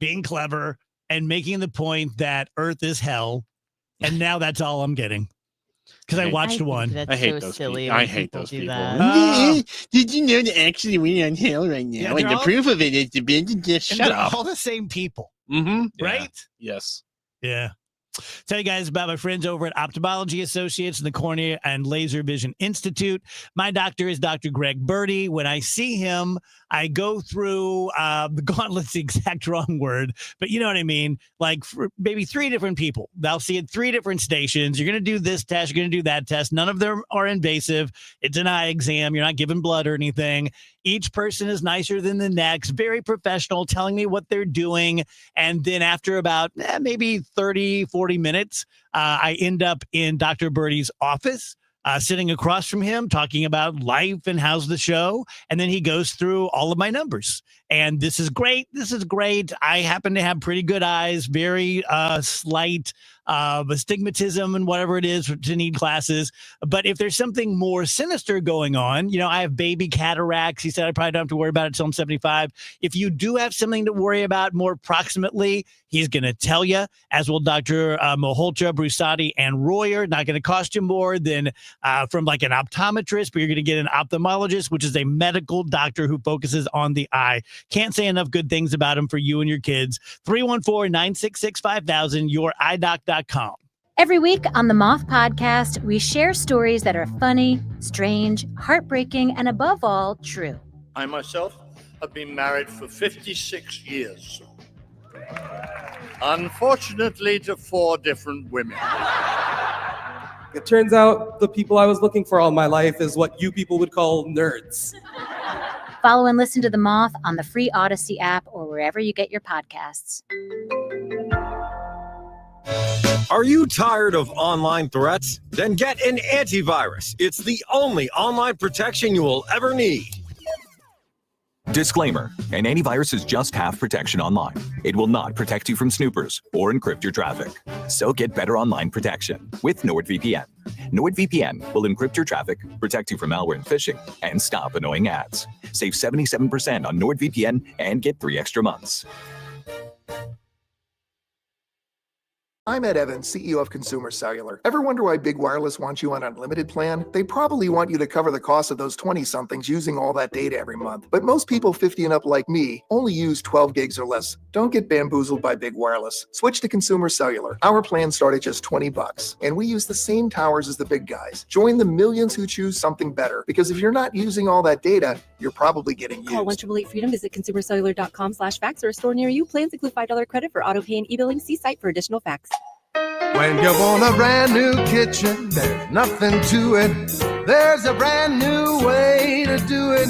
being clever and making the point that Earth is hell. And now that's all I'm getting. Because I watched one. That's I hate so those silly. people. when I hate those do people. that. Did you know that actually we're on hell right now? Yeah, and they're the all- proof of it is the band just And shut they're up. all the same people, Mm-hmm. right? Yes. Yeah. Tell you guys about my friends over at Ophthalmology Associates and the Cornea and Laser Vision Institute. My doctor is Dr. Greg Birdie. When I see him, I go through the gauntlet's the exact wrong word, but you know what I mean? Like for maybe 3 different people. They'll see at 3 different stations. You're going to do this test. You're going to do that test. None of them are invasive. It's an eye exam. You're not giving blood or anything. Each person is nicer than the next, very professional, telling me what they're doing. And then after about maybe 30, 40 minutes, I end up in Dr. Birdie's office. Sitting across from him, talking about life and how's the show. And then he goes through all of my numbers. And this is great. This is great. I happen to have pretty good eyes, very slight astigmatism and whatever it is to need glasses. But if there's something more sinister going on, you know, I have baby cataracts. He said I probably don't have to worry about it until I'm 75. If you do have something to worry about more proximately, he's going to tell you, as will Dr. Malhotra, Brusati, and Royer. Not going to cost you more than from like an optometrist, but you're going to get an ophthalmologist, which is a medical doctor who focuses on the eye. Can't say enough good things about him for you and your kids. 314-966-5000, yourEyeDoc.com. Every week on the Moth Podcast, we share stories that are funny, strange, heartbreaking, and above all, true. I myself have been married for 56 years. Unfortunately, to 4 different women. It turns out the people I was looking for all my life is what you people would call nerds. Follow and listen to The Moth on the free Odyssey app or wherever you get your podcasts. Are you tired of online threats? Then get an antivirus. It's the only online protection you will ever need. Disclaimer, an antivirus is just half protection online. It will not protect you from snoopers or encrypt your traffic. So get better online protection with NordVPN. NordVPN will encrypt your traffic, protect you from malware and phishing, and stop annoying ads. Save 77% on NordVPN and get 3 extra months. I'm Ed Evans, CEO of Consumer Cellular. Ever wonder why Big Wireless wants you on an unlimited plan? They probably want you to cover the cost of those 20-somethings using all that data every month. But most people 50 and up like me only use 12 gigs or less. Don't get bamboozled by Big Wireless. Switch to Consumer Cellular. Our plans start at just $20, and we use the same towers as the big guys. Join the millions who choose something better, because if you're not using all that data, you're probably getting used. Call 1-888-FREEDOM, visit consumercellular.com/facts or a store near you. Plans include $5 credit for auto pay and e-billing. See site for additional facts. When you want a brand new kitchen, there's nothing to it. There's a brand new way to do it.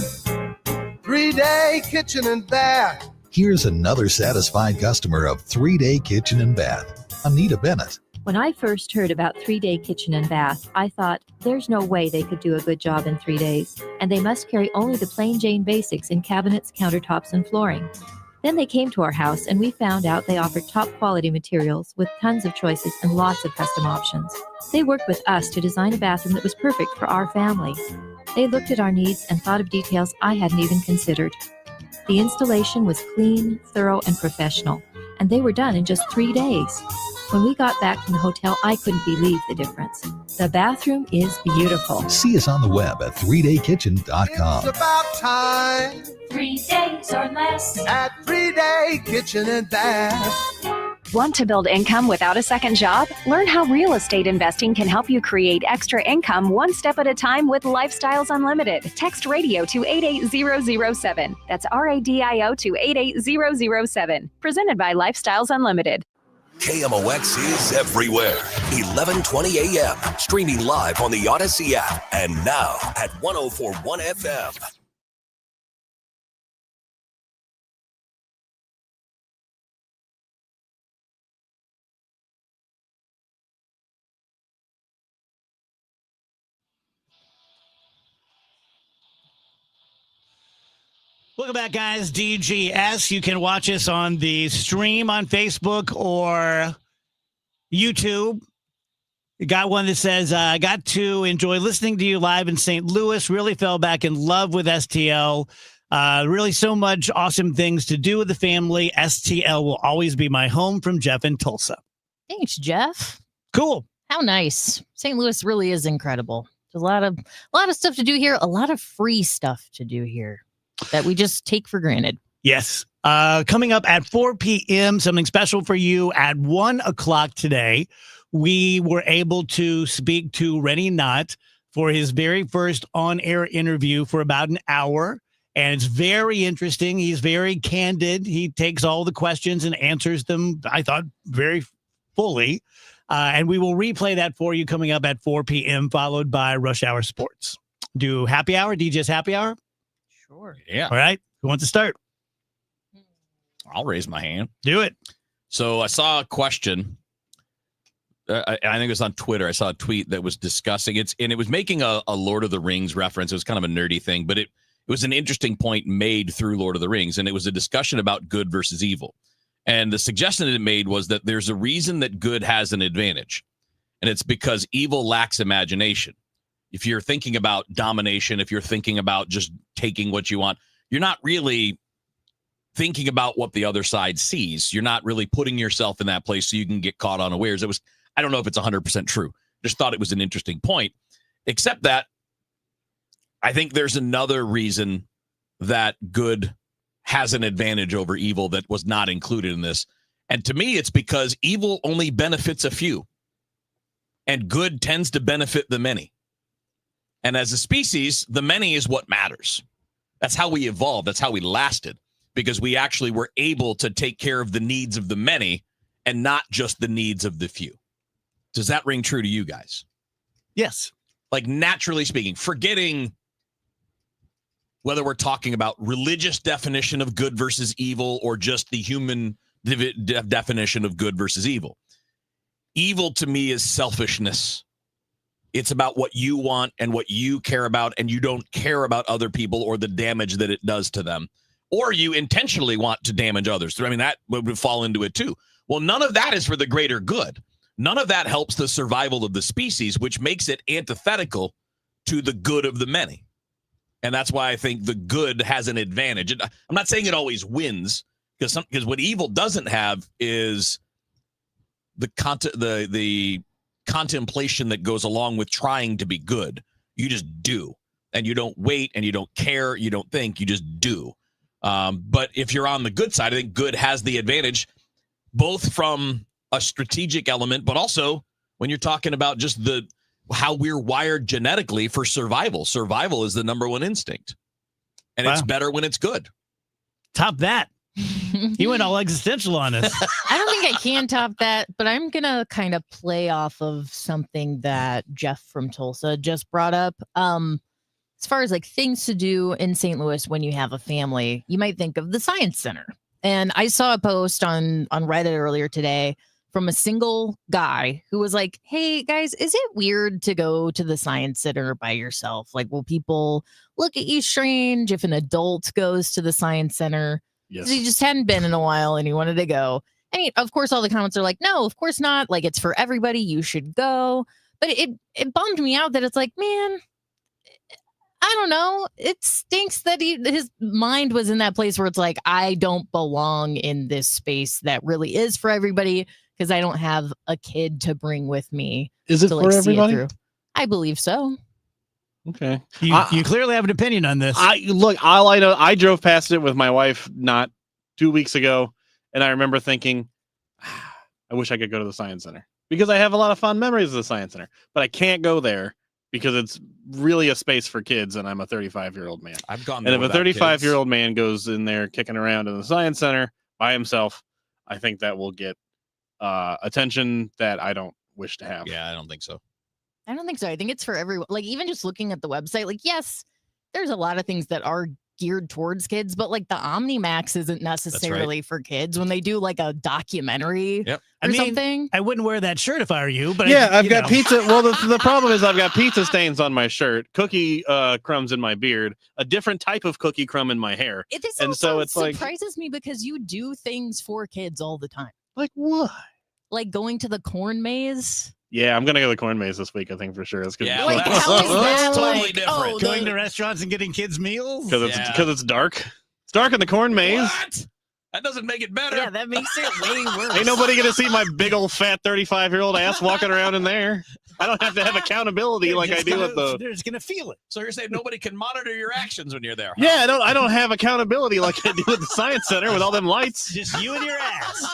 3-Day Kitchen and Bath. Here's another satisfied customer of 3-Day Kitchen and Bath, Anita Bennett. When I first heard about 3-Day Kitchen and Bath, I thought, there's no way they could do a good job in 3 days, and they must carry only the plain Jane basics in cabinets, countertops, and flooring. Then they came to our house and we found out they offered top quality materials with tons of choices and lots of custom options. They worked with us to design a bathroom that was perfect for our family. They looked at our needs and thought of details I hadn't even considered. The installation was clean, thorough, and professional, and they were done in just 3 days. When we got back from the hotel, I couldn't believe the difference. The bathroom is beautiful. See us on the web at 3daykitchen.com. It's about time. 3 days or less. At 3-Day Kitchen and Bath. Want to build income without a second job? Learn how real estate investing can help you create extra income one step at a time with Lifestyles Unlimited. Text radio to 88007. That's RADIO to 88007. Presented by Lifestyles Unlimited. KMOX is everywhere. 1120 a.m. Streaming live on the Odyssey app and now at 1041 FM. Welcome back, guys. DGS. You can watch us on the stream on Facebook or YouTube. You got one that says, I got to enjoy listening to you live in St. Louis. Really fell back in love with STL. Really so much awesome things to do with the family. STL will always be my home, from Jeff in Tulsa. Thanks, Jeff. Cool. How nice. St. Louis really is incredible. There's a lot of stuff to do here, a lot of free stuff to do here that we just take for granted. Yes. Coming up at 4 p.m., something special for you at 1 o'clock today. We were able to speak to Rennie Knott for his very first on-air interview for about an hour. And it's very interesting. He's very candid. He takes all the questions and answers them, I thought, very fully. And we will replay that for you coming up at 4 p.m., followed by Rush Hour Sports. Do happy hour, DJ's happy hour? Sure. Yeah. All right. Who wants to start? I'll raise my hand. Do it. So I saw a question. I think it was on Twitter. I saw a tweet that was discussing it, and it was making a Lord of the Rings reference. It was kind of a nerdy thing, but it was an interesting point made through Lord of the Rings, and it was a discussion about good versus evil. And the suggestion that it made was that there's a reason that good has an advantage, and it's because evil lacks imagination. If you're thinking about domination, if you're thinking about just taking what you want, you're not really thinking about what the other side sees. You're not really putting yourself in that place so you can get caught unawares. I don't know if it's 100% true. Just thought it was an interesting point, except that I think there's another reason that good has an advantage over evil that was not included in this. And to me, it's because evil only benefits a few, and good tends to benefit the many. And as a species, the many is what matters. That's how we evolved. That's how we lasted, because we actually were able to take care of the needs of the many and not just the needs of the few. Does that ring true to you guys? Yes. Like, naturally speaking, forgetting whether we're talking about religious definition of good versus evil or just the human definition of good versus evil. Evil to me is selfishness. It's about what you want and what you care about, and you don't care about other people or the damage that it does to them. Or you intentionally want to damage others. I mean, that would fall into it too. Well, none of that is for the greater good. None of that helps the survival of the species, which makes it antithetical to the good of the many. And that's why I think the good has an advantage. I'm not saying it always wins, because what evil doesn't have is the contemplation that goes along with trying to be good. You just do, and you don't wait, and you don't care, you don't think, you just do. But if you're on the good side, I think good has the advantage, both from a strategic element, but also when you're talking about just how we're wired genetically for survival. Survival is the number one instinct, and It's better when it's good. Top that. You went all existential on us. I don't think I can top that, but I'm going to kind of play off of something that Jeff from Tulsa just brought up. As far as like things to do in St. Louis when you have a family, you might think of the Science Center. And I saw a post on Reddit earlier today from a single guy who was like, hey guys, is it weird to go to the Science Center by yourself? Like, will people look at you strange if an adult goes to the Science Center? Yes. He just hadn't been in a while and he wanted to go. I mean, of course, all the comments are like, no, of course not. Like, it's for everybody. You should go. But it bummed me out that it's like, man, I don't know. It stinks that his mind was in that place where it's like, I don't belong in this space that really is for everybody because I don't have a kid to bring with me. Is it to, for everybody? through. I believe so. Okay. You clearly have an opinion on this. All I know, I drove past it with my wife not 2 weeks ago, and I remember thinking, I wish I could go to the Science Center because I have a lot of fond memories of the Science Center, but I can't go there because it's really a space for kids, and I'm a 35-year-old man. I've gone and there if a 35-year-old man goes in there kicking around in the Science Center by himself, I think that will get attention that I don't wish to have. Yeah, I don't think so. I don't think so. I think it's for everyone. Like, even just looking at the website, like, yes, there's a lot of things that are geared towards kids, but like the Omnimax isn't necessarily for kids when they do like a documentary or something. I wouldn't wear that shirt if I were you, but I've got pizza. Well, the problem is I've got pizza stains on my shirt, cookie crumbs in my beard, a different type of cookie crumb in my hair. This and also so it's like, surprises me because you do things for kids all the time. Like what? Like going to the corn maze. Yeah, I'm gonna go to the corn maze this week. I think for sure. It's gonna Yeah, be like, fun. how is that totally like, different. Going to restaurants and getting kids meals? Because it's dark. It's dark in the corn maze. What? That doesn't make it better. Yeah, that makes it way worse. Ain't nobody gonna see my big old fat 35-year-old ass walking around in there. I don't have to have accountability like I do with the. They're just gonna feel it. So you're saying nobody can monitor your actions when you're there? Huh? Yeah, I don't have accountability like I do at the Science Center with all them lights. Just you and your ass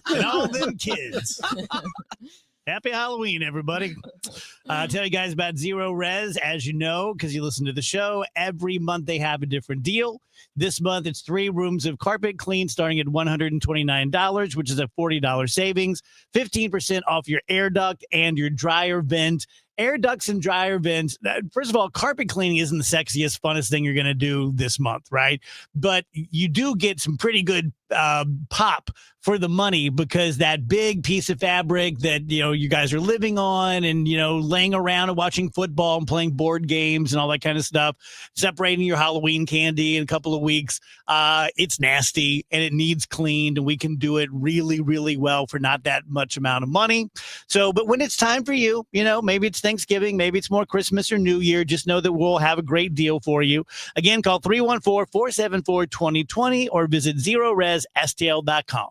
and all them kids. Happy Halloween, everybody. I'll tell you guys about Zero Res, as you know, because you listen to the show. Every month they have a different deal. This month, it's 3 rooms of carpet clean starting at $129, which is a $40 savings, 15% off your air duct and your dryer vent. Air ducts and dryer vents. First of all, carpet cleaning isn't the sexiest, funnest thing you're going to do this month, right? But you do get some pretty good pop for the money because that big piece of fabric that, you guys are living on and, laying around and watching football and playing board games and all that kind of stuff, separating your Halloween candy in a couple of weeks, it's nasty and it needs cleaned, and we can do it really, really well for not that much amount of money. So, but when it's time for you, maybe it's Thanksgiving, maybe it's more Christmas or New Year, just know that we'll have a great deal for you. Again, call 314-474-2020 or visit ZeroResSTL.com.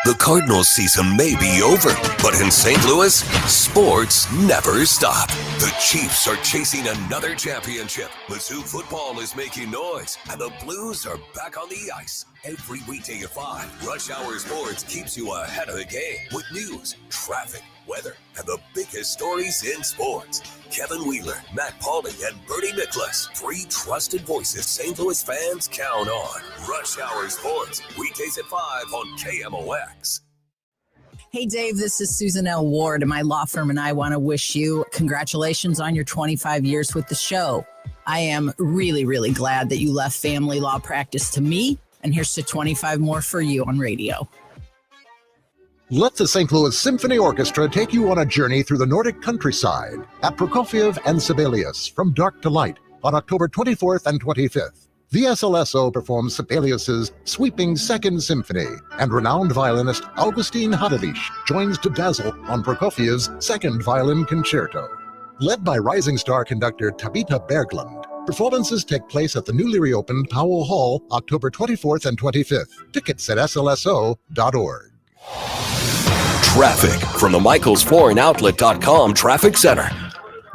The Cardinals season may be over, but in St. Louis, sports never stop. The Chiefs are chasing another championship. Mizzou football is making noise, and the Blues are back on the ice. Every weekday at 5, Rush Hour Sports keeps you ahead of the game with news, traffic, weather, and the biggest stories in sports. Kevin Wheeler, Matt Pauley, and Bernie Nicholas, 3 trusted voices St. Louis fans count on. Rush Hour Sports, weekdays at 5 on KMOX. Hey, Dave, this is Susan L. Ward, and my law firm and I want to wish you congratulations on your 25 years with the show. I am really, really glad that you left family law practice to me, and here's to 25 more for you on radio. Let the St. Louis Symphony Orchestra take you on a journey through the Nordic countryside at Prokofiev and Sibelius from dark to light on October 24th and 25th. The SLSO performs Sibelius's sweeping Second Symphony, and renowned violinist Augustin Hadelich joins to dazzle on Prokofiev's Second Violin Concerto. Led by rising star conductor Tabita Berglund, performances take place at the newly reopened Powell Hall October 24th and 25th. Tickets at slso.org. Traffic from the MichaelsFlooringOutlet.com Traffic Center.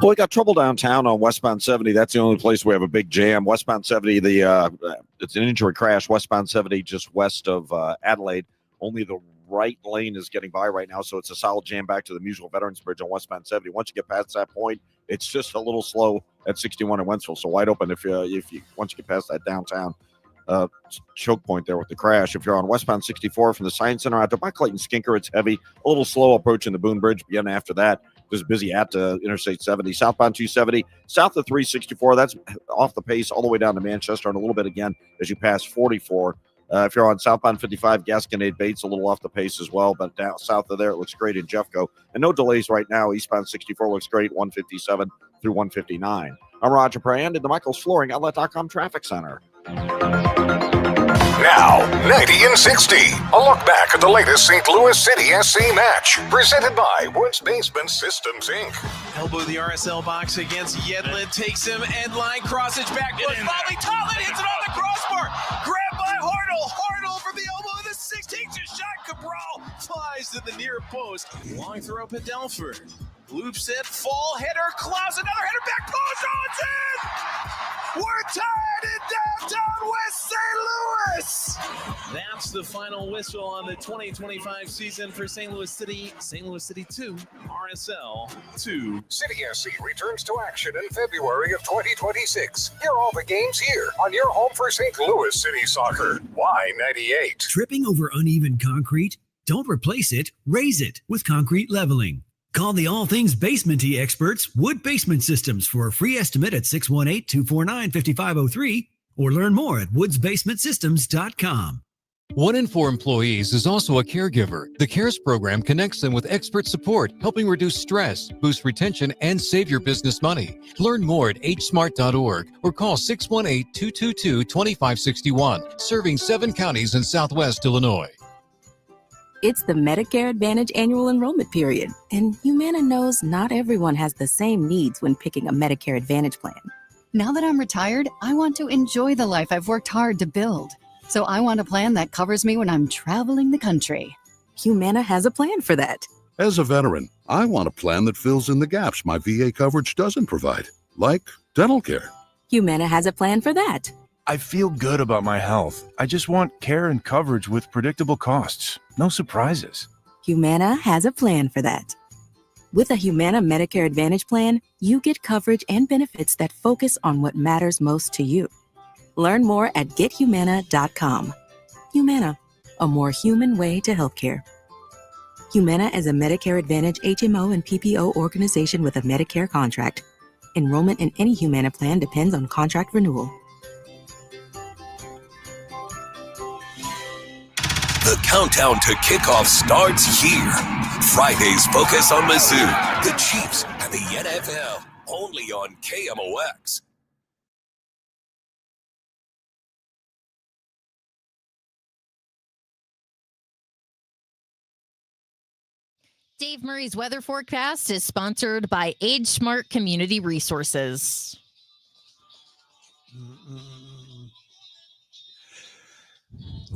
Well, we got trouble downtown on westbound 70. That's the only place we have a big jam. Westbound 70, it's an injury crash. Westbound 70 just west of Adelaide. Only the right lane is getting by right now, so it's a solid jam back to the Musial Veterans Bridge on westbound 70. Once you get past that point, it's just a little slow at 61 in Wentzville. So wide open if you once you get past that downtown choke point there with the crash. If you're on westbound 64 from the Science Center out to by Clayton Skinker, it's heavy, a little slow approaching the Boone Bridge. Again, after that, there's busy at Interstate 70. Southbound 270, south of 364, that's off the pace all the way down to Manchester, and a little bit again as you pass 44. If you're on southbound 55, Gasconade Bates, a little off the pace as well, but down south of there, it looks great in Jeffco. And no delays right now. Eastbound 64 looks great, 157 through 159. I'm Roger Brand in the Michaels Flooring Outlet.com Traffic Center. Now, 90 and 60. A look back at the latest St. Louis City SC match. Presented by Woods Basement Systems, Inc. Elbow the RSL box against Yedlin. Takes him, end line, crossage, back foot, volley. Tollin hits it on the crossbar. Grabbed by Hartle. Hartle from the elbow of the 6. Takes a shot. Cabral flies to the near post. Long throw, Padelford. Loops it, fall, header, Klaus, another header, back post, oh, it's in! We're tied in downtown West St. Louis! That's the final whistle on the 2025 season for St. Louis City. St. Louis City 2, RSL 2. City SC returns to action in February of 2026. Hear all the games here on your home for St. Louis City Soccer. Y98. Tripping over uneven concrete? Don't replace it, raise it with concrete leveling. Call the All Things Basementy experts, Wood Basement Systems, for a free estimate at 618-249-5503 or learn more at woodsbasementsystems.com. 1 in 4 employees is also a caregiver. The CARES program connects them with expert support, helping reduce stress, boost retention, and save your business money. Learn more at hsmart.org or call 618-222-2561, serving 7 counties in Southwest Illinois. It's the Medicare Advantage annual enrollment period, and Humana knows not everyone has the same needs when picking a Medicare Advantage plan. Now that I'm retired, I want to enjoy the life I've worked hard to build. So I want a plan that covers me when I'm traveling the country. Humana has a plan for that. As a veteran, I want a plan that fills in the gaps my VA coverage doesn't provide, like dental care. Humana has a plan for that. I feel good about my health. I just want care and coverage with predictable costs. No surprises. Humana has a plan for that. With a Humana Medicare Advantage plan, you get coverage and benefits that focus on what matters most to you. Learn more at gethumana.com. Humana, a more human way to healthcare. Humana is a Medicare Advantage HMO and PPO organization with a Medicare contract. Enrollment in any Humana plan depends on contract renewal. The countdown to kickoff starts here. Friday's Focus on Mizzou, the Chiefs, and the NFL, only on KMOX. Dave Murray's weather forecast is sponsored by Age Smart Community Resources.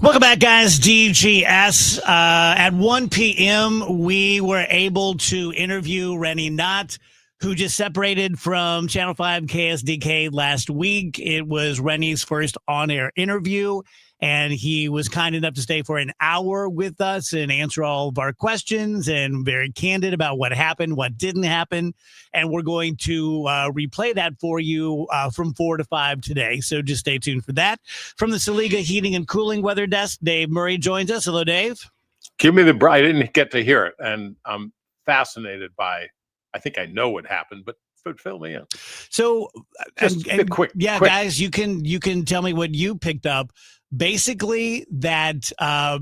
Welcome back, guys. DGS. At 1 p.m., we were able to interview Rennie Knott, who just separated from Channel 5 KSDK last week. It was Rennie's first on-air interview, and he was kind enough to stay for an hour with us and answer all of our questions and very candid about what happened, what didn't happen. And we're going to replay that for you from 4 to 5 today. So just stay tuned for that. From the Saliga Heating and Cooling Weather Desk, Dave Murray joins us. Hello, Dave. Give me the I didn't get to hear it, and I'm fascinated by, I think I know what happened, but fill me in. So just quick. Yeah, quick. Guys, you can tell me what you picked up. Basically, that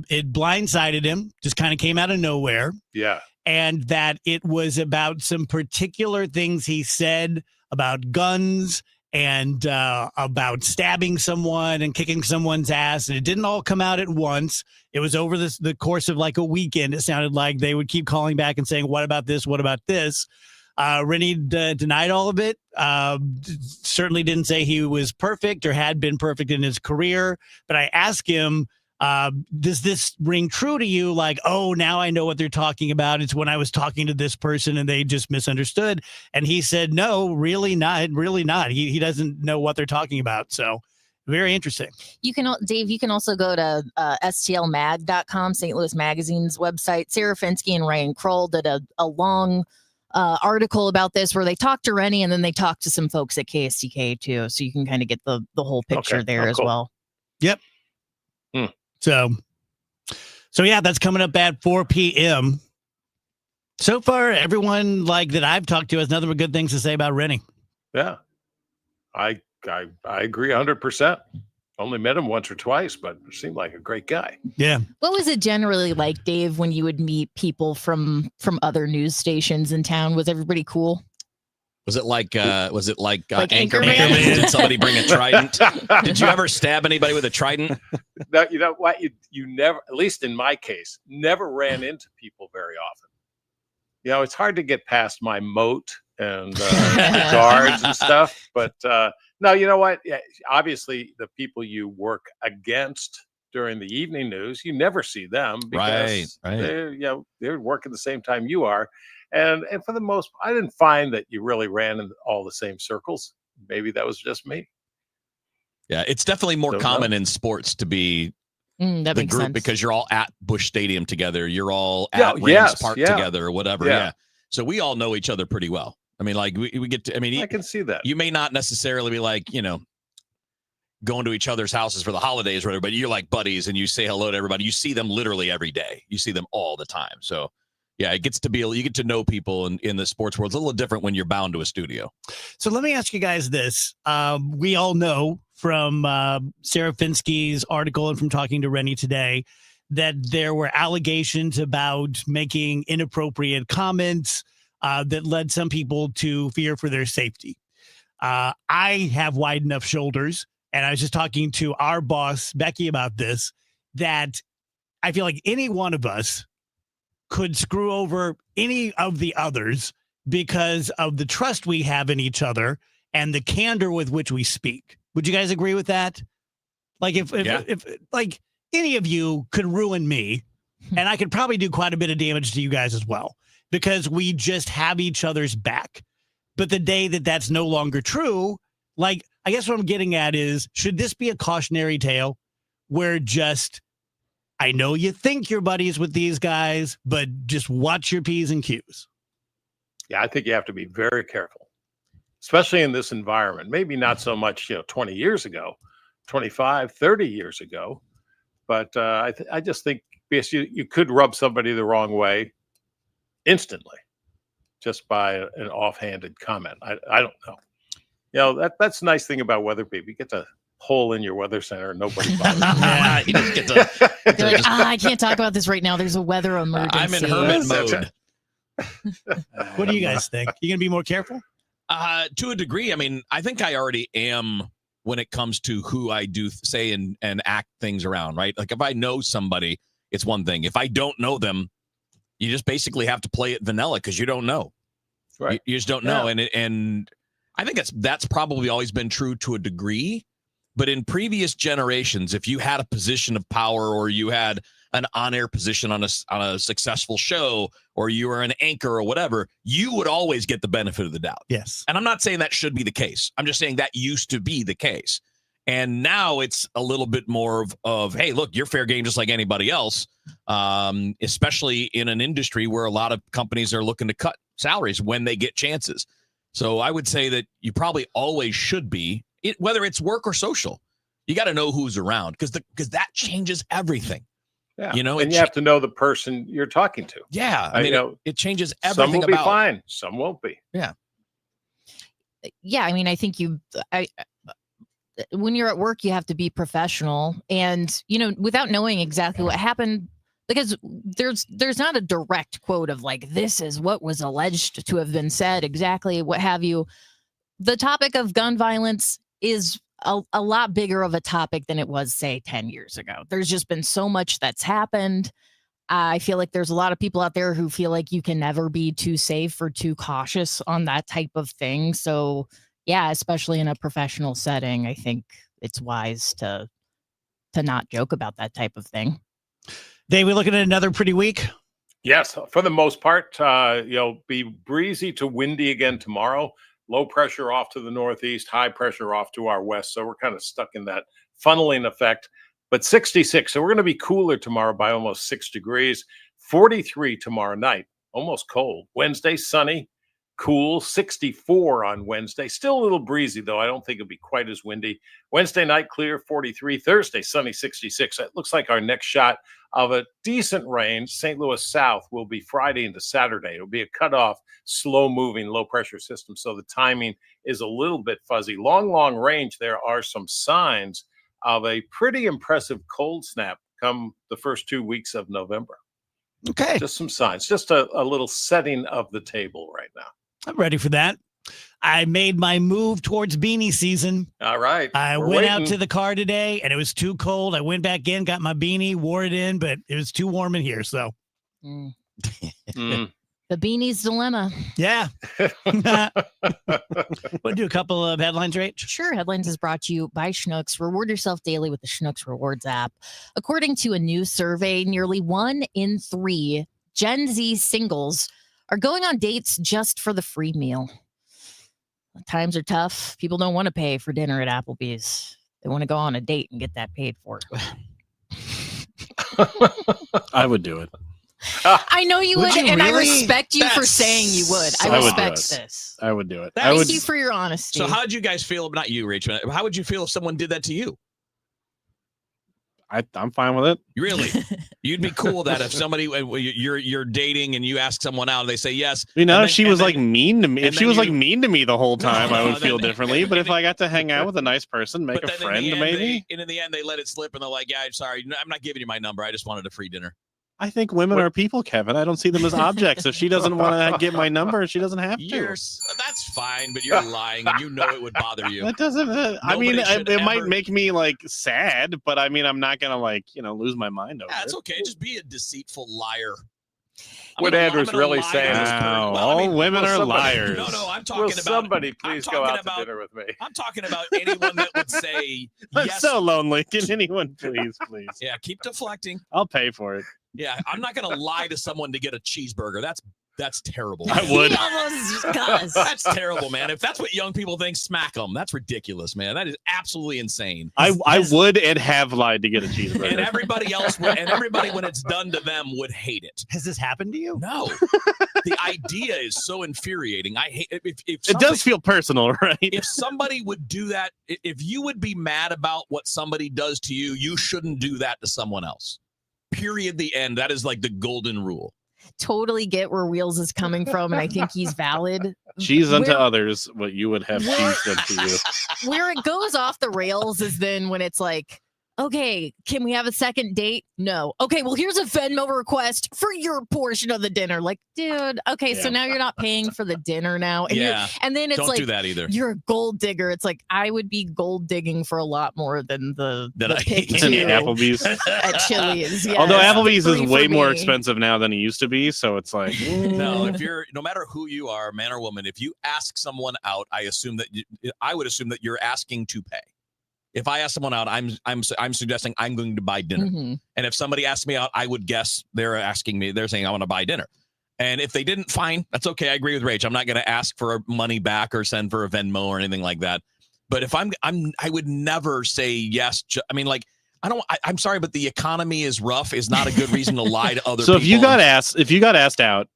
it blindsided him, just kind of came out of nowhere. Yeah. And that it was about some particular things he said about guns and about stabbing someone and kicking someone's ass. And it didn't all come out at once. It was over the course of like a weekend. It sounded like they would keep calling back and saying, what about this? What about this? Rennie denied all of it. Certainly didn't say he was perfect or had been perfect in his career. But I asked him, does this ring true to you? Like, oh, now I know what they're talking about. It's when I was talking to this person and they just misunderstood. And he said, no, really not. Really not. He doesn't know what they're talking about. So very interesting. You can, Dave, you can also go to stlmag.com, St. Louis Magazine's website. Sarah Fensky and Ryan Kroll did a long article about this where they talked to Rennie and then they talked to some folks at KSDK too. So you can kind of get the whole picture there as well. Yep. So yeah, that's coming up at 4 p.m. So far, everyone like that I've talked to has nothing but good things to say about Rennie. Yeah, I agree 100%. Only met him once or twice, but seemed like a great guy. Yeah. What was it generally like, Dave, when you would meet people from other news stations in town? Was everybody cool? Was it like Anchorman? Did somebody bring a trident? Did you ever stab anybody with a trident? No, you know what? You never, at least in my case, never ran into people very often. You know, it's hard to get past my moat and the guards and stuff. But no, you know what? Yeah, obviously, the people you work against during the evening news, you never see them because they're working the same time you are. And for the most part, I didn't find that you really ran in all the same circles. Maybe that was just me. Yeah, it's definitely more common in sports to be the group sense. because you're all at Busch Stadium together. You're all at Rams Park together or whatever. Yeah. So we all know each other pretty well. I mean, like we get to, I mean, I can see that. You may not necessarily be like, you know, going to each other's houses for the holidays or whatever, but you're like buddies and you say hello to everybody. You see them literally every day. You see them all the time. So yeah, it gets to be, you get to know people in the sports world. It's a little different when you're bound to a studio. So let me ask you guys this. We all know from Sarah Finsky's article and from talking to Rennie today that there were allegations about making inappropriate comments that led some people to fear for their safety. I have wide enough shoulders, and I was just talking to our boss, Becky, about this, that I feel like any one of us could screw over any of the others because of the trust we have in each other and the candor with which we speak. Would you guys agree with that? Like if like any of you could ruin me, and I could probably do quite a bit of damage to you guys as well, because we just have each other's back. But the day that that's no longer true, like, I guess what I'm getting at is, should this be a cautionary tale where just, I know you think you're buddies with these guys, but just watch your P's and Q's? Yeah, I think you have to be very careful, especially in this environment. Maybe not so much, 20 years ago, 25, 30 years ago. But I just think because you could rub somebody the wrong way instantly just by an offhanded comment. I don't know. That's the nice thing about weather people. You get to hole in your weather center and nobody bothers you. Yeah, you just get to. They're like, I can't talk about this right now. There's a weather emergency. I'm in hermit mode. What do you guys think? You going to be more careful? To a degree. I mean, I think I already am when it comes to who I do say and act things around, right? Like if I know somebody, it's one thing. If I don't know them, you just basically have to play it vanilla because you don't know. Right. You just don't know. And I think that's probably always been true to a degree. But in previous generations, if you had a position of power or you had an on-air position on a successful show or you were an anchor or whatever, you would always get the benefit of the doubt. Yes. And I'm not saying that should be the case. I'm just saying that used to be the case. And now it's a little bit more of hey, look, you're fair game just like anybody else, especially in an industry where a lot of companies are looking to cut salaries when they get chances. So I would say that you probably always should be, whether it's work or social. You got to know who's around because that changes everything. Yeah. And you have to know the person you're talking to. Yeah. I mean, it changes everything. Some will be fine. Some won't be. Yeah. Yeah. I mean, I think when you're at work, you have to be professional and, without knowing exactly what happened, because there's not a direct quote of like, this is what was alleged to have been said, exactly what have you. The topic of gun violence is a lot bigger of a topic than it was, say, 10 years ago. There's just been so much that's happened. I feel like there's a lot of people out there who feel like you can never be too safe or too cautious on that type of thing. So, yeah, especially in a professional setting, I think it's wise to not joke about that type of thing. Dave, we looking at another pretty week? Yes, for the most part, be breezy to windy again tomorrow. Low pressure off to the northeast, high pressure off to our west. So we're kind of stuck in that funneling effect. But 66. So we're going to be cooler tomorrow by almost 6 degrees. 43 tomorrow night, almost cold. Wednesday, sunny, cool. 64 on Wednesday. Still a little breezy, though. I don't think it'll be quite as windy. Wednesday night, clear, 43. Thursday, sunny, 66. It looks like our next shot of a decent range, St. Louis south, will be Friday into Saturday. It'll be a cutoff, slow-moving, low-pressure system, so the timing is a little bit fuzzy. Long range, there are some signs of a pretty impressive cold snap come the first 2 weeks of November. Okay. Just some signs, just a little setting of the table right now. I'm ready for that. I made my move towards beanie season. All right. I went out to the car today and it was too cold. I went back in, got my beanie, wore it in, but it was too warm in here. So The beanie's dilemma. Yeah. We'll do a couple of headlines, Rach. Sure. Headlines is brought to you by Schnucks. Reward yourself daily with the Schnucks Rewards app. According to a new survey, nearly 1 in 3 Gen Z singles are going on dates just for the free meal. Times are tough. People don't want to pay for dinner at Applebee's. They want to go on a date and get that paid for. I would do it. I know you would, Would you and I really? respect you for That's saying you would. I I would do respect it. this. I would do it. Thank I would. Thank you for your honesty. So how did you guys feel? Not you, Rachel. How would you feel if someone did that to you? I'm fine with it. Really? You'd be cool that if somebody you're dating and you ask someone out and they say yes. You know, and if then- she and was then- like mean to me, if and she then was like you- mean to me the whole time, I would feel then- differently. But if I got to hang out with a nice person, make but a then friend, in the end, maybe. and in the end, they let it slip and they're like, "Yeah, I'm sorry, I'm not giving you my number. I just wanted a free dinner." I think women are people, Kevin. I don't see them as objects. If she doesn't want to get my number, she doesn't have to. That's fine, but you're lying, and you know it would bother you. That doesn't. I mean, Nobody should it might ever- make me like sad, but I mean, I'm not gonna like lose my mind over That's it. okay. Just be a deceitful liar. What Andrew's really saying is, Wow, all women are liars. No, I'm talking will about. somebody please go talking out to dinner with me? I'm talking about anyone that would say I'm yes. so lonely. Can anyone please? Yeah, keep deflecting. I'll pay for it. Yeah, I'm not gonna lie to someone to get a cheeseburger. That's terrible. I would. He almost does. That's terrible, man. If that's what young people think, smack them. That's ridiculous, man. That is absolutely insane. I would and have lied to get a cheeseburger. And everybody else would, and everybody when it's done to them would hate it. Has this happened to you? No. The idea is so infuriating. I hate if It does feel personal, right? If somebody would do that, if you would be mad about what somebody does to you, you shouldn't do that to someone else. Period. The end. That is like the golden rule. Totally get where Wheels is coming from, and I think he's valid. Cheese unto Where- others what you would have cheese done to you. Where it goes off the rails is then when it's like, okay, can we have a second date? No. Okay, well, here's a Venmo request for your portion of the dinner. Like, dude, okay, so Yeah. now you're not paying for the dinner now. And Yeah. and then it's Don't like, do that either. You're a gold digger. It's like, I would be gold digging for a lot more than the pick And two Applebee's. at Chili's. Yes. Although Applebee's is Free way for more me. expensive now than it used to be, so it's like No, if you're no matter who you are, man or woman, if you ask someone out, I would assume that you're asking to pay. If I ask someone out, I'm suggesting I'm going to buy dinner. Mhm. And if somebody asked me out, I would guess they're saying I want to buy dinner. And if they didn't, fine, that's okay. I agree with Rach. I'm not going to ask for money back or send for a Venmo or anything like that. But if I would never say yes. I'm sorry, but the economy is rough is not a good reason to lie to other so people. if you got asked out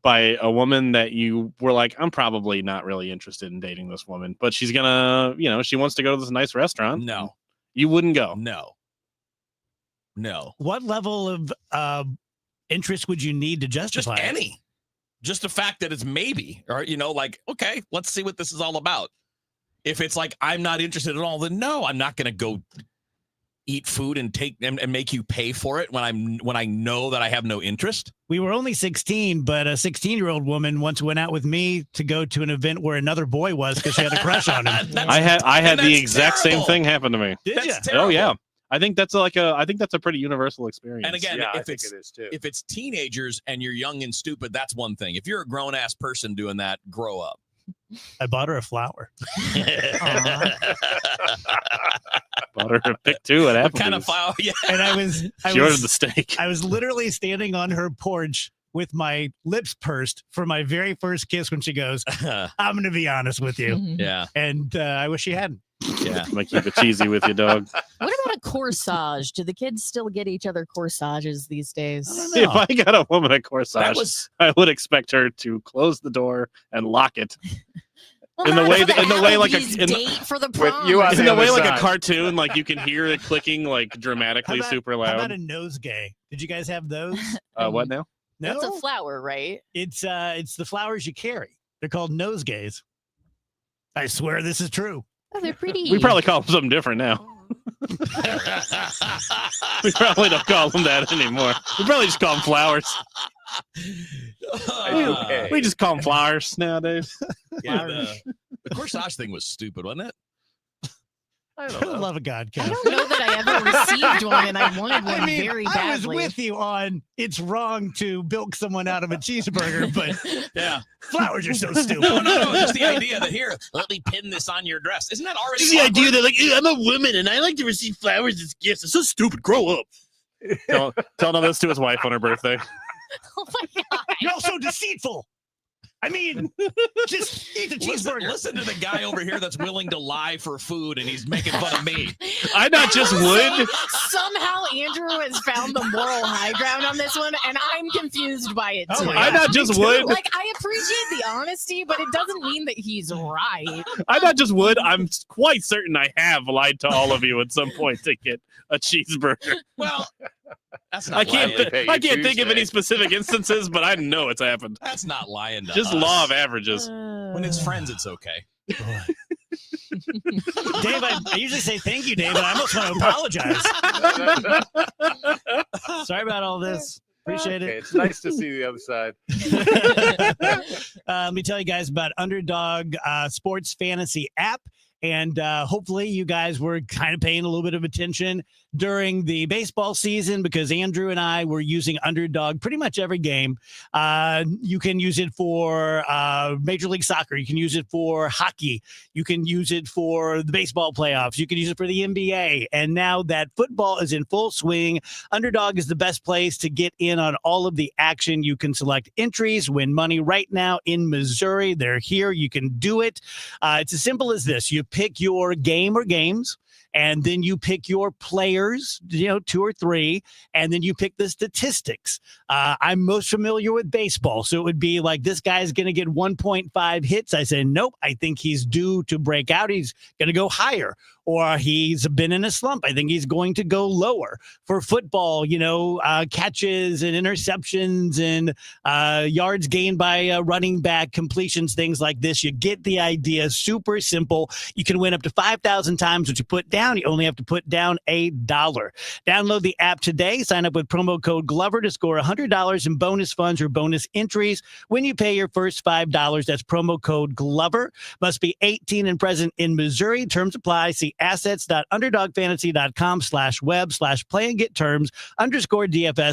by a woman that you were like, I'm probably not really interested in dating this woman, but she's gonna, she wants to go to this nice restaurant. No. You wouldn't go. No. What level of interest would you need to Just justify it? any. Just the fact that it's maybe, or okay, let's see what this is all about. If it's like I'm not interested at all, then no, I'm not going to go eat food and make you pay for it when I know that I have no interest. We were only 16, but a 16-year-old woman once went out with me to go to an event where another boy was because she had a crush on him. I had the that's exact same terrible. thing happen to me. Did you? That's Oh terrible. yeah. I think that's a pretty universal experience. And again, Yeah, I if think it's it is too. if it's teenagers and you're young and stupid, that's one thing. If you're a grown ass person doing that, grow up. I bought her a flower. Bought her a pick two at What Applebee's. kind of flower? Yeah. And I was She ordered the steak. I was literally standing on her porch with my lips pursed for my very first kiss when she goes, I'm going to be honest with you. Yeah. And I wish she hadn't. Yeah. I'm gonna keep it cheesy with you, dog. What about a corsage? Do the kids still get each other corsages these days? If I got a woman a corsage, That was- I would expect her to close the door and lock it. Well, in the not way for that, in the way like a Applebee's in, date for the With prom. you on in the the way other like a side. cartoon, like you can hear it clicking like dramatically How about- super How about loud. a nosegay? Did you guys have those? What now? No, That's a flower, right? it's the flowers you carry. They're called nosegays. I swear this is true. Oh, they're pretty. We probably call them something different now. We probably don't call them that anymore. We probably just call them flowers. Okay. We just call them flowers nowadays. Yeah, the corsage thing was stupid, wasn't it? For the love of God, I Kev. don't know that I ever received one, and I wanted one very badly. I was with you on it's wrong to bilk someone out of a cheeseburger, but Yeah. flowers are so stupid. No. Just the idea that here, let me pin this on your dress. Isn't that already Just the idea awkward? that like I'm a woman and I like to receive flowers as gifts. It's so stupid. Grow up. Telling this to his wife on her birthday. Oh my god! You're so deceitful. I mean, just eat the cheeseburger. Listen to the guy over here that's willing to lie for food, and he's making fun of me. I not just would. Somehow Andrew has found the moral high ground on this one, and I'm confused by it too. I not just would. Like, I appreciate the honesty, but it doesn't mean that he's right. I not just would. I'm quite certain I have lied to all of you at some point to get a cheeseburger. Well, that's not I can't. lying. I can't think of any specific instances, but I know it's happened. That's not lying. To Just us. law of averages. When it's friends, it's okay. Dave, I usually say thank you, Dave, but I almost want to apologize. Sorry about all this. Appreciate Okay, it. it's nice to see the other side. Let me tell you guys about Underdog Sports Fantasy app. And hopefully you guys were kind of paying a little bit of attention during the baseball season, because Andrew and I were using Underdog pretty much every game. You can use it for Major League Soccer. You can use it for hockey. You can use it for the baseball playoffs. You can use it for the NBA. And now that football is in full swing, Underdog is the best place to get in on all of the action. You can select entries, win money right now in Missouri. They're here. You can do it. It's as simple as this. You pick your game or games, and then you pick your players, 2 or 3, and then you pick the statistics. I'm most familiar with baseball, so it would be like, this guy's going to get 1.5 hits. I say, nope, I think he's due to break out. He's going to go higher. Or he's been in a slump. I think he's going to go lower. For football, catches and interceptions and yards gained by running back, completions, things like this. You get the idea. Super simple. You can win up to 5,000 times what you put down. You only have to put down $1. Download the app today. Sign up with promo code Glover to score $100 in bonus funds or bonus entries when you pay your first $5. That's promo code Glover. Must be 18 and present in Missouri. Terms apply. See assets.underdogfantasy.com/web/play and get terms _DFS_.html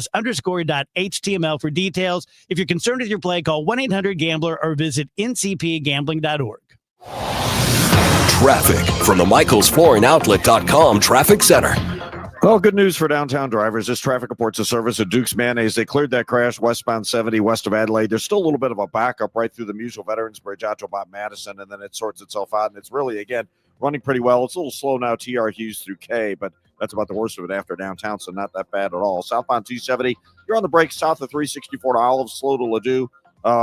for details. If you're concerned with your play, call 1-800-GAMBLER or visit ncpgambling.org. Traffic from the MichaelsFlooringOutlet.com Traffic Center. Well, good news for downtown drivers. This traffic reports a service at Duke's Mayonnaise. They cleared that crash westbound 70 west of Adelaide. There's still a little bit of a backup right through the Musial Veterans Bridge out to about Madison, and then it sorts itself out, and it's really, again, running pretty well. It's a little slow now, TR Hughes through K, but that's about the worst of it after downtown, so not that bad at all. Southbound 270, you're on the brakes south of 364 to Olive, slow to Ladue.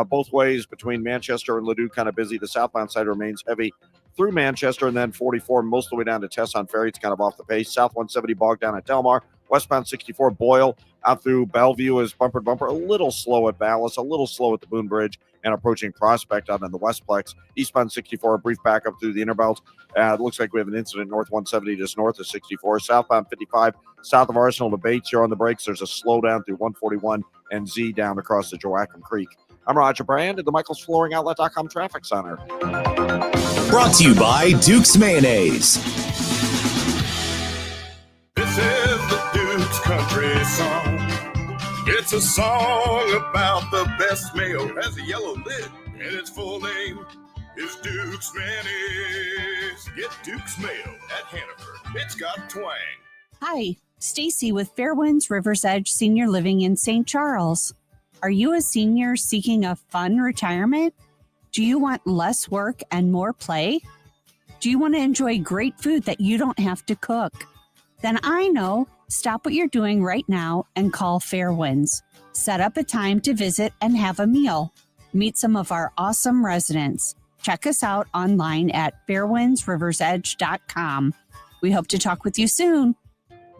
Both ways between Manchester and Ladue, kind of busy. The southbound side remains heavy through Manchester, and then 44 most of the way down to Tesson Ferry. It's kind of off the pace. South 170 bogged down at Delmar. Westbound 64 Boyle out through Bellevue is bumper to bumper. A little slow at Ballas, a little slow at the Boone Bridge, and approaching Prospect out in the Westplex. Eastbound 64, a brief backup through the Interbelt. It looks like we have an incident north 170 just north of 64. Southbound 55, south of Arsenal to Bates. You're on the brakes. There's a slowdown through 141 and Z down across the Joachim Creek. I'm Roger Brand at the MichaelsFlooringOutlet.com Traffic Center. Brought to you by Duke's Mayonnaise. This is the Duke's Country Song. It's a song about the best mayo. It has a yellow lid, and its full name is Duke's Mayonnaise. Get Duke's Mayo at Hannaford. It's got twang. Hi, Stacy with Fairwinds Rivers Edge Senior Living in St. Charles. Are you a senior seeking a fun retirement? Do you want less work and more play? Do you want to enjoy great food that you don't have to cook? Then I know. Stop what you're doing right now and call Fairwinds. Set up a time to visit and have a meal. Meet some of our awesome residents. Check us out online at fairwindsriversedge.com. We hope to talk with you soon.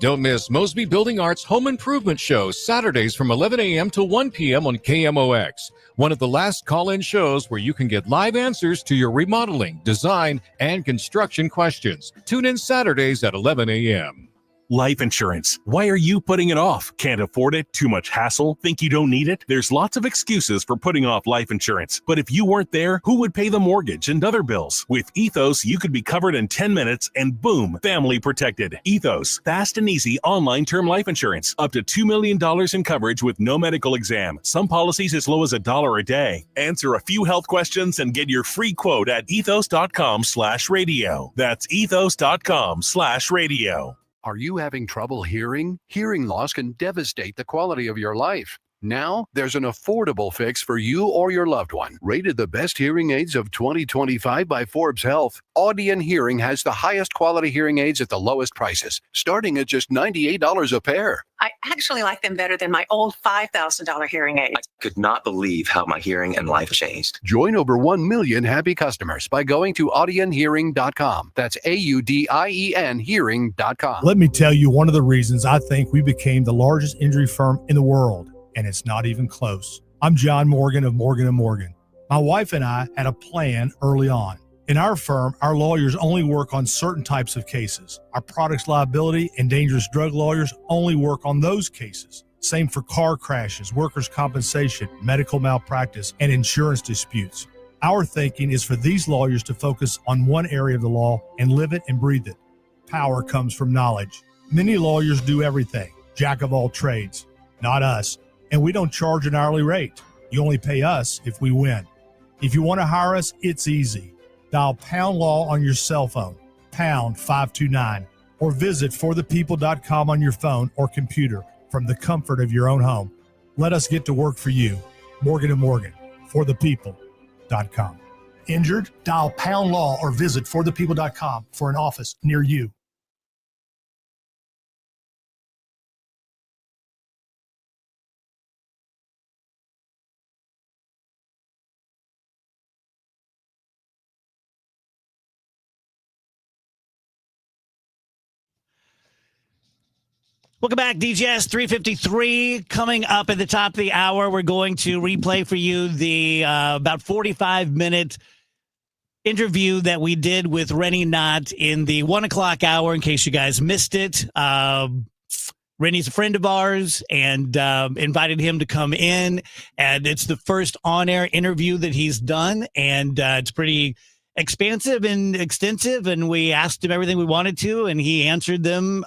Don't miss Mosby Building Arts Home Improvement Show, Saturdays from 11 a.m. to 1 p.m. on KMOX. One of the last call-in shows where you can get live answers to your remodeling, design, and construction questions. Tune in Saturdays at 11 a.m. Life insurance. Why are you putting it off? Can't afford it? Too much hassle? Think you don't need it? There's lots of excuses for putting off life insurance. But if you weren't there, who would pay the mortgage and other bills? With Ethos, you could be covered in 10 minutes and boom, family protected. Ethos, fast and easy online term life insurance. Up to $2 million in coverage with no medical exam. Some policies as low as $1 a day. Answer a few health questions and get your free quote at ethos.com/radio. That's ethos.com/radio. Are you having trouble hearing? Hearing loss can devastate the quality of your life. Now, there's an affordable fix for you or your loved one. Rated the best hearing aids of 2025 by Forbes Health, Audion Hearing has the highest quality hearing aids at the lowest prices, starting at just $98 a pair. I actually like them better than my old $5,000 hearing aids. I could not believe how my hearing and life changed. Join over 1 million happy customers by going to audionhearing.com. That's AUDIEN hearing.com. Let me tell you one of the reasons I think we became the largest injury firm in the world, and it's not even close. I'm John Morgan of Morgan & Morgan. My wife and I had a plan early on. In our firm, our lawyers only work on certain types of cases. Our products liability and dangerous drug lawyers only work on those cases. Same for car crashes, workers' compensation, medical malpractice, and insurance disputes. Our thinking is for these lawyers to focus on one area of the law and live it and breathe it. Power comes from knowledge. Many lawyers do everything, jack of all trades. Not us. And we don't charge an hourly rate. You only pay us if we win. If you want to hire us, it's easy. Dial Pound Law on your cell phone, pound 529, or visit forthepeople.com on your phone or computer from the comfort of your own home. Let us get to work for you. Morgan & Morgan, forthepeople.com. Injured? Dial Pound Law or visit forthepeople.com for an office near you. Welcome back, DJS 353. Coming up at the top of the hour, we're going to replay for you the about 45-minute interview that we did with Rennie Knott in the 1 o'clock hour, in case you guys missed it. Rennie's a friend of ours and invited him to come in. And it's the first on-air interview that he's done. And it's pretty expansive and extensive. And we asked him everything we wanted to, and he answered them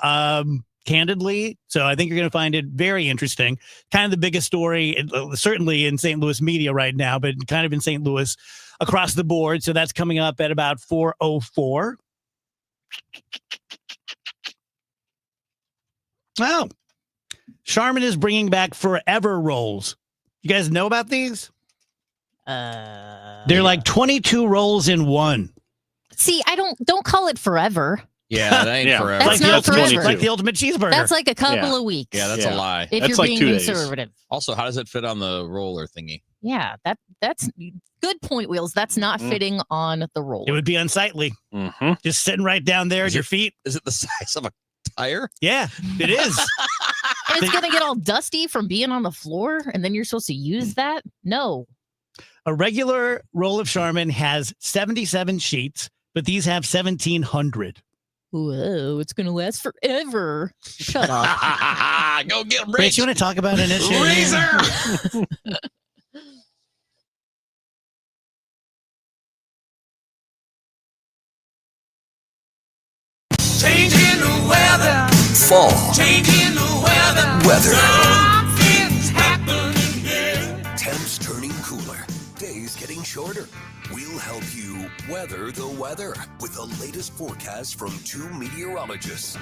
candidly. So I think you're going to find it very interesting. Kind of the biggest story, certainly in St. Louis media right now, but kind of in St. Louis across the board. So that's coming up at about 4:04. Oh, Charmin is bringing back Forever rolls. You guys know about these? They're like 22 rolls in one. See, I don't call it forever. Yeah, that ain't forever. That's not forever. Like the ultimate cheeseburger. That's like a couple of weeks. Yeah, that's a lie. If That's you're like being 2 days. conservative. Also, how does it fit on the roller thingy? Yeah, that's good point, Wheels. That's not fitting on the roller. It would be unsightly. Just sitting right down there at your feet. Is it the size of a tire? Yeah, it is. And it's going to get all dusty from being on the floor, and then you're supposed to use that? No. A regular roll of Charmin has 77 sheets, but these have 1,700. Whoa, it's going to last forever. Shut up. Go get them, Rich, you want to talk about an issue? Razor! Changing the weather. Fall. Changing the weather. Weather. Something's happening here. Temps turning cooler. Days getting shorter. We'll help you weather the weather with the latest forecast from 2 meteorologists.